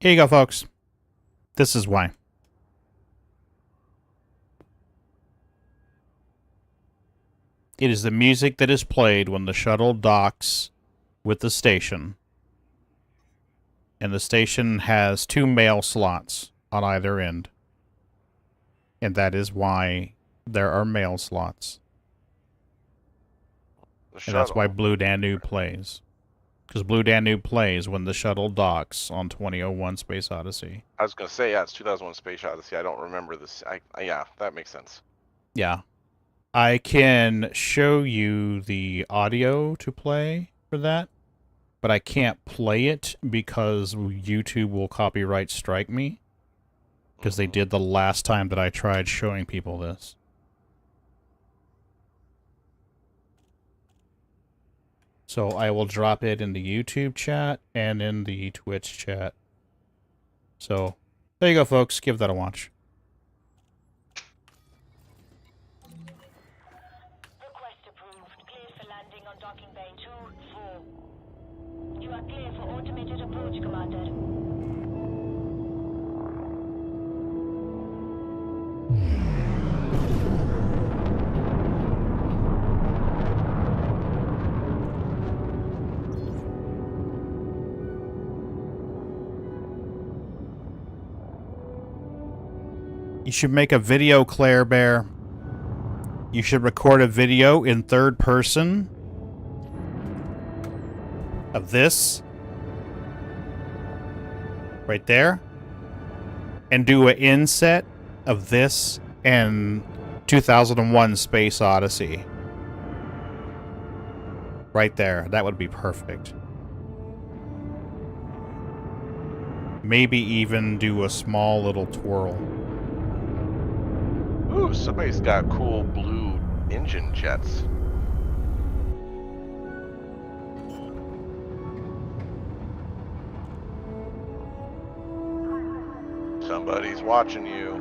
Here you go, folks. This is why. It is the music that is played when the shuttle docks with the station. And the station has 2 mail slots on either end. And that is why there are mail slots. And that's why Blue Danube plays. Because Blue Danube plays when the shuttle docks on 2001 Space Odyssey. I was going to say, yeah, it's 2001 Space Odyssey. I don't remember this. Yeah, that makes sense. Yeah. I can show you the audio to play for that, but I can't play it because YouTube will copyright strike me. Because they did the last time that I tried showing people this. So I will drop it in the YouTube chat and in the Twitch chat. So there you go, folks. Give that a watch. Request approved. Clear for landing on docking bay 2-4. You are clear for automated approach, Commander. You should make a video, Claire Bear. You should record a video in third person of this right there, and do an inset of this and 2001 Space Odyssey right there. That would be perfect. Maybe even do a small little twirl. Ooh, somebody's got cool blue engine jets. Somebody's watching you.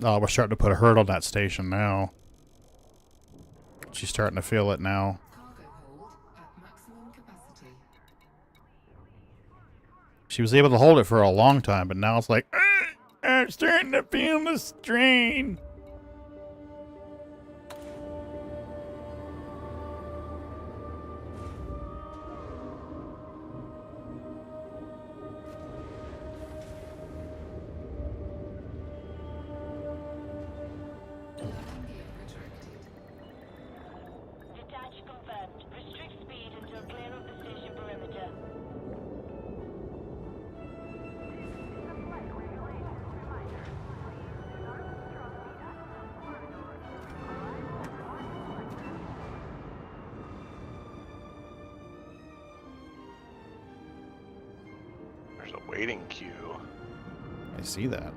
Oh, we're starting to put a hurt on that station now. She's starting to feel it now. She was able to hold it for a long time, but now it's like, I'm starting to feel the strain. There's a waiting queue. I see that.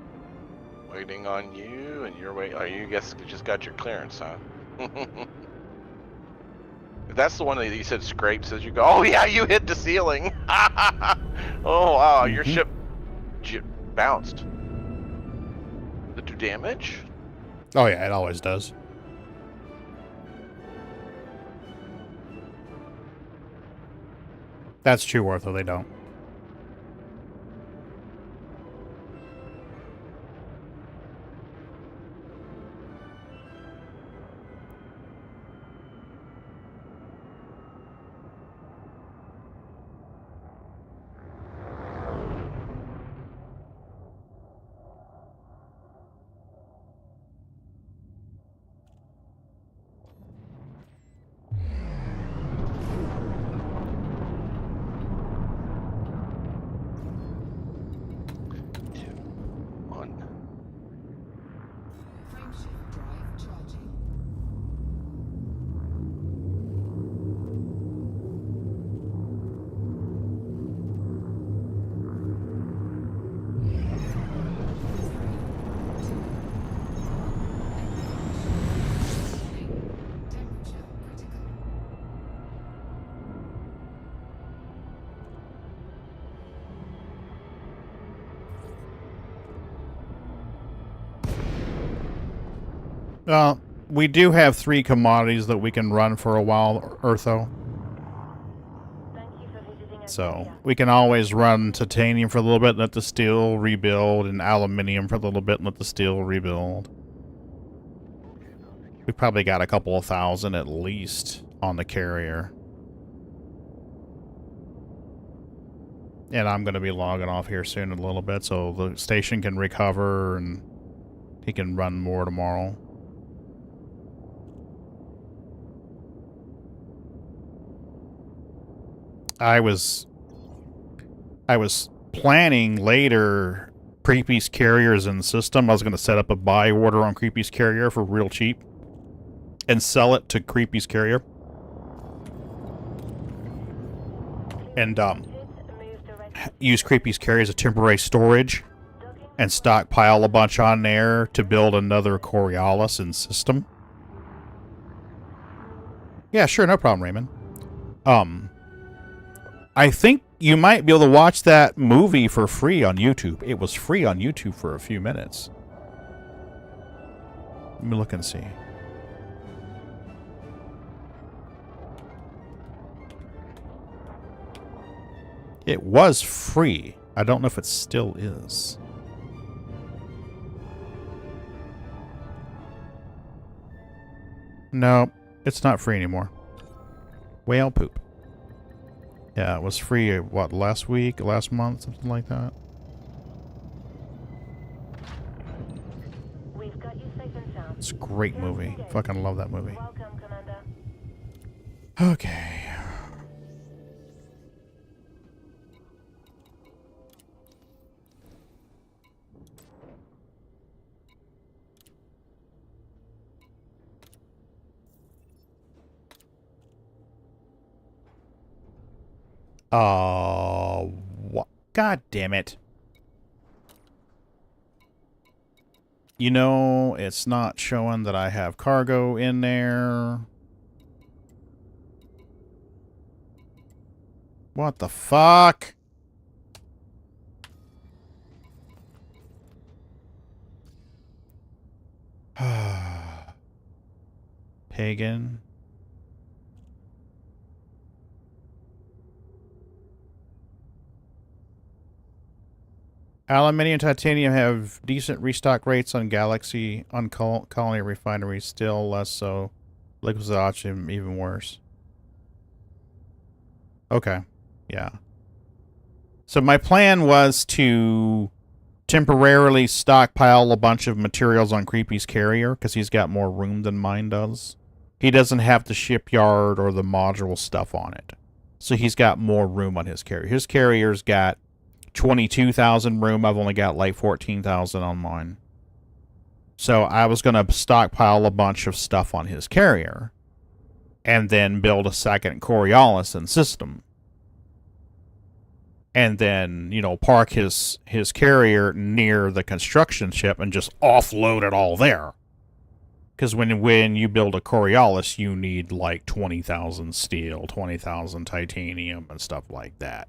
Waiting on you, and you're waiting. Oh, you guess you just got your clearance, huh? If that's the one that you said scrapes as you go. Oh yeah, you hit the ceiling. Oh wow, your ship bounced. Did it do damage? Oh yeah, it always does. That's true, Ortho. They don't. Well, we do have 3 commodities that we can run for a while, Eartho. So, we can always run titanium for a little bit, let the steel rebuild, and aluminium for a little bit, and let the steel rebuild. We probably got a couple of thousand at least on the carrier. And I'm going to be logging off here soon in a little bit, so the station can recover, and he can run more tomorrow. I was planning later Creepy's carriers in the system. I was going to set up a buy order on Creepy's carrier for real cheap and sell it to Creepy's carrier. And use Creepy's carrier as a temporary storage and stockpile a bunch on there to build another Coriolis in system. Yeah, sure, no problem, Raymond. I think you might be able to watch that movie for free on YouTube. It was free on YouTube for a few minutes. Let me look and see. It was free. I don't know if it still is. No, it's not free anymore. Whale poop. Yeah, it was free, what, last week, last month, something like that? It's a great movie. Fucking love that movie. Okay. What? God damn it. You know, it's not showing that I have cargo in there. What the fuck? Pagan. Aluminium and titanium have decent restock rates on Galaxy, on Colony refineries, still less so. Liquid oxygen, even worse. Okay. Yeah. So my plan was to temporarily stockpile a bunch of materials on Creepy's carrier, because he's got more room than mine does. He doesn't have the shipyard or the module stuff on it. So he's got more room on his carrier. His carrier's got 22,000 room. I've only got like 14,000 on mine. So I was going to stockpile a bunch of stuff on his carrier and then build a second Coriolis in system. and then, you know, park his carrier near the construction ship and just offload it all there. Because when you build a Coriolis, you need like 20,000 steel, 20,000 titanium, and stuff like that.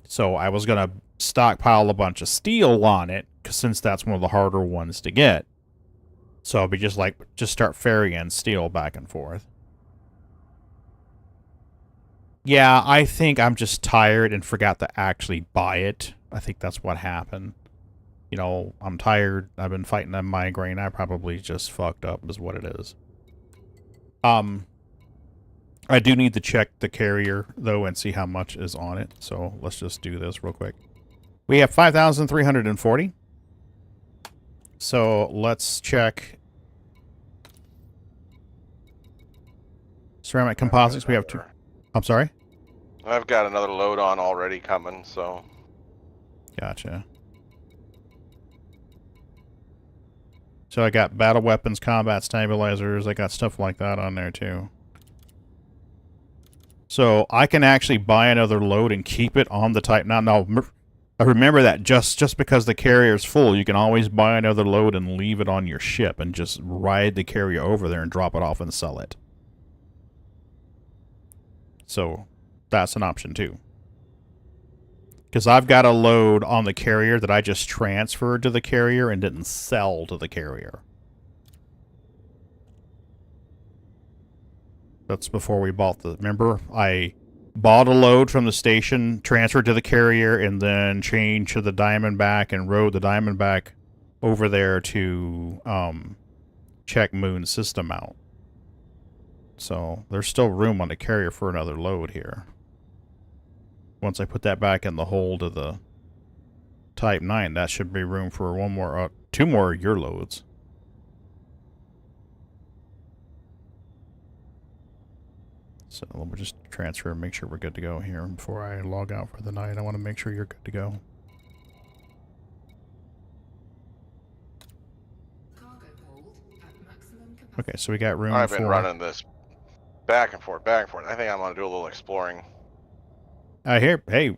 So I was going to stockpile a bunch of steel on it, since that's one of the harder ones to get. So I'll be just start ferrying steel back and forth. Yeah, I think I'm just tired and forgot to actually buy it. I think that's what happened. You know, I'm tired. I've been fighting a migraine. I probably just fucked up is what it is. I do need to check the carrier, though, and see how much is on it. So let's just do this real quick. We have 5,340. So let's check. Ceramic composites, we have 2. I'm sorry? I've got another load on already coming, so. Gotcha. So I got battle weapons, combat stabilizers. I got stuff like that on there too. So I can actually buy another load and keep it on the Type 9. Now, I remember that just because the carrier's full, you can always buy another load and leave it on your ship and just ride the carrier over there and drop it off and sell it. So that's an option too. Because I've got a load on the carrier that I just transferred to the carrier and didn't sell to the carrier. That's before we bought the... Remember, I bought a load from the station, transferred to the carrier, and then changed to the Diamondback and rode the Diamondback over there to check Moon's system out. So there's still room on the carrier for another load here. Once I put that back in the hold of the Type 9, that should be room for one more, 2 more year loads. So we'll just transfer and make sure we're good to go here before I log out for the night. I want to make sure you're good to go. Okay, so we got room I've for... been running this back and forth, back and forth. I think I'm going to do a little exploring. Hey,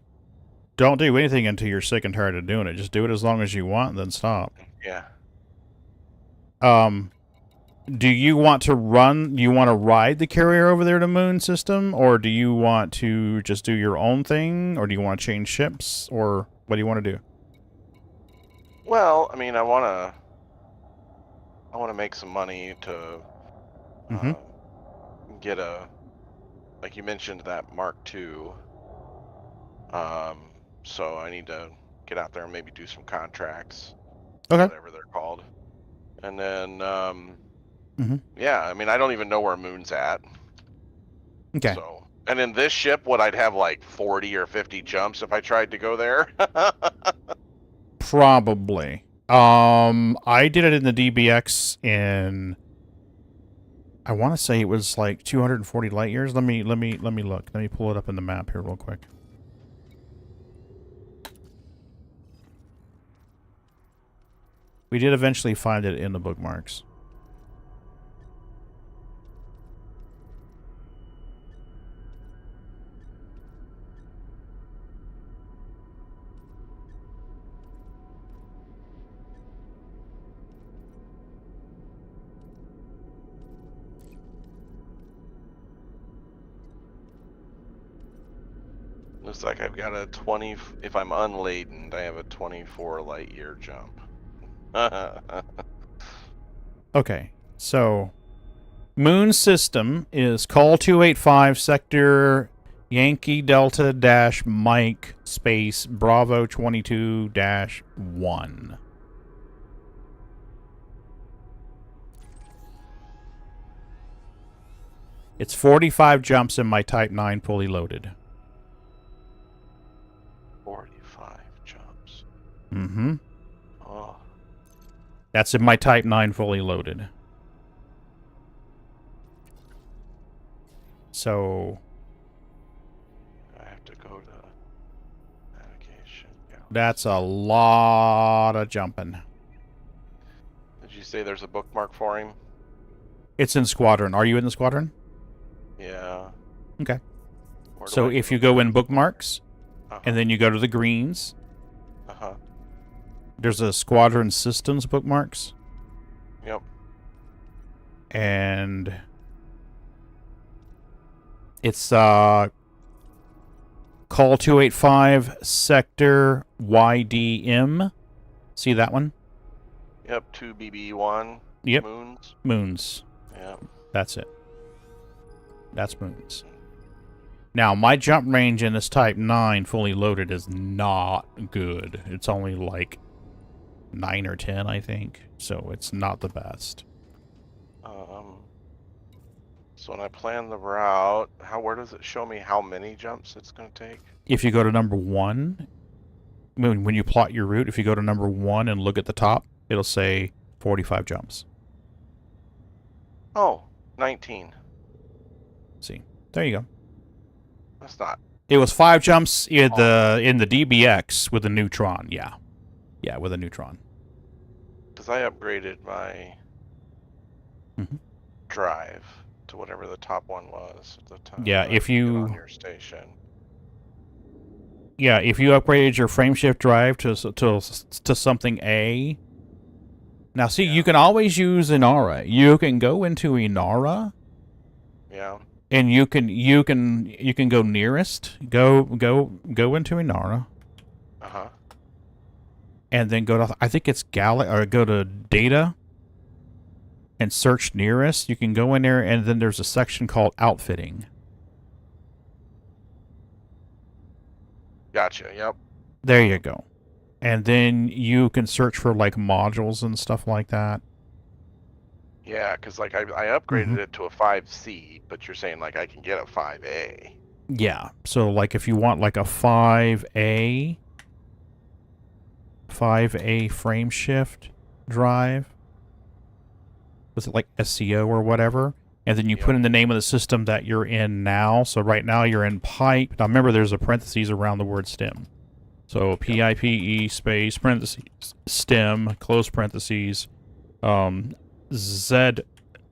don't do anything until you're sick and tired of doing it. Just do it as long as you want, and then stop. Yeah. Do you want to ride the carrier over there to Moon system, or do you want to just do your own thing, or do you want to change ships, or what do you want to do? Well, I mean, I want to make some money to get a, like you mentioned, that Mark II. So I need to get out there and maybe do some contracts, whatever they're called, and then yeah, I mean, I don't even know where Moon's at. Okay. So, and in this ship, I'd have like 40 or 50 jumps if I tried to go there. Probably. I did it in the DBX in, I want to say it was like 240 light years. Let me look. Let me pull it up in the map here real quick. We did eventually find it in the bookmarks. Looks like I've got a 20, if I'm unladen, I have a 24 light year jump. Okay, so Moon system is call 285 sector Yankee Delta dash Mike space Bravo 22 dash 1. It's 45 jumps in my Type 9 fully loaded. 45 jumps. Mm-hmm. Oh. That's in my Type 9 fully loaded. So I have to go to navigation. Yeah. That's a lot of jumping. Did you say there's a bookmark for him? It's in Squadron. Are you in the Squadron? Yeah. Okay. Where do So I if you go in bookmarks, And then you go to the greens. Uh-huh. There's a Squadron Systems bookmarks. Yep. And it's Call 285 Sector YDM. See that one? Yep, 2BB1. Yep. Moons. Moons. Yep. That's it. That's moons. Now, my jump range in this Type 9 fully loaded is not good. It's only like 9 or 10, I think. So it's not the best. So when I plan the route, where does it show me how many jumps it's going to take? If you go to number 1, when you plot your route, if you go to number 1 and look at the top, it'll say 45 jumps. Oh, 19. See, there you go. That's not. It was 5 jumps in the DBX with a neutron. Yeah, yeah, with a neutron. Because I upgraded my drive to whatever the top one was at the time. Yeah, if you on your station. Yeah, if you upgraded your frameshift drive to something A. Now, see, you can always use Inara. You can go into Inara. Yeah. And you can go nearest. Go into Inara. Uh-huh. And then go to, I think it's go to data and search nearest. You can go in there, and then there's a section called outfitting. Gotcha, yep. There you go. And then you can search for like modules and stuff like that. Yeah, because like I upgraded it to a 5C, but you're saying like I can get a 5A. Yeah. So like if you want like a 5A frame shift drive with like SCO or whatever, and then you put in the name of the system that you're in now. So right now you're in pipe. Now remember there's a parentheses around the word stem. So PIPE space parentheses stem close parentheses Z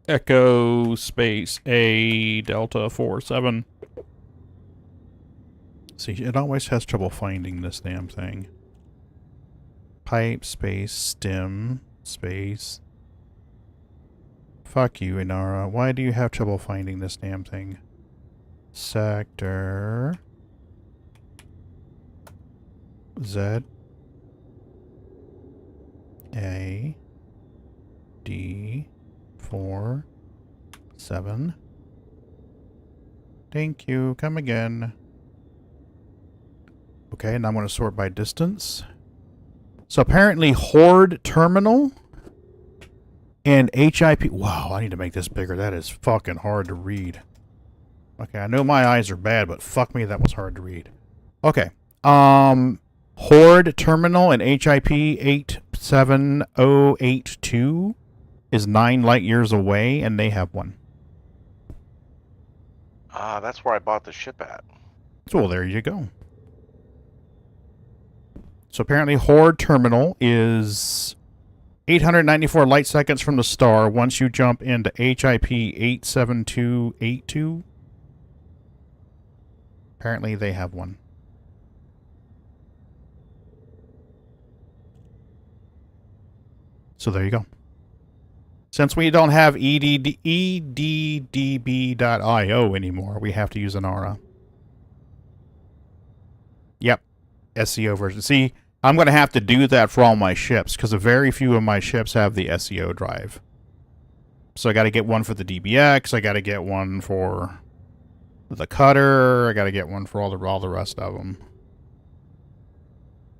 echo space A delta 47. See, it always has trouble finding this damn thing. Pipe space stem space. Fuck you, Inara. Why do you have trouble finding this damn thing? Sector Z A D 4 7. Thank you. Come again. Okay, and I'm going to sort by distance. So apparently Horde Terminal and HIP. Wow, I need to make this bigger. That is fucking hard to read. Okay, I know my eyes are bad, but fuck me, that was hard to read. Okay. Horde Terminal and HIP 87082 is 9 light years away, and they have one. That's where I bought the ship at. So, well, there you go. So apparently Horde Terminal is 894 light seconds from the star once you jump into HIP 87282. Apparently they have one. So there you go. Since we don't have EDDB.io anymore, we have to use Inara. Yep. SEO version. See, I'm going to have to do that for all my ships, because very few of my ships have the SEO drive. So I got to get one for the DBX, I got to get one for the cutter, I got to get one for all the rest of them.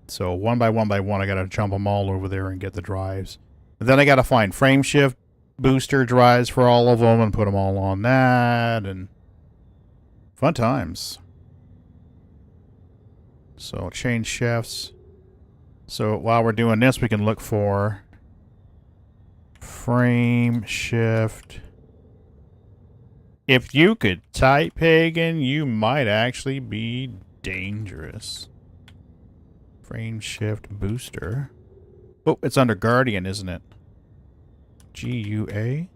So one by one, I got to jump them all over there and get the drives. And then I got to find frameshift booster drives for all of them and put them all on that, and fun times. So change shifts. So while we're doing this, we can look for frame shift. If you could type Pagan, you might actually be dangerous. Frame shift booster. Oh, it's under Guardian, isn't it? GUA.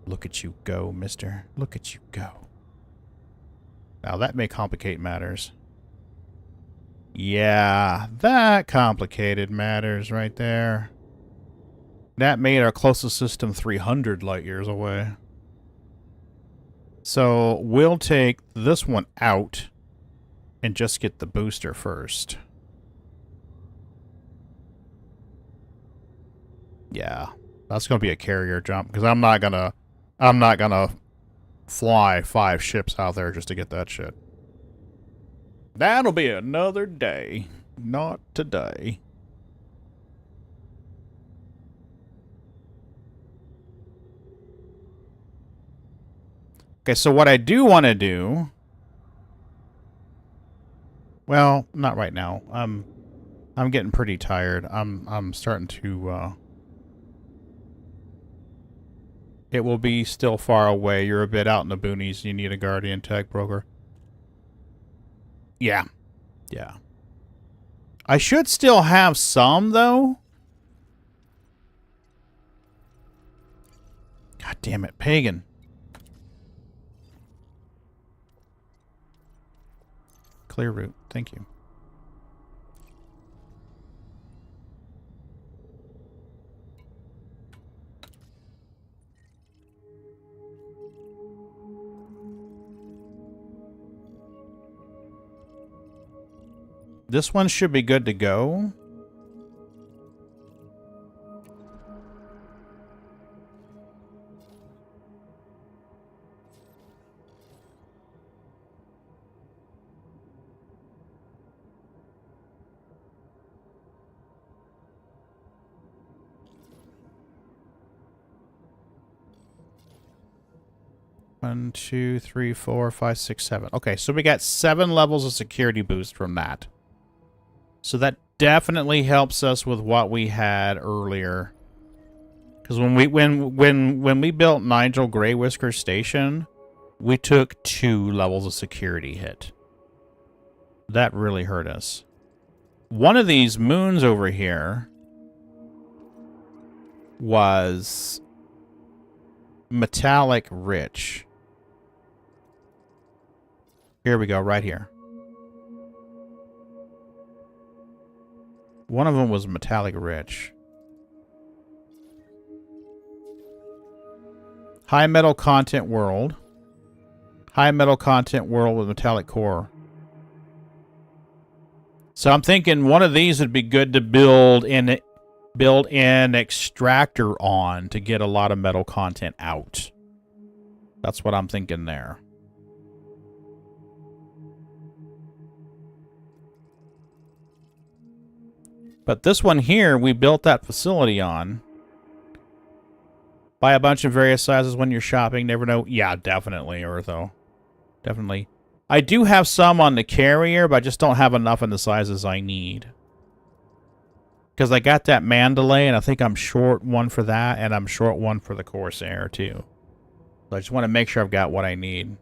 Look at you go, mister. Look at you go. Now that may complicate matters. Yeah, that complicated matters right there. That made our closest system 300 light years away. So we'll take this one out and just get the booster first. Yeah, that's going to be a carrier jump because I'm not gonna fly 5 ships out there just to get that shit. That'll be another day. Not today. Okay, so what I do want to do... Well, not right now. I'm getting pretty tired. I'm starting to... It will be still far away. You're a bit out in the boonies. You need a Guardian tech broker. Yeah. Yeah. I should still have some, though. God damn it, Pagan. Clear route. Thank you. This one should be good to go. One, two, three, 4, 5, 6, 7. Okay, so we got 7 levels of security boost from that. So that definitely helps us with what we had earlier. Because when we built Nigel Grey Whisker Station, we took 2 levels of security hit. That really hurt us. One of these moons over here was metallic rich. Here we go, right here. One of them was metallic rich. High metal content world. High metal content world with metallic core. So I'm thinking one of these would be good to build an extractor on to get a lot of metal content out. That's what I'm thinking there. But this one here, we built that facility on. Buy a bunch of various sizes when you're shopping. Never know. Yeah, definitely, Ortho. Definitely. I do have some on the carrier, but I just don't have enough in the sizes I need. Because I got that Mandalay, and I think I'm short one for that, and I'm short one for the Corsair, too. So I just want to make sure I've got what I need.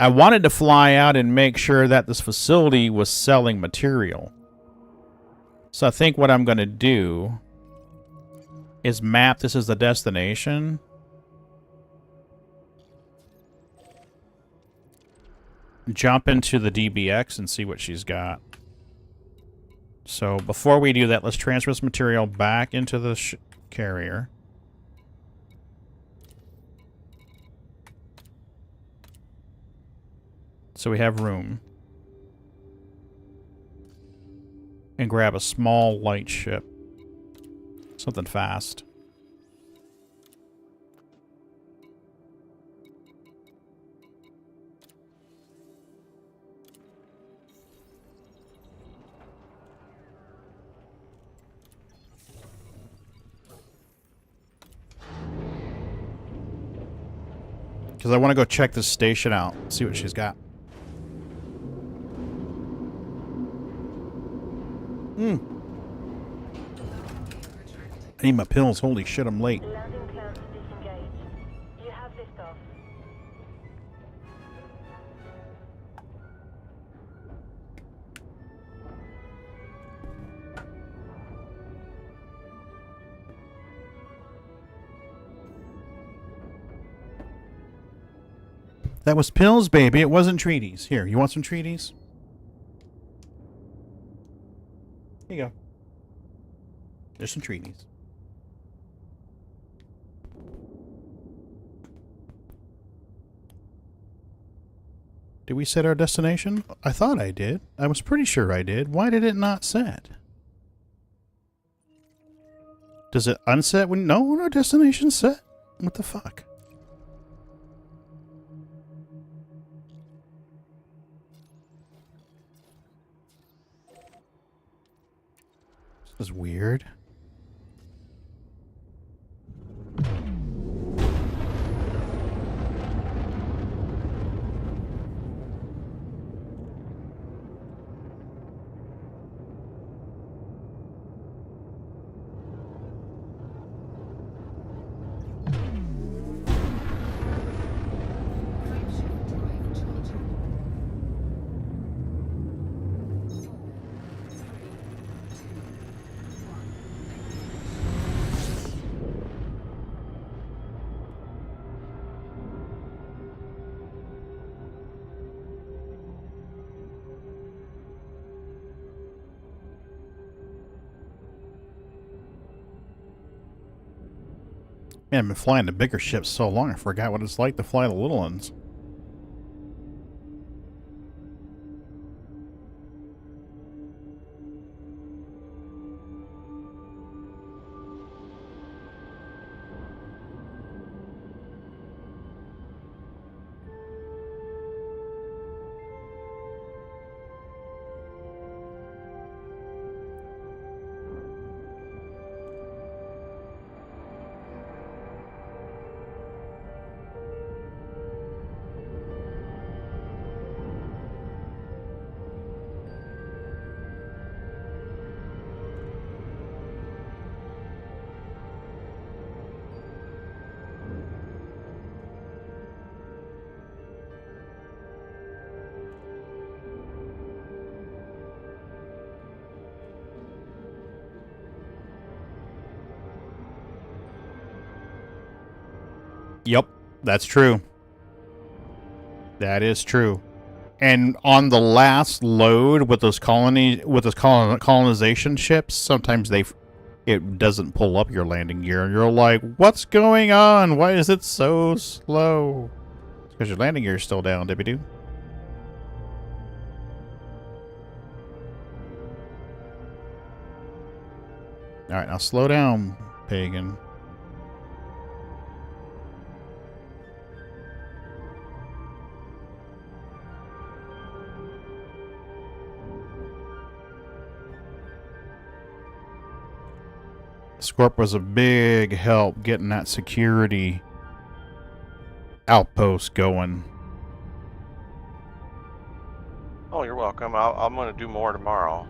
I wanted to fly out and make sure that this facility was selling material. So I think what I'm going to do is map this as the destination. Jump into the DBX and see what she's got. So before we do that, let's transfer this material back into the carrier. So we have room. And grab a small light ship. Something fast. Because I want to go check this station out, see what she's got. I need my pills. Holy shit, I'm late. Landing clamps disengaged. You have liftoff. That was pills, baby. It wasn't treaties. Here, you want some treaties? Here you go. There's some treaties. Did we set our destination? I thought I did. I was pretty sure I did. Why did it not set? Does it unset when... No, when our destination's set? What the fuck? This is weird. Man, I've been flying the bigger ships so long, I forgot what it's like to fly the little ones. Yep, that's true. That is true. And on the last load with those colonization ships, sometimes it doesn't pull up your landing gear, and you're like, "What's going on? Why is it so slow?" It's because your landing gear is still down, Dippy-doo. All right, now slow down, Pagan. Scorp was a big help getting that security outpost going. Oh, you're welcome. I'm going to do more tomorrow.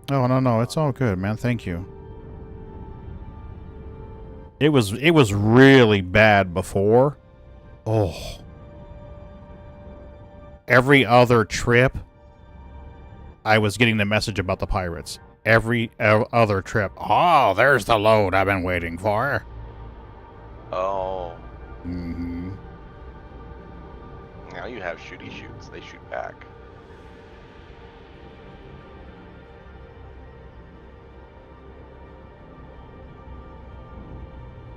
Oh, no, it's all good, man. Thank you. It was really bad before. Oh. Every other trip, I was getting the message about the pirates. Every other trip. Oh, there's the load I've been waiting for. Oh. Mm-hmm. Now you have shooty shoots. They shoot back.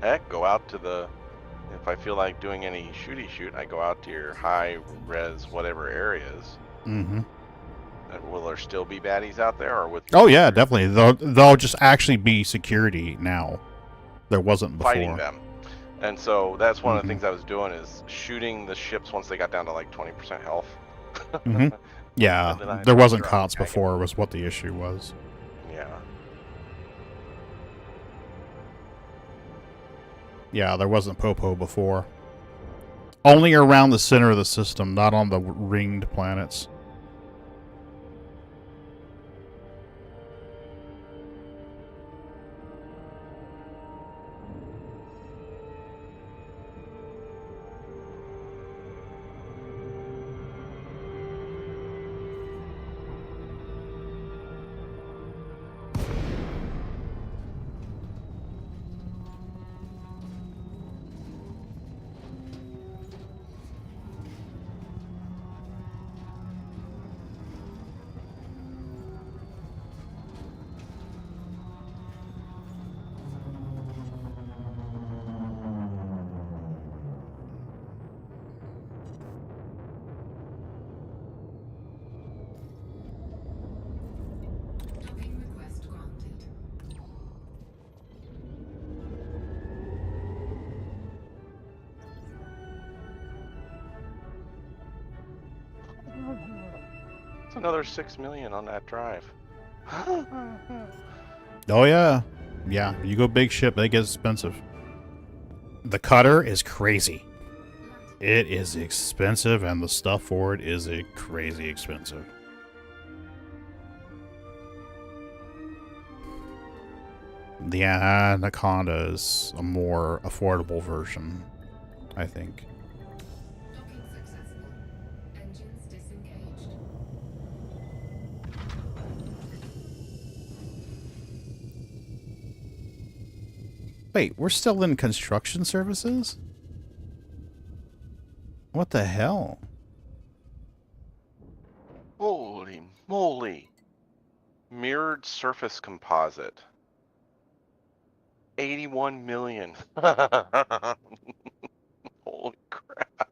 Heck, go out to the... If I feel like doing any shooty shoot, I go out to your high res whatever areas. Mm-hmm. Will there still be baddies out there, or with? Oh yeah, definitely. They'll just actually be security now. There wasn't before. Fighting them, and so that's one of the things I was doing is shooting the ships once they got down to like 20% health. Mm-hmm. Yeah, there wasn't COTS before. Was what the issue was. Yeah. Yeah, there wasn't Popo before. Only around the center of the system, not on the ringed planets. another 6 million on that drive. Oh yeah. Yeah, you go big ship, they get expensive. The cutter is crazy. It is expensive, and the stuff for it is crazy expensive. The Anaconda is a more affordable version, I think. Wait, we're still in construction services? What the hell? Holy moly. Mirrored surface composite. 81 million. Holy crap.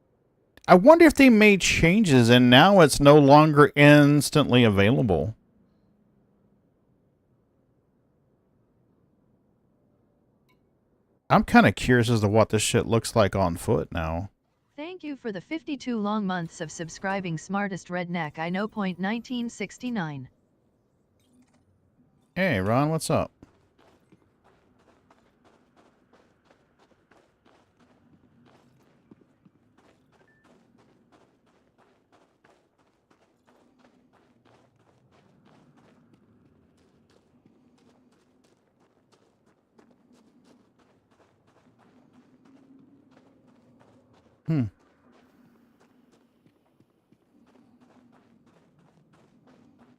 I wonder if they made changes and now it's no longer instantly available. I'm kind of curious as to what this shit looks like on foot now. Thank you for the 52 long months of subscribing, smartest redneck I know. 1969. Hey, Ron, what's up?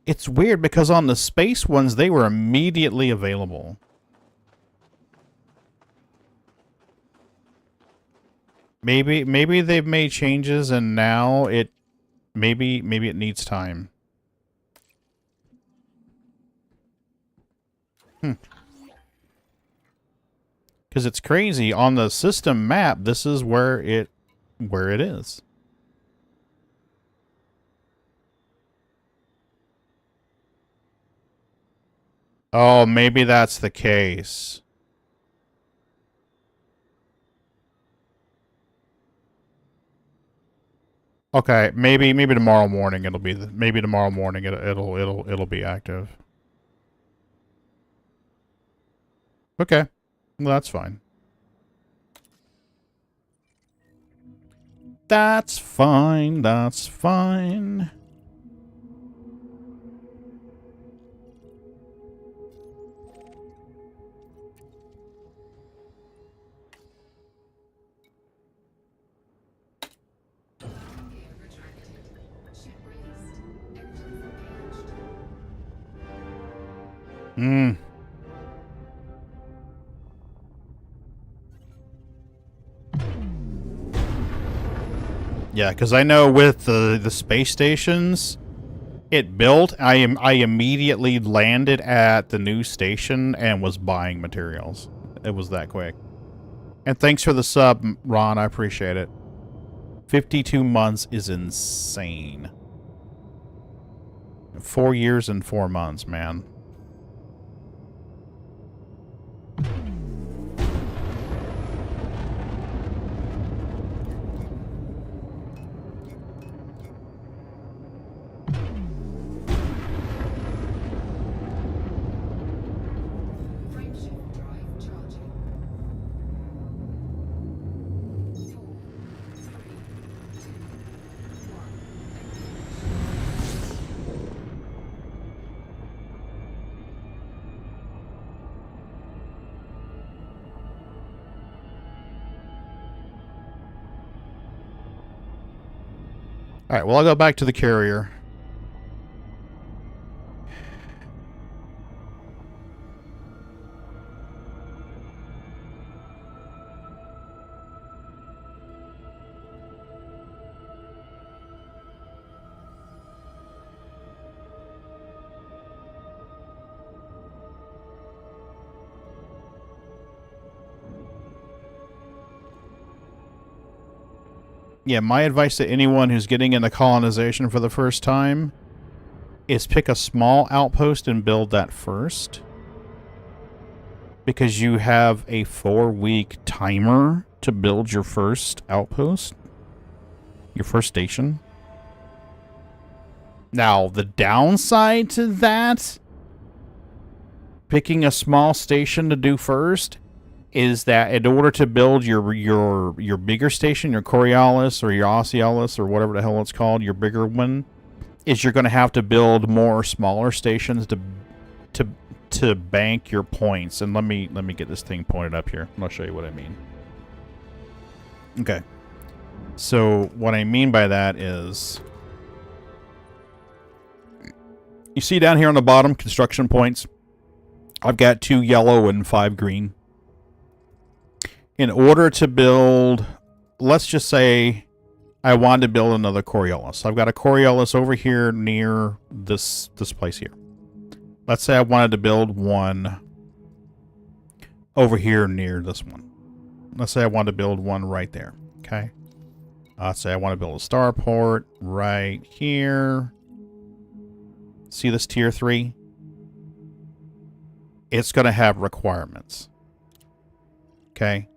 It's weird because on the space ones, they were immediately available. Maybe they've made changes and now maybe it needs time. Because it's crazy on the system map. This is where it is. Oh, maybe that's the case. Okay, maybe tomorrow morning it'll be maybe tomorrow morning it'll be active. Okay. Well, that's fine. That's fine. That's fine. Yeah, because I know with the space stations, it built. I immediately landed at the new station and was buying materials. It was that quick. And thanks for the sub, Ron. I appreciate it. 52 months is insane. 4 years and 4 months, man. Alright, well, I'll go back to the carrier. Yeah, my advice to anyone who's getting into colonization for the first time is pick a small outpost and build that first. Because you have a 4-week timer to build your first outpost. Your first station. Now, the downside to that, picking a small station to do first, is that in order to build your bigger station, your Coriolis or your Osceolis or whatever the hell it's called, your bigger one, is you're going to have to build more smaller stations to bank your points. And let me get this thing pointed up here, and I'll show you what I mean. Okay. So what I mean by that is, you see down here on the bottom, construction points. I've got 2 yellow and 5 green. In order to build, let's just say I wanted to build another Coriolis. I've got a Coriolis over here near this place here. Let's say I wanted to build one over here near this one. Let's say I wanted to build one right there. Okay. Let's say I want to build a starport right here. See this tier 3? It's going to have requirements. Okay.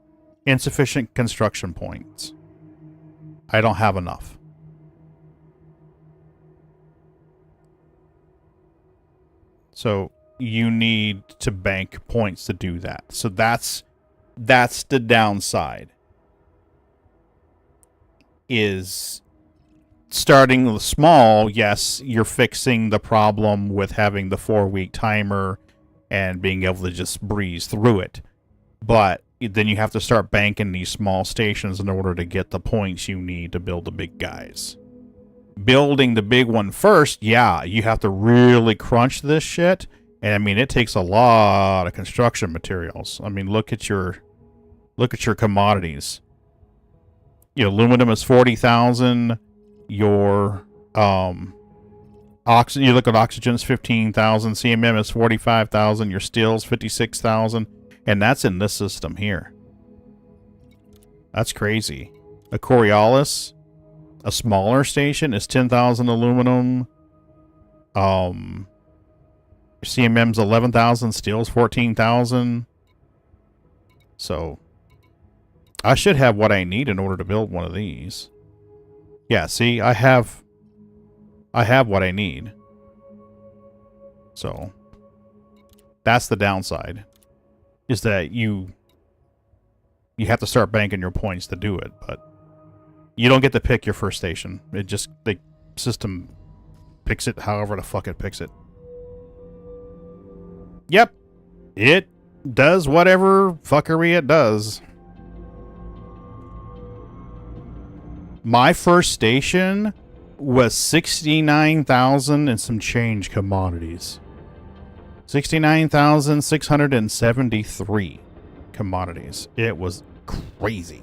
Insufficient construction points. I don't have enough. So you need to bank points to do that. So that's the downside. Is starting small, yes, you're fixing the problem with having the 4-week timer and being able to just breeze through it. But then you have to start banking these small stations in order to get the points you need to build the big guys. Building the big one first, yeah, you have to really crunch this shit. And I mean, it takes a lot of construction materials. I mean, look at your commodities. Your aluminum is 40,000. Your you look at oxygen is 15,000. CMM is 45,000. Your steel is 56,000. And that's in this system here. That's crazy. A Coriolis, a smaller station, is 10,000 aluminum. CMM's 11,000. Steel's 14,000. So I should have what I need in order to build one of these. Yeah, see, I have what I need. So that's the downside. Is that you have to start banking your points to do it, but you don't get to pick your first station. It just, the system picks it however the fuck it picks it. Yep. It does whatever fuckery it does. My first station was 69,000 and some change commodities. 69,673 commodities. It was crazy.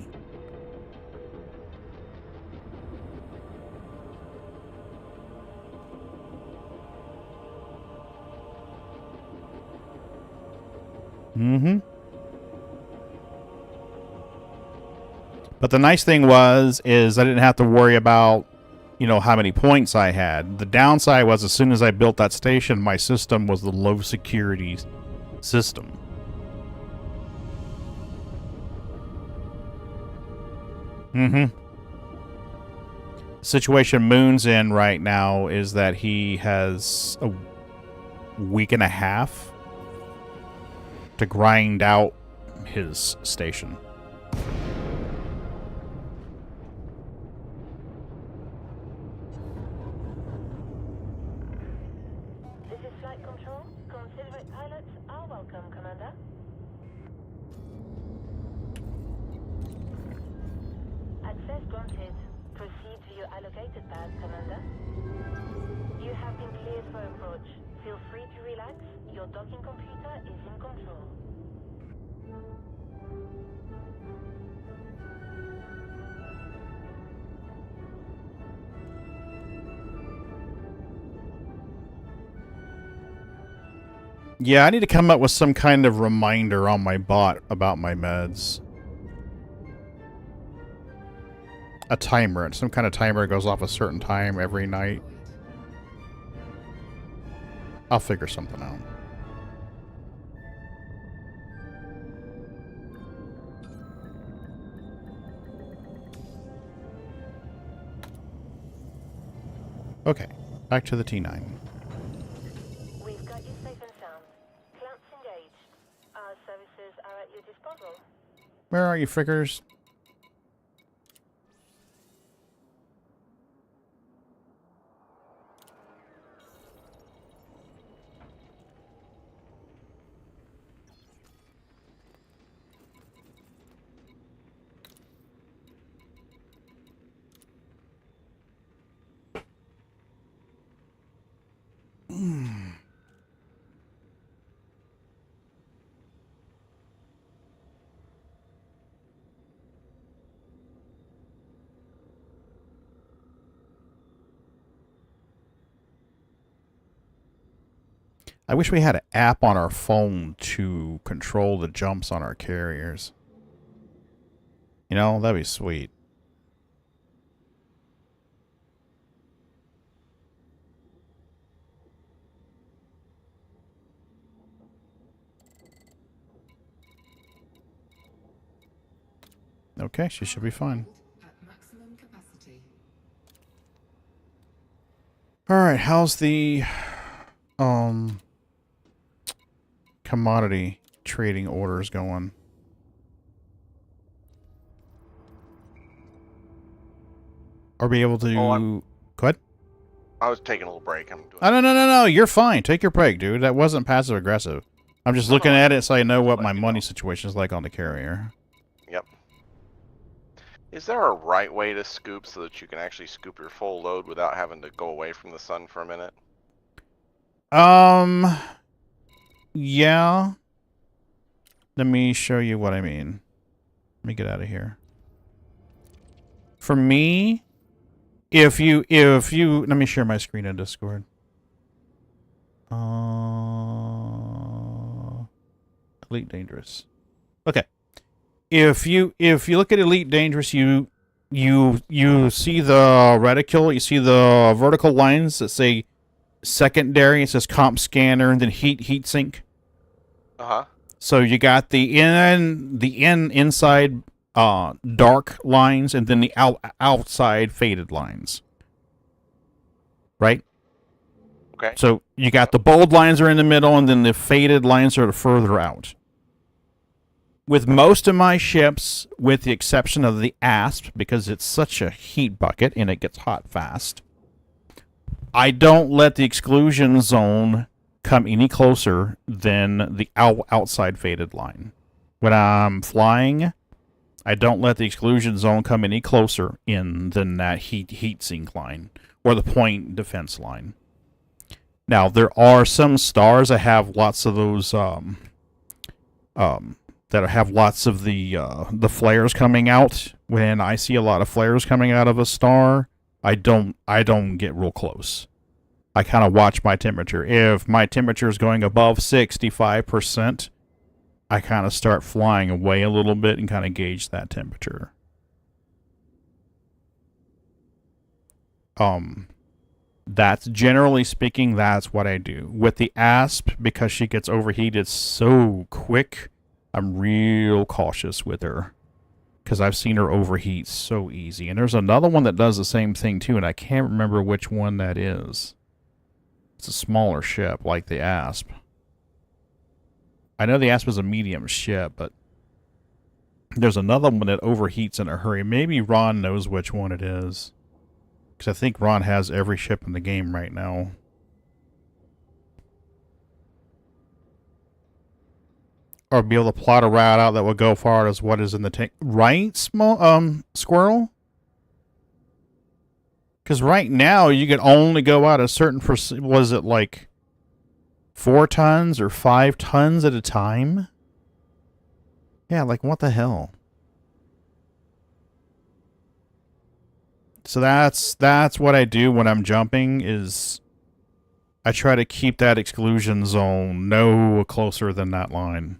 Mm-hmm. But the nice thing is I didn't have to worry about, you know, how many points I had. The downside was, as soon as I built that station, my system was the low security system. Mm-hmm. The situation Moon's in right now is that he has a week and a half to grind out his station. This is Flight Control. Considerate pilots are welcome, Commander. Access granted. Proceed to your allocated path, Commander. You have been cleared for approach. Feel free to relax. Your docking computer is in control. Yeah, I need to come up with some kind of reminder on my bot about my meds. A timer. Some kind of timer goes off a certain time every night. I'll figure something out. Okay. Back to the T9. We've got you safe and sound. Clamps engaged. Our services are at your disposal. Where are you, frickers? I wish we had an app on our phone to control the jumps on our carriers. You know, that'd be sweet. Okay, she should be fine. Alright, how's the commodity trading orders going? Are we able to go ahead? I was taking a little break. I'm doing Oh, no. You're fine. Take your break, dude. That wasn't passive aggressive. I'm just looking at it so I know what my money situation is like on the carrier. Yep. Is there a right way to scoop so that you can actually scoop your full load without having to go away from the sun for a minute? Yeah. Let me show you what I mean. Let me get out of here. For me, if you, let me share my screen in Discord. Elite Dangerous. Okay. If you look at Elite Dangerous, you see the reticle, you see the vertical lines that say secondary. It says comp scanner and then heat sink. Uh-huh. So you got the inside dark lines and then the outside faded lines. Right? Okay. So you got the bold lines are in the middle and then the faded lines are further out. With most of my ships, with the exception of the Asp, because it's such a heat bucket and it gets hot fast, I don't let the exclusion zone come any closer than the outside faded line. When I'm flying, I don't let the exclusion zone come any closer in than that heat sink line or the point defense line. Now, there are some stars that have lots of those that have lots of the flares coming out. When I see a lot of flares coming out of a star, I don't get real close. I kind of watch my temperature. If my temperature is going above 65%, I kind of start flying away a little bit and kind of gauge that temperature. That's generally speaking, that's what I do. With the Asp, because she gets overheated so quick, I'm real cautious with her. Because I've seen her overheat so easy. And there's another one that does the same thing too, and I can't remember which one that is. It's a smaller ship, like the Asp. I know the Asp is a medium ship, but there's another one that overheats in a hurry. Maybe Ron knows which one it is. Because I think Ron has every ship in the game right now. Or be able to plot a route out that will go far as what is in the tank. Right, Squirrel? Because right now, you can only go out a certain was it like 4 tons or 5 tons at a time? Yeah, like what the hell? So that's what I do when I'm jumping is I try to keep that exclusion zone no closer than that line.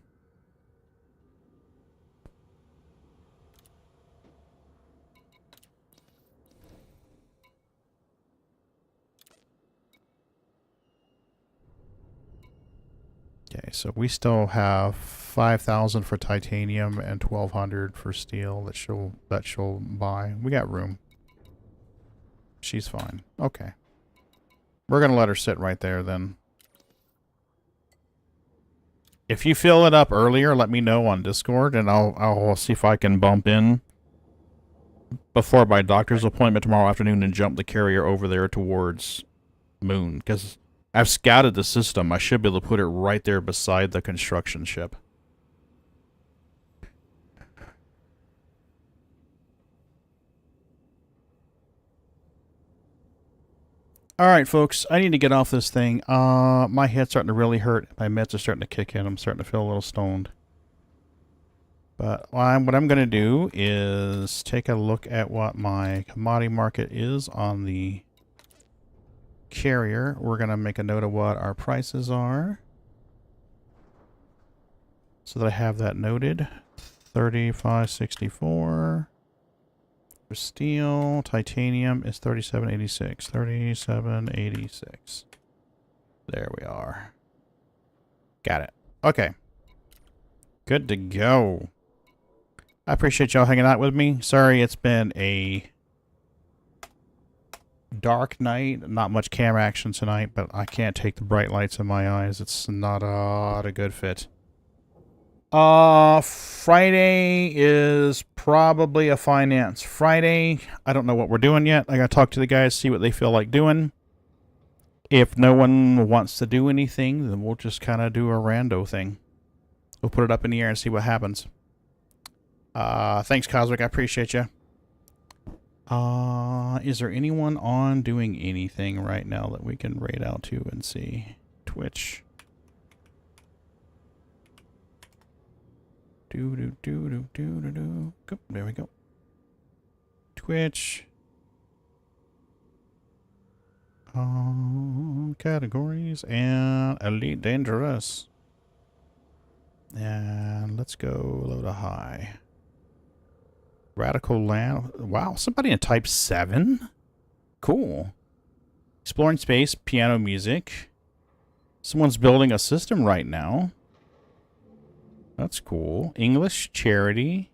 Okay, so we still have 5,000 for titanium and 1,200 for steel that she'll buy. We got room. She's fine. Okay. We're going to let her sit right there then. If you fill it up earlier, let me know on Discord, and I'll see if I can bump in before my doctor's appointment tomorrow afternoon and jump the carrier over there towards Moon. Because I've scouted the system. I should be able to put it right there beside the construction ship. Alright, folks, I need to get off this thing. My head's starting to really hurt. My meds are starting to kick in. I'm starting to feel a little stoned. But what I'm going to do is take a look at what my commodity market is on the carrier. We're going to make a note of what our prices are, so that I have that noted. 35.64. For steel, titanium is 37.86. 37.86. There we are. Got it. Okay. Good to go. I appreciate y'all hanging out with me. Sorry it's been a dark night. Not much camera action tonight, but I can't take the bright lights in my eyes. It's not a good fit. Friday is probably a finance Friday. I don't know what we're doing yet. I gotta talk to the guys, see what they feel like doing. If no one wants to do anything, then we'll just kind of do a rando thing. We'll put it up in the air and see what happens. Thanks, Cosmic. I appreciate you. Is there anyone on doing anything right now that we can raid out to and see? Twitch. There we go. Twitch. Categories and Elite Dangerous. And let's go load a high. Radical Land. Wow, somebody in Type 7? Cool. Exploring space, piano music. Someone's building a system right now. That's cool. English, charity.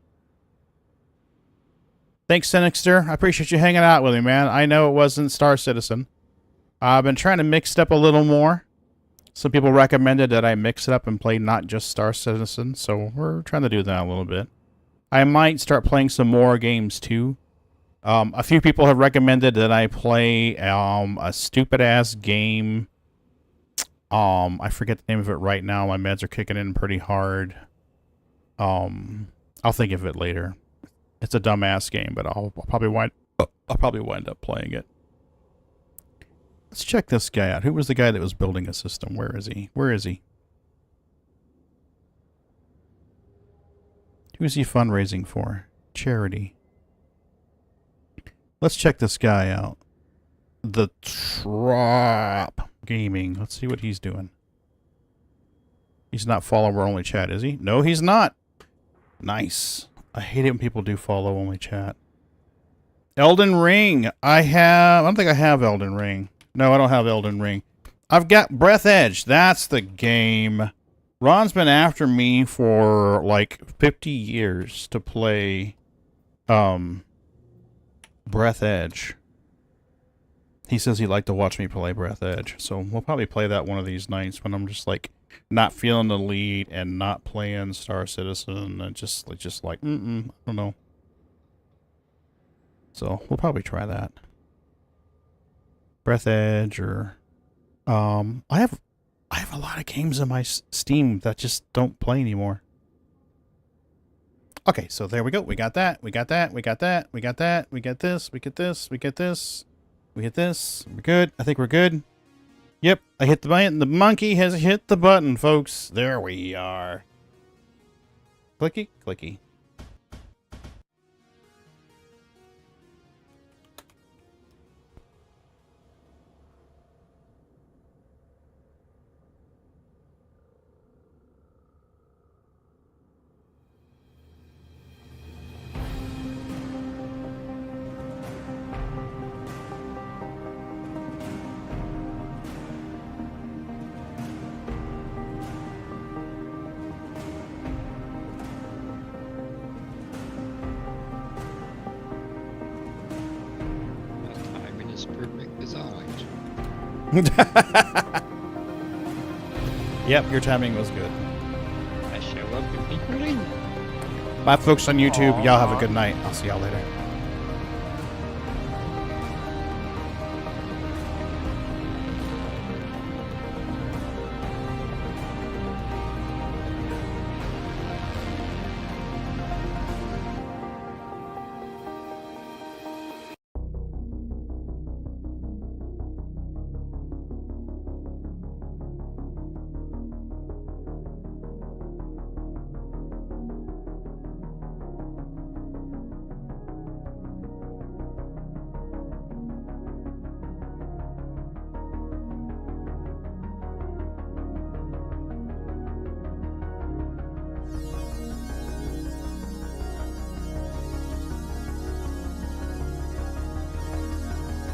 Thanks, Sinixter. I appreciate you hanging out with me, man. I know it wasn't Star Citizen. I've been trying to mix it up a little more. Some people recommended that I mix it up and play not just Star Citizen, so we're trying to do that a little bit. I might start playing some more games, too. A few people have recommended that I play a stupid-ass game. I forget the name of it right now. My meds are kicking in pretty hard. I'll think of it later. It's a dumbass game, but I'll probably wind up playing it. Let's check this guy out. Who was the guy that was building a system? Where is he? Where is he? Who is he fundraising for? Charity. Let's check this guy out. The Trap Gaming. Let's see what he's doing. He's not follower only chat, is he? No, he's not. Nice. I hate it when people do follow only chat. Elden Ring. I don't think I have Elden Ring. No, I don't have Elden Ring. I've got Breath Edge. That's the game. Ron's been after me for like 50 years to play Breath Edge. He says he'd like to watch me play Breath Edge. So we'll probably play that one of these nights when I'm just like not feeling the lead and not playing Star Citizen and just like I don't know. So we'll probably try that. Breath Edge or I have a lot of games in my Steam that just don't play anymore. Okay, so there we go. We got that. We got that. We got that. We got that. We get this. We get this. We get this. We hit this. We're good. I think we're good. Yep, I hit the button. The monkey has hit the button, folks. There we are. Clicky, clicky. Yep, your timing was good. I show up and people leave. Bye, folks on YouTube. Y'all have a good night. I'll see y'all later.